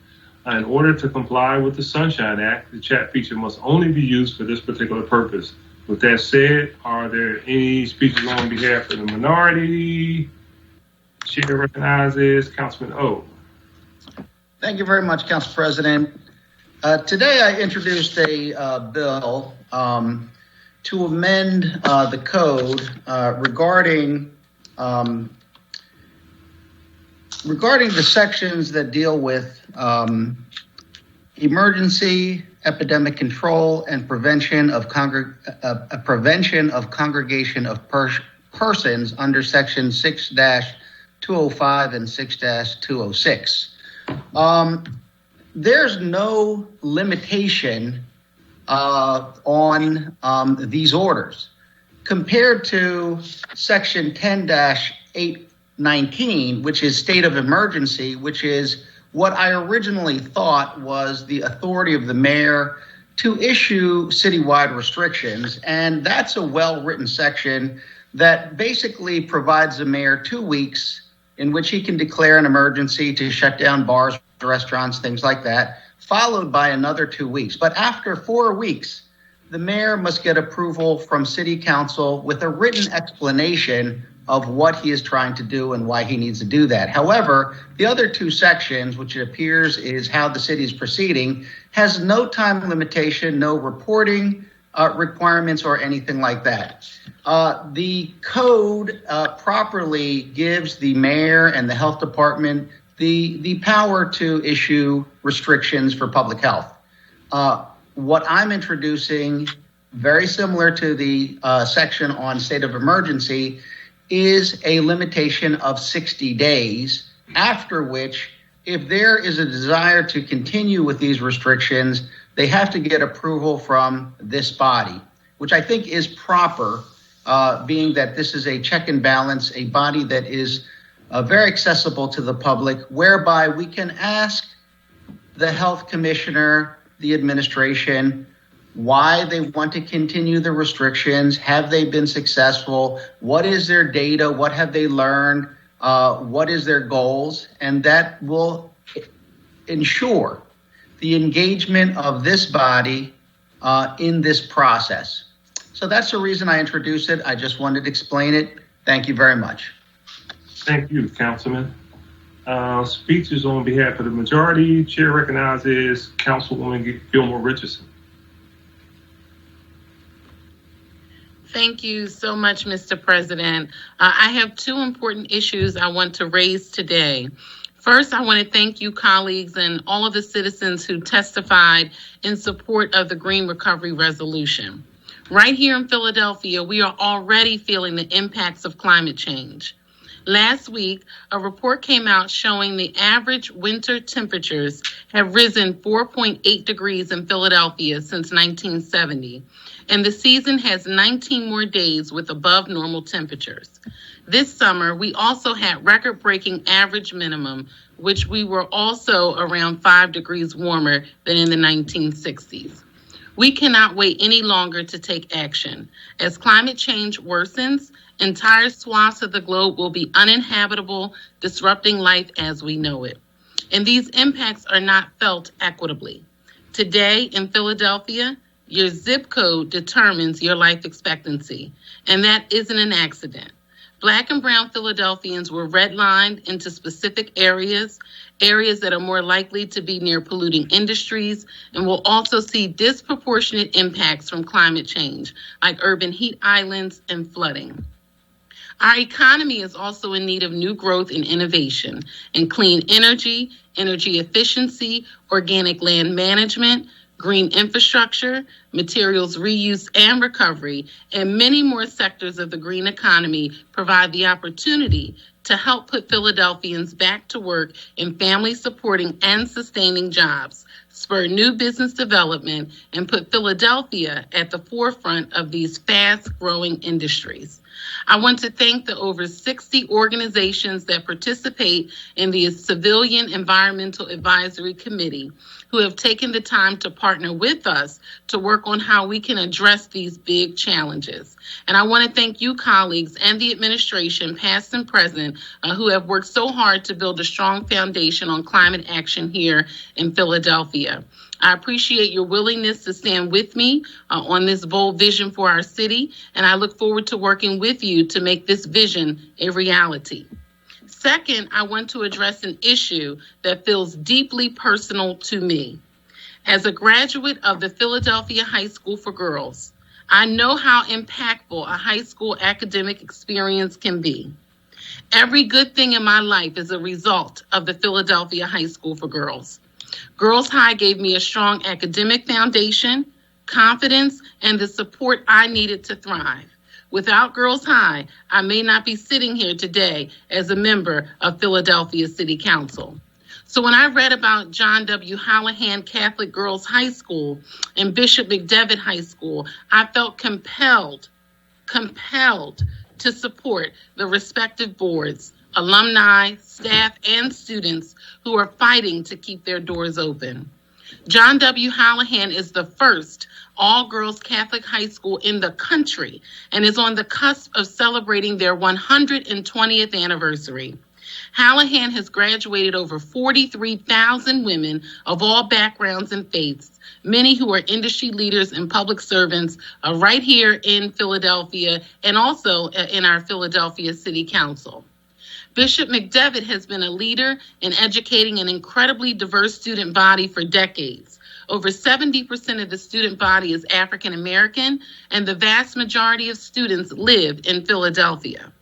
In order to comply with the Sunshine Act, the chat feature must only be used for this particular purpose. With that said, are there any speeches on behalf of the minority? Chair recognizes Councilman O. Thank you very much, Council President. Today I introduced a bill to amend the code regarding the sections that deal with emergency, epidemic control, and prevention of congregation of persons under section 6-205 and 6-206. There's no limitation on these orders compared to section 10-819, which is state of emergency, which is what I originally thought was the authority of the mayor to issue citywide restrictions. And that's a well-written section that basically provides the mayor 2 weeks in which he can declare an emergency to shut down bars, restaurants, things like that, followed by another 2 weeks. But after 4 weeks, the mayor must get approval from city council with a written explanation of what he is trying to do and why he needs to do that. However, the other two sections, which it appears is how the city is proceeding, has no time limitation, no reporting requirements or anything like that. The code properly gives the mayor and the health department the power to issue restrictions for public health. What I'm introducing, very similar to the section on state of emergency, is a limitation of 60 days, after which, if there is a desire to continue with these restrictions, they have to get approval from this body, which I think is proper, being that this is a check and balance, a body that is very accessible to the public, whereby we can ask the health commissioner, the administration, why they want to continue the restrictions. Have they been successful? What is their data? What have they learned? What is their goals? And that will ensure the engagement of this body in this process. So that's the reason I introduced it. I just wanted to explain it. Thank you very much. Thank you, Councilman. Speeches on behalf of the majority. Chair recognizes Councilwoman Gilmore Richardson. Thank you so much, Mr. President. I have two important issues I want to raise today. First, I want to thank you, colleagues, and all of the citizens who testified in support of the Green Recovery Resolution. Right here in Philadelphia, we are already feeling the impacts of climate change. Last week, a report came out showing the average winter temperatures have risen 4.8 degrees in Philadelphia since 1970, and the season has 19 more days with above normal temperatures. This summer, we also had record-breaking average minimum, which we were also around 5 degrees warmer than in the 1960s. We cannot wait any longer to take action. As climate change worsens, entire swaths of the globe will be uninhabitable, disrupting life as we know it. And these impacts are not felt equitably. Today in Philadelphia, your zip code determines your life expectancy, and that isn't an accident. Black and brown Philadelphians were redlined into specific areas that are more likely to be near polluting industries, and will also see disproportionate impacts from climate change, like urban heat islands and flooding. Our economy is also in need of new growth and innovation in clean energy, energy efficiency, organic land management, green infrastructure, materials reuse and recovery, and many more sectors of the green economy provide the opportunity to help put Philadelphians back to work in family supporting and sustaining jobs, spur new business development, and put Philadelphia at the forefront of these fast-growing industries. I want to thank the over 60 organizations that participate in the Civilian Environmental Advisory Committee who have taken the time to partner with us to work on how we can address these big challenges. And I want to thank you, colleagues, and the administration, past and present, who have worked so hard to build a strong foundation on climate action here in Philadelphia. I appreciate your willingness to stand with me on this bold vision for our city, and I look forward to working with you to make this vision a reality. Second, I want to address an issue that feels deeply personal to me. As a graduate of the Philadelphia High School for Girls, I know how impactful a high school academic experience can be. Every good thing in my life is a result of the Philadelphia High School for Girls. Girls High gave me a strong academic foundation, confidence, and the support I needed to thrive. Without Girls High, I may not be sitting here today as a member of Philadelphia City Council. So when I read about John W. Hallahan Catholic Girls High School and Bishop McDevitt High School, I felt compelled to support the respective boards, alumni, staff, and students who are fighting to keep their doors open. John W. Hallahan is the first all-girls Catholic high school in the country and is on the cusp of celebrating their 120th anniversary. Hallahan has graduated over 43,000 women of all backgrounds and faiths, many who are industry leaders and public servants right here in Philadelphia and also in our Philadelphia City Council. Bishop McDevitt has been a leader in educating an incredibly diverse student body for decades. Over 70% of the student body is African American, and the vast majority of students live in Philadelphia.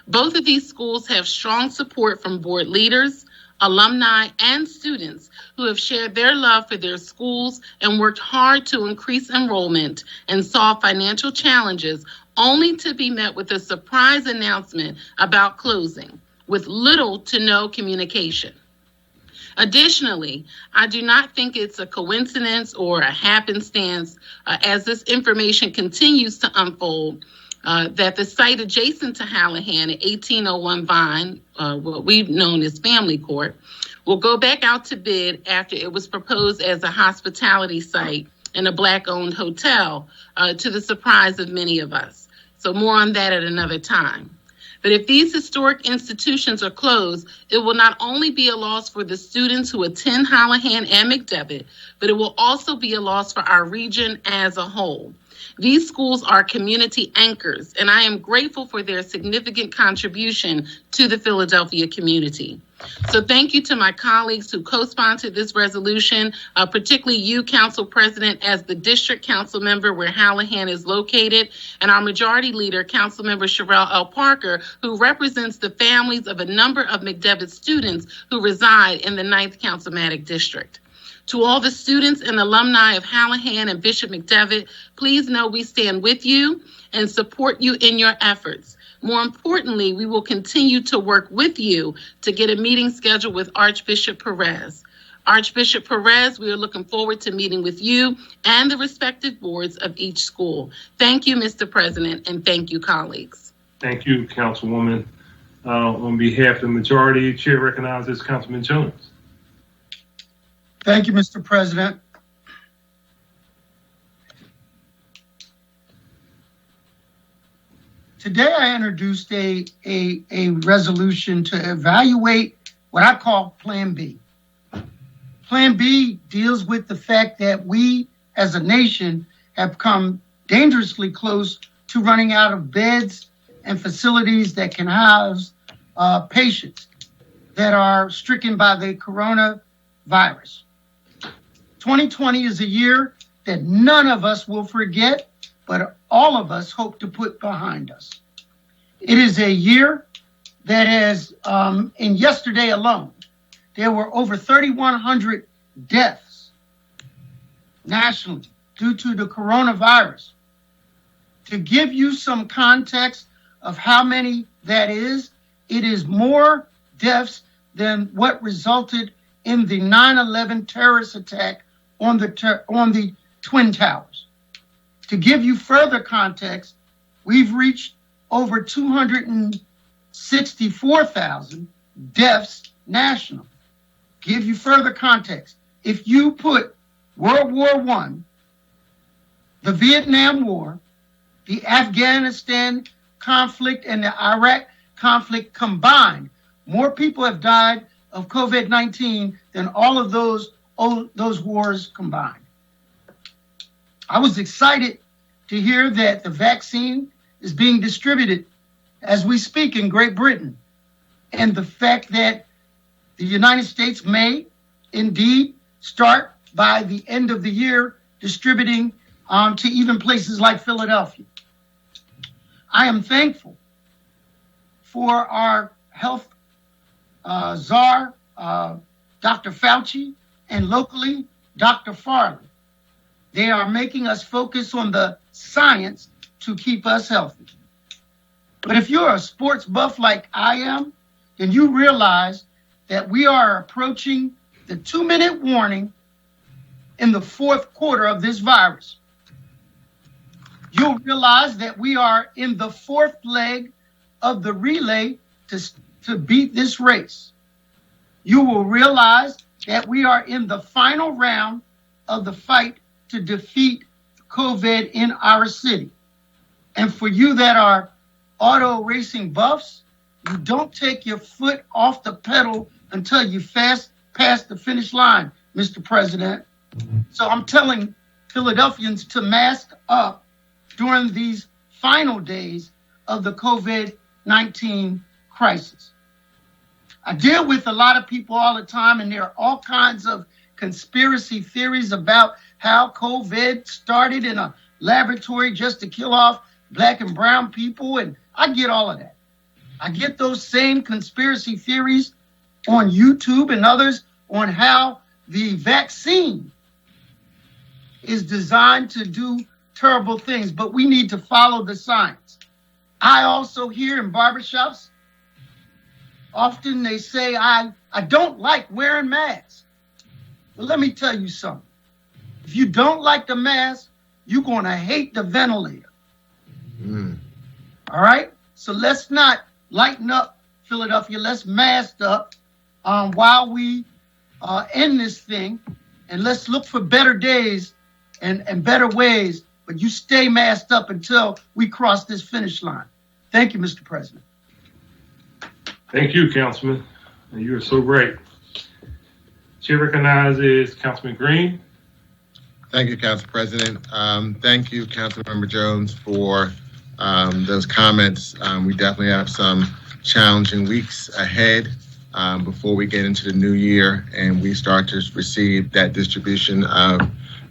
Both of these schools have strong support from board leaders, alumni, and students who have shared their love for their schools and worked hard to increase enrollment and solve financial challenges, only to be met with a surprise announcement about closing, with little to no communication. Additionally, I do not think it's a coincidence or a happenstance as this information continues to unfold that the site adjacent to Hallahan at 1801 Vine, what we've known as Family Court, will go back out to bid after it was proposed as a hospitality site and a Black-owned hotel, to the surprise of many of us. So more on that at another time. But if these historic institutions are closed, it will not only be a loss for the students who attend Hallahan and McDevitt, but it will also be a loss for our region as a whole. These schools are community anchors, and I am grateful for their significant contribution to the Philadelphia community. So thank you to my colleagues who co-sponsored this resolution, particularly you, Council President, as the district council member where Hallahan is located, and our majority leader, Councilmember Sherelle L. Parker, who represents the families of a number of McDevitt students who reside in the 9th Councilmatic District. To all the students and alumni of Hallahan and Bishop McDevitt, please know we stand with you and support you in your efforts. More importantly, we will continue to work with you to get a meeting scheduled with Archbishop Perez. Archbishop Perez, we are looking forward to meeting with you and the respective boards of each school. Thank you, Mr. President, and thank you, colleagues. Thank you, Councilwoman. On behalf of the majority, Chair recognizes Councilman Jones. Thank you, Mr. President. Today I introduced a resolution to evaluate what I call Plan B. Plan B deals with the fact that we as a nation have come dangerously close to running out of beds and facilities that can house patients that are stricken by the coronavirus. 2020 is a year that none of us will forget, but all of us hope to put behind us. It is a year that has, in yesterday alone, there were over 3,100 deaths nationally due to the coronavirus. To give you some context of how many that is, it is more deaths than what resulted in the 9/11 terrorist attack on the Twin Towers. To give you further context, we've reached over 264,000 deaths nationally. Give you further context. If you put World War I, the Vietnam War, the Afghanistan conflict, and the Iraq conflict combined, more people have died of COVID-19 than all of those wars combined. I was excited to hear that the vaccine is being distributed as we speak in Great Britain, and the fact that the United States may indeed start by the end of the year distributing to even places like Philadelphia. I am thankful for our health czar, Dr. Fauci, and locally, Dr. Farley. They are making us focus on the science to keep us healthy. But if you're a sports buff like I am, then you realize that we are approaching the 2-minute warning in the fourth quarter of this virus. You'll realize that we are in the fourth leg of the relay to beat this race. You will realize that we are in the final round of the fight to defeat COVID in our city. And for you that are auto racing buffs, you don't take your foot off the pedal until you pass the finish line, Mr. President. So I'm telling Philadelphians to mask up during these final days of the COVID-19 crisis. I deal with a lot of people all the time, and there are all kinds of conspiracy theories about how COVID started in a laboratory just to kill off Black and brown people, and I get all of that. I get those same conspiracy theories on YouTube and others on how the vaccine is designed to do terrible things, but we need to follow the science. I also hear in barbershops, often they say, I don't like wearing masks. Well, let me tell you something. If you don't like the mask, you're going to hate the ventilator. All right? So let's not lighten up Philadelphia. Let's mask up while we end this thing, and let's look for better days and better ways. But you stay masked up until we cross this finish line. Thank you, Mr. President. Thank you, Councilman. You are so right. Chair recognizes Councilman Green. Thank you, Council President. Thank you, Councilmember Jones, for those comments. We definitely have some challenging weeks ahead before we get into the new year and we start to receive that distribution of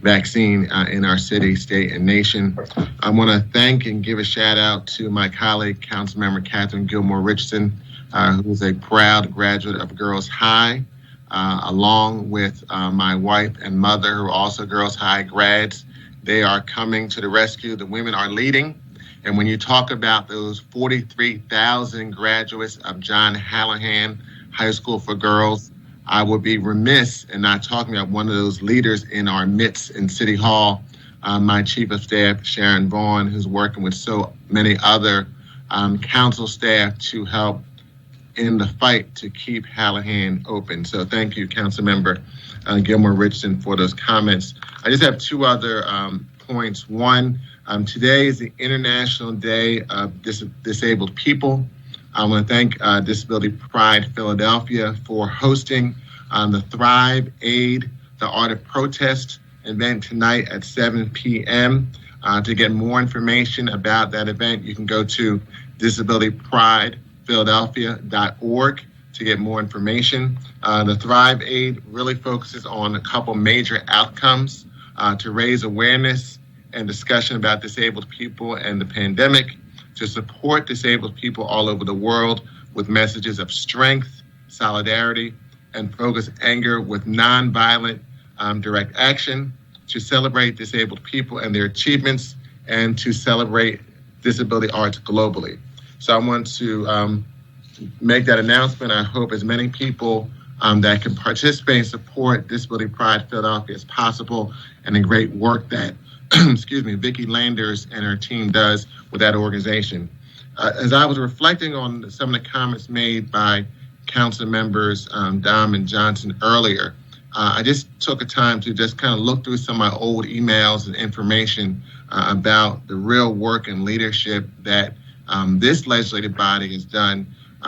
vaccine in our city, state, and nation. I want to thank and give a shout out to my colleague, Councilmember Catherine Gilmore Richardson, who is a proud graduate of Girls High, along with my wife and mother, who are also Girls High grads. They are coming to the rescue. The women are leading. And when you talk about those 43,000 graduates of John Hallahan High School for Girls, I would be remiss in not talking about one of those leaders in our midst in City Hall, my Chief of Staff, Sharon Vaughn, who's working with so many other council staff to help in the fight to keep Hallahan open. So thank you, Councilmember Gilmore Richardson, for those comments. I just have two other points. One, today is the International Day of Disabled People. I want to thank Disability Pride Philadelphia for hosting the Thrive Aid, the Art of Protest event tonight at 7 p.m. To get more information about that event, you can go to disabilitypridephiladelphia.org to get more information. The Thrive Aid really focuses on a couple major outcomes to raise awareness and discussion about disabled people and the pandemic, to support disabled people all over the world with messages of strength, solidarity, and focus anger with nonviolent direct action, to celebrate disabled people and their achievements, and to celebrate disability arts globally. So I want to make that announcement. I hope as many people that can participate and support Disability Pride Philadelphia as possible, and the great work that Vicki Landers and her team does with that organization. As I was reflecting on some of the comments made by council members Dom and Johnson earlier, I just took a time to just kind of look through some of my old emails and information about the real work and leadership that this legislative body has done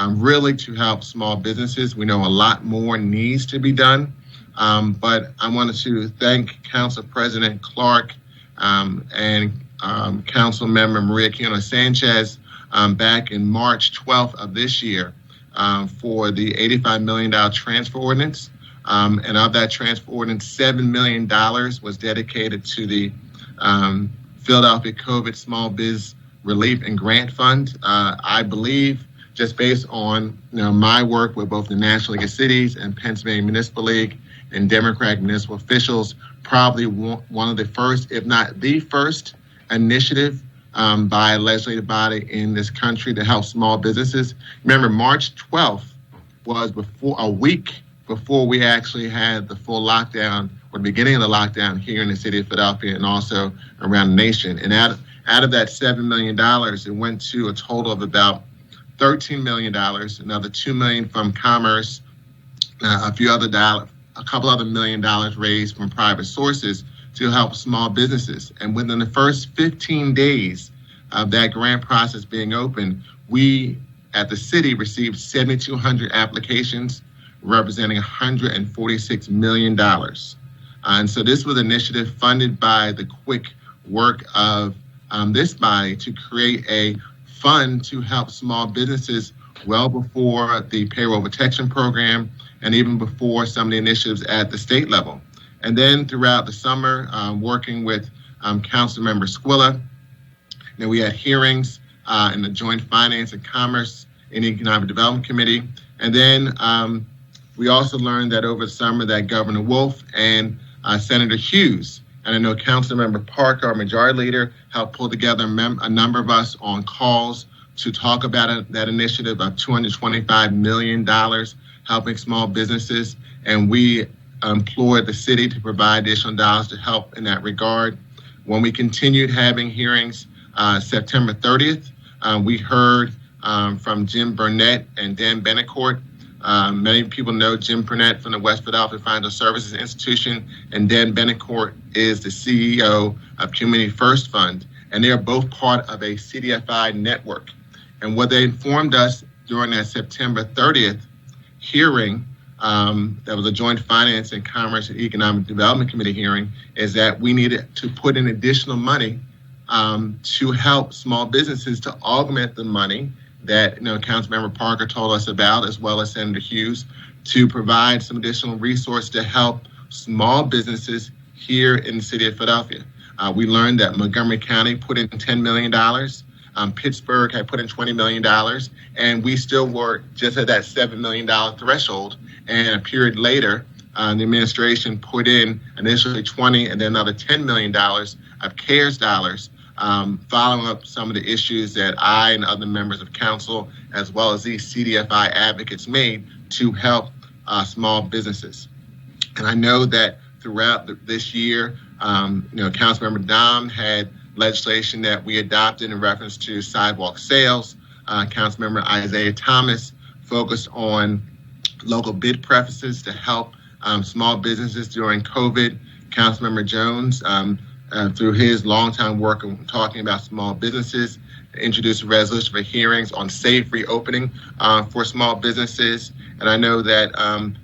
really to help small businesses. We know a lot more needs to be done, but I wanted to thank Council President Clark and Council Member Maria Quino Sanchez back in March 12th of this year for the $85 million transfer ordinance. And of that transfer ordinance, $7 million was dedicated to the Philadelphia COVID Small Biz Relief and Grant Fund. I believe, just based on my work with both the National League of Cities and Pennsylvania Municipal League and Democratic municipal officials, probably one of the first, if not the first, initiative by a legislative body in this country to help small businesses. Remember, March 12th was a week before we actually had the full lockdown, or the beginning of the lockdown here in the city of Philadelphia and also around the nation. And out of that $7 million, it went to a total of about $13 million, another $2 million from Commerce, a couple other $1 million raised from private sources to help small businesses. And within the first 15 days of that grant process being open, we at the city received 7,200 applications representing $146 million. And so this was an initiative funded by the quick work of this body to create a fund to help small businesses well before the payroll protection program and even before some of the initiatives at the state level. And then throughout the summer, working with Councilmember Squilla, we had hearings in the Joint Finance and Commerce and Economic Development Committee. And then we also learned that over the summer that Governor Wolf and Senator Hughes, and I know Councilmember Parker, our majority leader, helped pull together a number of us on calls to talk about that initiative of $225 million helping small businesses. And we implored the city to provide additional dollars to help in that regard. When we continued having hearings September 30th, we heard from Jim Burnett and Dan Benecourt. Many people know Jim Burnett from the West Philadelphia Financial Services Institution, and Dan Benecourt is the CEO of Community First Fund, and they are both part of a CDFI network. And what they informed us during that September 30th hearing, that was a Joint Finance and Commerce and Economic Development Committee hearing, is that we needed to put in additional money to help small businesses to augment the money that Councilmember Parker told us about, as well as Senator Hughes, to provide some additional resource to help small businesses here in the city of Philadelphia. We learned that Montgomery County put in $10 million. Pittsburgh had put in $20 million, and we still were just at that $7 million threshold. And a period later, the administration put in initially $20 and then another $10 million of CARES dollars, following up some of the issues that I and other members of council, as well as these CDFI advocates, made to help small businesses. And I know that throughout this year, Councilmember Dom had legislation that we adopted in reference to sidewalk sales. Councilmember Isaiah Thomas focused on local bid preferences to help small businesses during COVID. Councilmember Jones, through his longtime work of talking about small businesses, introduced a resolution for hearings on safe reopening for small businesses. And I know that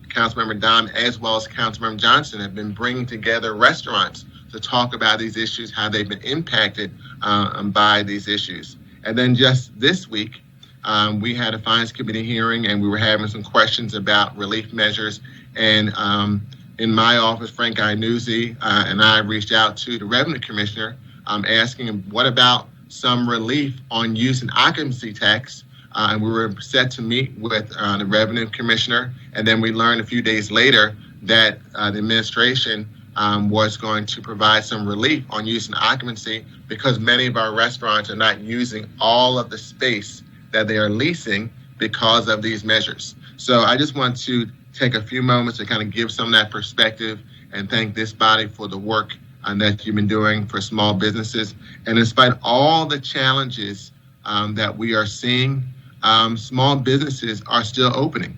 Councilmember Dom, as well as Councilmember Johnson, have been bringing together restaurants to talk about these issues, how they've been impacted by these issues. And then just this week, we had a Finance Committee hearing, and we were having some questions about relief measures. And in my office, Frank Iannuzzi and I reached out to the Revenue Commissioner, asking him, what about some relief on use and occupancy tax? And we were set to meet with the Revenue Commissioner. And then we learned a few days later that the administration was going to provide some relief on use and occupancy because many of our restaurants are not using all of the space that they are leasing because of these measures. So I just want to take a few moments to kind of give some of that perspective and thank this body for the work that you've been doing for small businesses. And despite all the challenges that we are seeing, small businesses are still opening.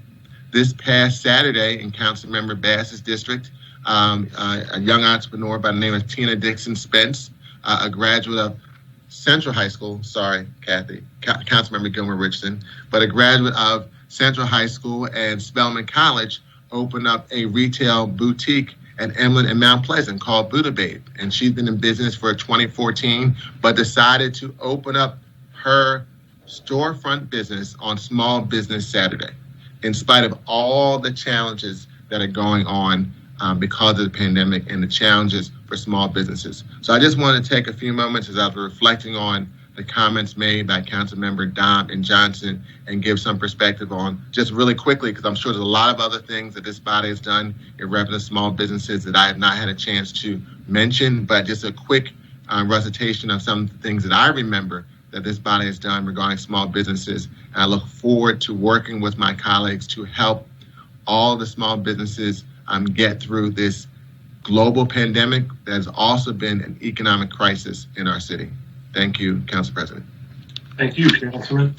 This past Saturday in Councilmember Bass's district, a young entrepreneur by the name of Tina Dixon Spence, a graduate of Central High School, sorry, Kathy, Councilmember Gilmer Richardson, but a graduate of Central High School and Spelman College, opened up a retail boutique at Emlyn and Mount Pleasant called Buddha Babe. And she's been in business for 2014, but decided to open up her storefront business on Small Business Saturday, in spite of all the challenges that are going on because of the pandemic and the challenges for small businesses. So I just want to take a few moments as I was reflecting on the comments made by Councilmember Dom and Johnson and give some perspective on just really quickly, because I'm sure there's a lot of other things that this body has done in reference to small businesses that I have not had a chance to mention, but just a quick recitation of some of the things that I remember that this body has done regarding small businesses. And I look forward to working with my colleagues to help all the small businesses get through this global pandemic that has also been an economic crisis in our city. Thank you, Council President. Thank you, Councilman.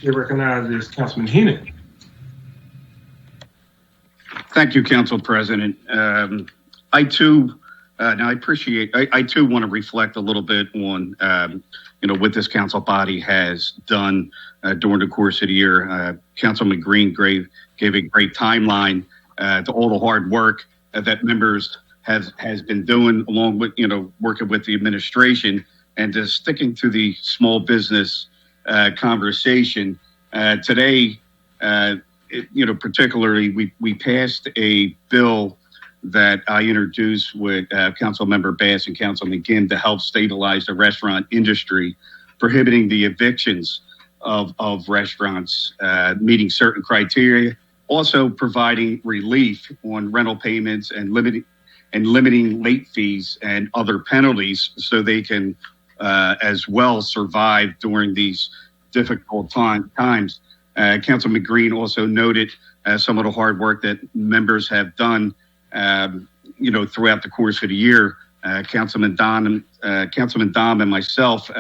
You recognize this Councilman Heenan. Thank you, Council President. I too want to reflect a little bit on, what this council body has done during the course of the year. Councilman Green gave a great timeline to all the hard work that members has been doing, along with, working with the administration, and just sticking to the small business conversation. Today, particularly, we passed a bill that I introduced with Councilmember Bass and Councilman Kim to help stabilize the restaurant industry, prohibiting the evictions of restaurants meeting certain criteria, also providing relief on rental payments and limiting late fees and other penalties so they can as well survive during these difficult times. Councilman Green also noted some of the hard work that members have done, throughout the course of the year. Councilman Dom and myself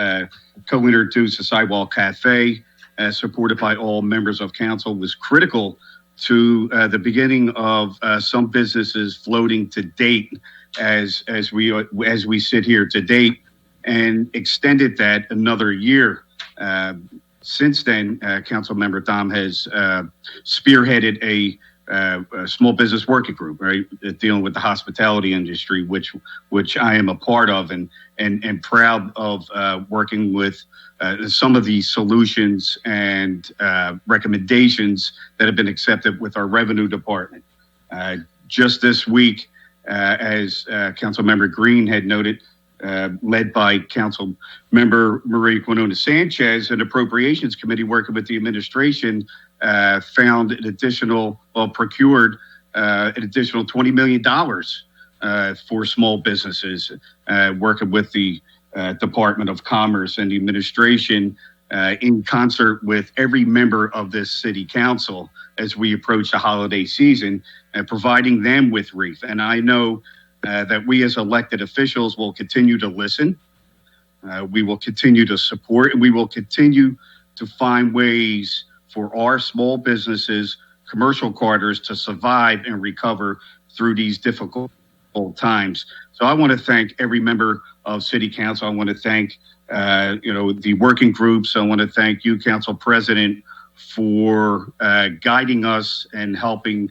co-introduced the Sidewalk Cafe, supported by all members of council, was critical to the beginning of some businesses floating to date as we sit here to date, and extended that another year. Since then, Councilmember Dom has spearheaded a small business working group, right, dealing with the hospitality industry, which I am a part of, and proud of working with some of the solutions and recommendations that have been accepted with our revenue department. Just this week, as Councilmember Green had noted, led by Council Member Maria Quinona Sanchez, an appropriations committee working with the administration procured an additional $20 million for small businesses, working with the Department of Commerce and the administration in concert with every member of this city council as we approach the holiday season, providing them with relief. And I know that we as elected officials will continue to listen. We will continue to support, and we will continue to find ways for our small businesses, commercial corridors to survive and recover through these difficult times. So I want to thank every member of City Council. I want to thank, the working groups. I want to thank you, Council President, for guiding us and helping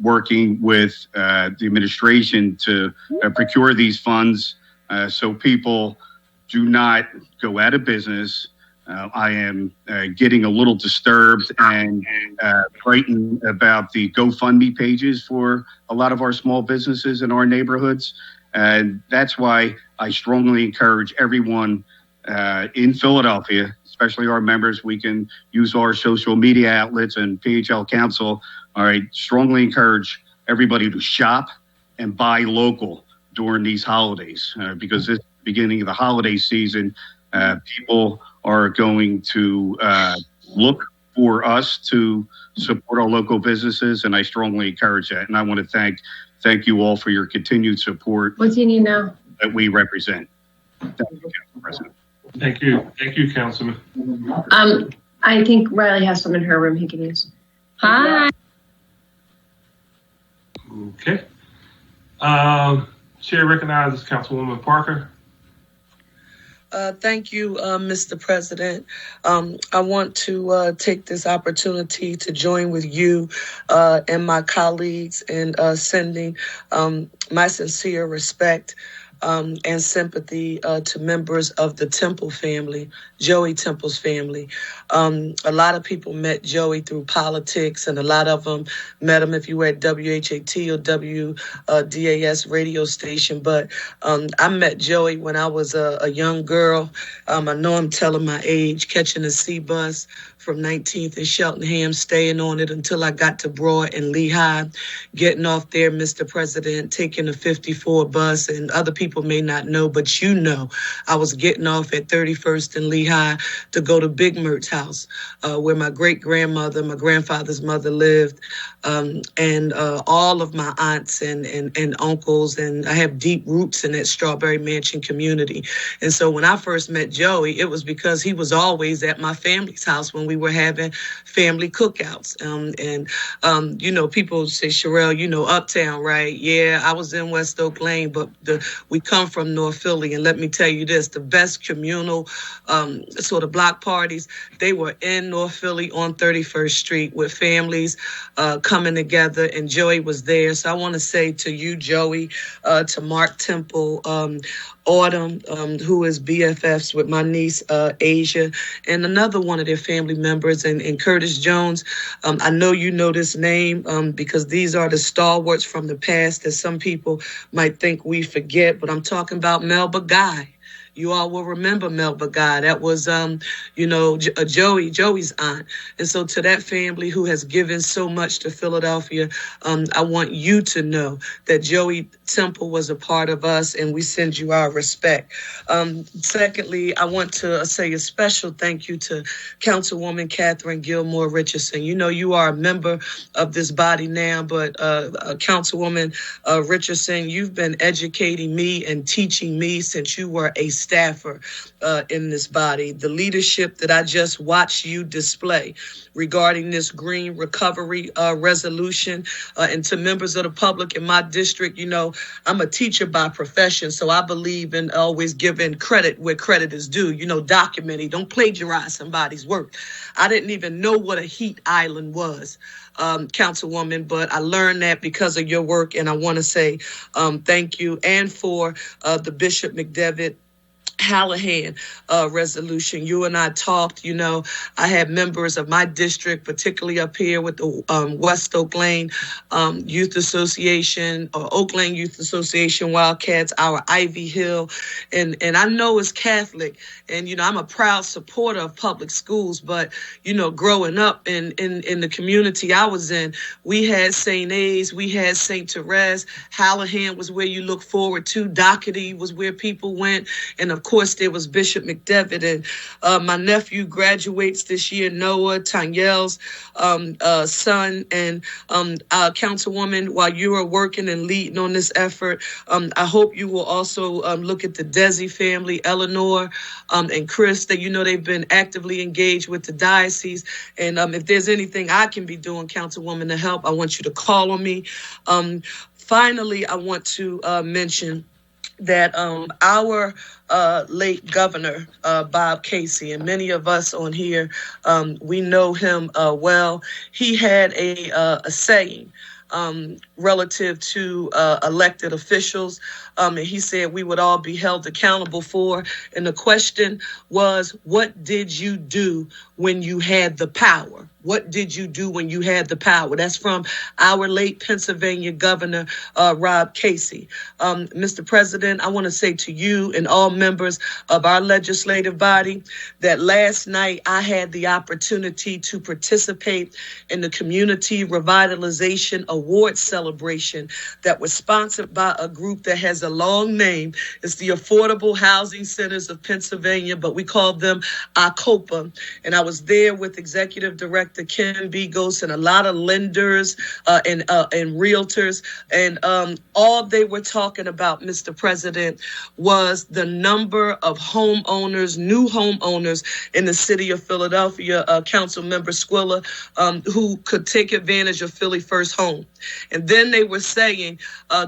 working with the administration to procure these funds so people do not go out of business. I am getting a little disturbed and frightened about the GoFundMe pages for a lot of our small businesses in our neighborhoods. And that's why I strongly encourage everyone in Philadelphia, especially our members. We can use our social media outlets and PHL Council. All right, strongly encourage everybody to shop and buy local during these holidays because this beginning of the holiday season, people are going to look for us to support our local businesses, and I strongly encourage that. And I want to thank you all for your continued support. What do you need now? That we represent. Thank you, Council President. Thank you, Councilman. I think Riley has some in her room he can use. Hi. Okay. Chair recognizes Councilwoman Parker. Thank you, Mr. President. I want to take this opportunity to join with you and my colleagues in sending my sincere respect and sympathy to members of the Temple family, Joey Temple's family. A lot of people met Joey through politics, and a lot of them met him if you were at WHAT or WDAS radio station. But I met Joey when I was a young girl. I know I'm telling my age, catching a C bus from 19th and Cheltenham, staying on it until I got to Broad and Lehigh, getting off there, Mr. President, taking a 54 bus, and other people may not know, but you know, I was getting off at 31st and Lehigh to go to Big Mert's house, where my great-grandmother, my grandfather's mother lived, and all of my aunts and uncles, and I have deep roots in that Strawberry Mansion community. And so when I first met Joey, it was because he was always at my family's house when we were having family cookouts. You know, people say, Sherelle, you know, Uptown, right? Yeah, I was in West Oak Lane, but we come from North Philly. And let me tell you this, the best communal sort of block parties, they were in North Philly on 31st Street with families coming together, and Joey was there. So I want to say to you, Joey, to Mark Temple, Autumn, who is BFFs with my niece, Asia, and another one of their family members, and Curtis Jones. I know you know this name because these are the stalwarts from the past that some people might think we forget, but I'm talking about Melba Guy. You all will remember Melba Guy. That was, you know, Joey's aunt. And so to that family who has given so much to Philadelphia, I want you to know that Joey Temple was a part of us, and we send you our respect. Secondly, I want to say a special thank you to Councilwoman Catherine Gilmore Richardson. You know, you are a member of this body now, but Councilwoman Richardson, you've been educating me and teaching me since you were a staffer in this body. The leadership that I just watched you display regarding this green recovery resolution, and to members of the public in my district, you know, I'm a teacher by profession, so I believe in always giving credit where credit is due. You know, documenting, don't plagiarize somebody's work. I didn't even know what a heat island was, Councilwoman, but I learned that because of your work, and I want to say thank you. And for the Bishop McDevitt Hallahan resolution. You and I talked, you know, I had members of my district, particularly up here with the West Oak Lane Youth Association, or Oak Lane Youth Association, Wildcats, our Ivy Hill. And I know it's Catholic, and, you know, I'm a proud supporter of public schools, but, you know, growing up in the community I was in, we had St. A's, we had St. Therese, Hallahan was where you look forward to, Doherty was where people went, and of course, there was Bishop McDevitt, and my nephew graduates this year, Noah, Tanyel's son. And Councilwoman, while you are working and leading on this effort, I hope you will also look at the Desi family, Eleanor and Chris, that you know they've been actively engaged with the diocese. And if there's anything I can be doing, Councilwoman, to help, I want you to call on me. Finally, I want to mention that our late governor, Bob Casey, and many of us on here, we know him well. He had a saying relative to elected officials. And he said we would all be held accountable for. And the question was, what did you do when you had the power? What did you do when you had the power? That's from our late Pennsylvania Governor, Rob Casey. Mr. President, I want to say to you and all members of our legislative body that last night I had the opportunity to participate in the Community Revitalization Award celebration that was sponsored by a group that has a long name. It's the Affordable Housing Centers of Pennsylvania, but we call them ACOPA. And I was there with Executive Director Ken Begos and a lot of lenders and realtors. And all they were talking about, Mr. President, was the number of homeowners, new homeowners in the city of Philadelphia, Councilmember Squilla, who could take advantage of Philly First Home. And then they were saying,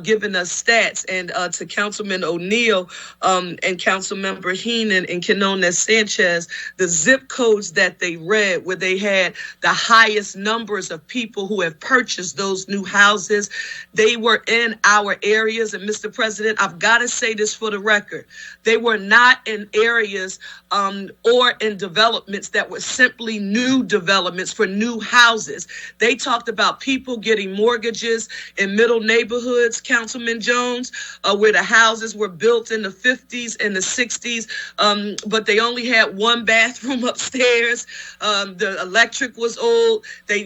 giving us stats, and to Councilman O'Neill and Councilmember Heenan and Quinones Sanchez, the zip codes that they read, where they had the highest numbers of people who have purchased those new houses. They were in our areas. And Mr. President, I've got to say this for the record. They were not in areas or in developments that were simply new developments for new houses. They talked about people getting mortgages in middle neighborhoods, Councilman Jones, where the houses were built in the 50s and the 60s, but they only had one bathroom upstairs. The electric was old. They,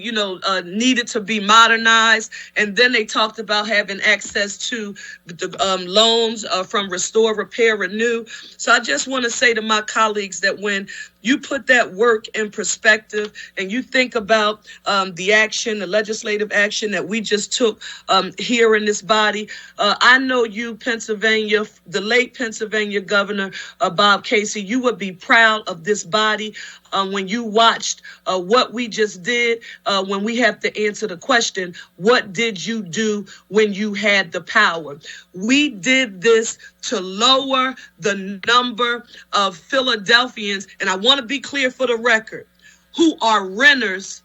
needed to be modernized. And then they talked about having access to the loans from Restore, Repair, Renew. So I just want to say to my colleagues that when you put that work in perspective and you think about the legislative action that we just took here in this body, I know you, Pennsylvania, the late Pennsylvania Governor Bob Casey, you would be proud of this body when you watched what we just did, when we have to answer the question, what did you do when you had the power? We did this to lower the number of Philadelphians, and I want to be clear for the record, who are renters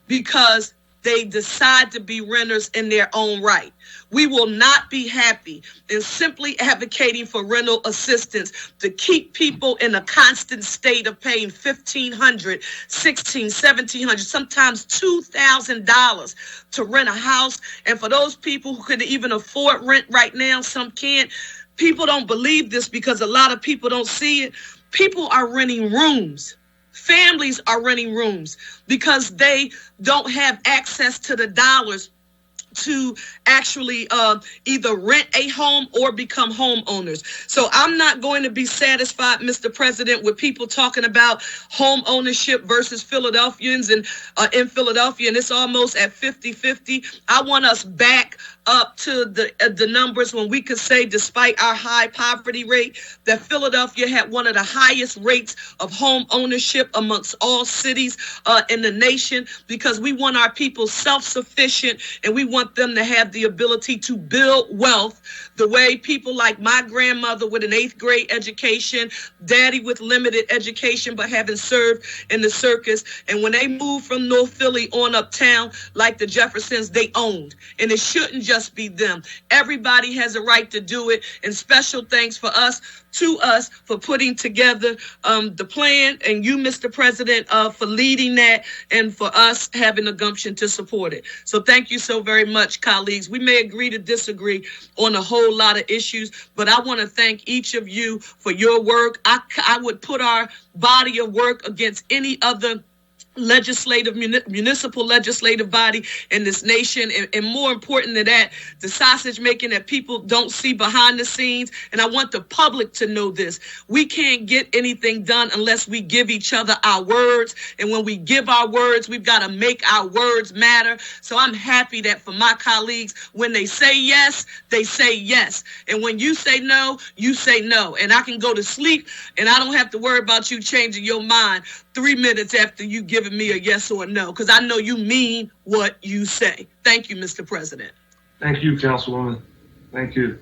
because they decide to be renters in their own right. We will not be happy in simply advocating for rental assistance to keep people in a constant state of paying $1,500, $1,600, $1,700, sometimes $2,000 to rent a house. And for those people who can even afford rent right now, some can't. People don't believe this because a lot of people don't see it. People are renting rooms. Families are renting rooms because they don't have access to the dollars to actually either rent a home or become homeowners. So I'm not going to be satisfied, Mr. President, with people talking about home ownership versus Philadelphians and in Philadelphia, and it's almost at 50-50. I want us back up to the numbers when we could say, despite our high poverty rate, that Philadelphia had one of the highest rates of home ownership amongst all cities in the nation, because we want our people self-sufficient and we want them to have the ability to build wealth the way people like my grandmother with an 8th grade education, daddy with limited education but having served in the circus. And when they moved from North Philly on uptown, like the Jeffersons, they owned. And it shouldn't just be them. Everybody has a right to do it. And special thanks to us for putting together the plan, and you, Mr. President, for leading that, and for us having the gumption to support it. So thank you so very much, colleagues. We may agree to disagree on a whole lot of issues, but I want to thank each of you for your work. I would put our body of work against any other municipal legislative body in this nation, and more important than that, the sausage making that people don't see behind the scenes. And I want the public to know this: we can't get anything done unless we give each other our words, and when we give our words, we've got to make our words matter. So I'm happy that for my colleagues, when they say yes, they say yes, and when you say no, you say no, and I can go to sleep and I don't have to worry about you changing your mind 3 minutes after you giving me a yes or a no, because I know you mean what you say. Thank you, Mr. President. Thank you, Councilwoman. Thank you.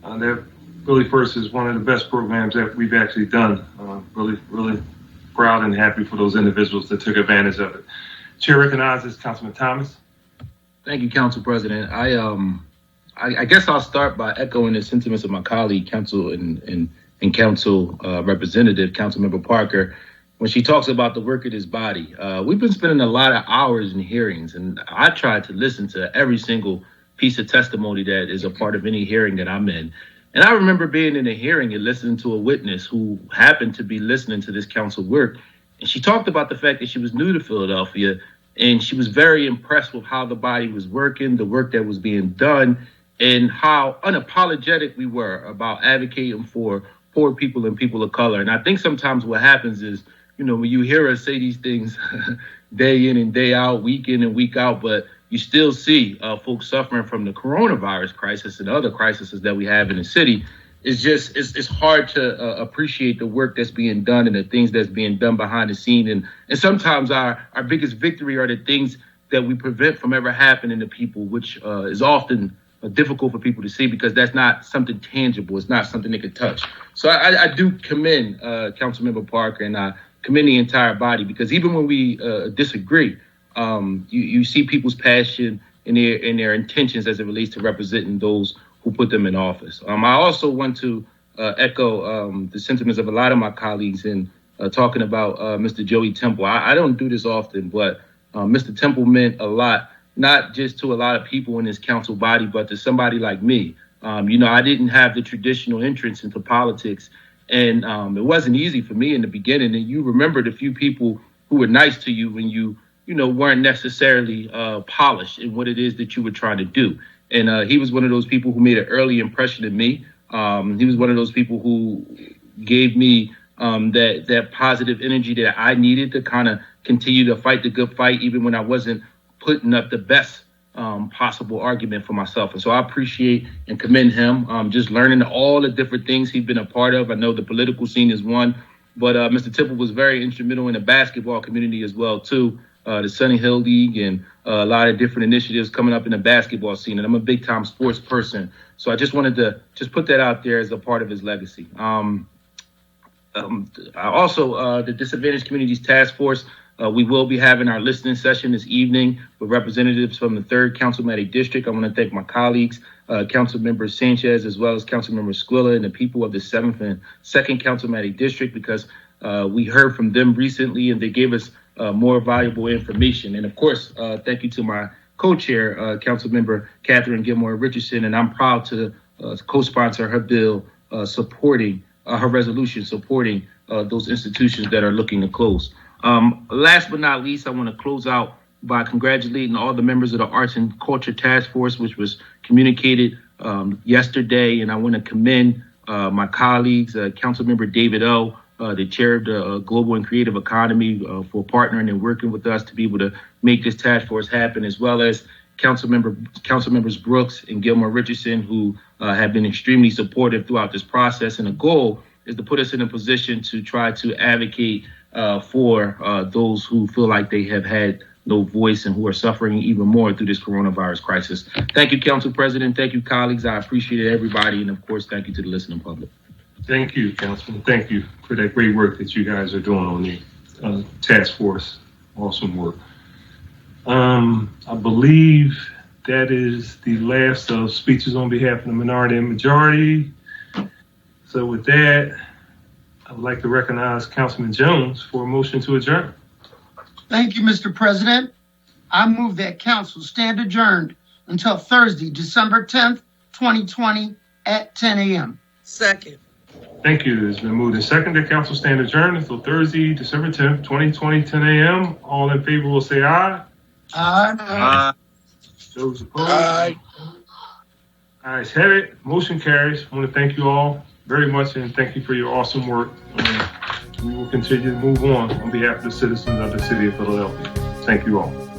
That Philly First is one of the best programs that we've actually done. Really proud and happy for those individuals that took advantage of it. Chair recognizes Councilman Thomas. Thank you, Council President. I guess I'll start by echoing the sentiments of my colleague, Council and Council Representative, Councilmember Parker, when she talks about the work of this body. We've been spending a lot of hours in hearings, and I tried to listen to every single piece of testimony that is a part of any hearing that I'm in. And I remember being in a hearing and listening to a witness who happened to be listening to this council work. And she talked about the fact that she was new to Philadelphia, and she was very impressed with how the body was working, the work that was being done, and how unapologetic we were about advocating for poor people and people of color. And I think sometimes what happens is, when you hear us say these things day in and day out, week in and week out, but you still see folks suffering from the coronavirus crisis and other crises that we have in the city. It's hard to appreciate the work that's being done and the things that's being done behind the scene. And sometimes our biggest victory are the things that we prevent from ever happening to people, which is often difficult for people to see because that's not something tangible. It's not something they can touch. So I do commend Councilmember Parker, and I commend the entire body, because even when we disagree, you see people's passion and their intentions as it relates to representing those who put them in office. I also want to echo the sentiments of a lot of my colleagues in talking about Mr. Joey Temple. I don't do this often, but Mr. Temple meant a lot, not just to a lot of people in his council body, but to somebody like me. I didn't have the traditional entrance into politics, and it wasn't easy for me in the beginning. And you remembered a few people who were nice to you when you weren't necessarily polished in what it is that you were trying to do. And he was one of those people who made an early impression in me. He was one of those people who gave me that positive energy that I needed to kind of continue to fight the good fight, even when I wasn't putting up the best possible argument for myself. And so I appreciate and commend him, just learning all the different things he's been a part of. I know the political scene is one, but Mr. Temple was very instrumental in the basketball community as well, too. The Sunny Hill League and a lot of different initiatives coming up in the basketball scene. And I'm a big time sports person. So I just wanted to just put that out there as a part of his legacy. Also, the Disadvantaged Communities Task Force, we will be having our listening session this evening with representatives from the 3rd Councilmanic District. I want to thank my colleagues, Councilmember Sanchez, as well as Councilmember Squilla, and the people of the 7th and 2nd Councilmanic District, because we heard from them recently and they gave us more valuable information. And of course, thank you to my co-chair, Councilmember Catherine Gilmore Richardson, and I'm proud to co-sponsor her bill supporting her resolution supporting those institutions that are looking to close. Last but not least, I want to close out by congratulating all the members of the Arts and Culture Task Force, which was communicated yesterday. And I want to commend my colleagues, Councilmember David O., the chair of the Global and Creative Economy, for partnering and working with us to be able to make this task force happen, as well as Councilmembers Brooks and Gilmore Richardson, who have been extremely supportive throughout this process. And the goal is to put us in a position to try to advocate for those who feel like they have had no voice and who are suffering even more through this coronavirus crisis. Thank you, Council President. Thank you, colleagues. I appreciate everybody. And of course, thank you to the listening public. Thank you, Councilman. Thank you for that great work that you guys are doing on the task force. Awesome work. I believe that is the last of speeches on behalf of the minority and majority. So with that, I would like to recognize Councilman Jones for a motion to adjourn. Thank you, Mr. President. I move that council stand adjourned until Thursday, December 10th, 2020 at 10 a.m. Second. Thank you. It's been moved and seconded. Council stand adjourned until Thursday, December 10th, 2020, 10 a.m. All in favor will say aye. Aye. Aye. Those opposed? Aye. Ayes have it. Motion carries. I want to thank you all very much and thank you for your awesome work. We will continue to move on behalf of the citizens of the city of Philadelphia. Thank you all.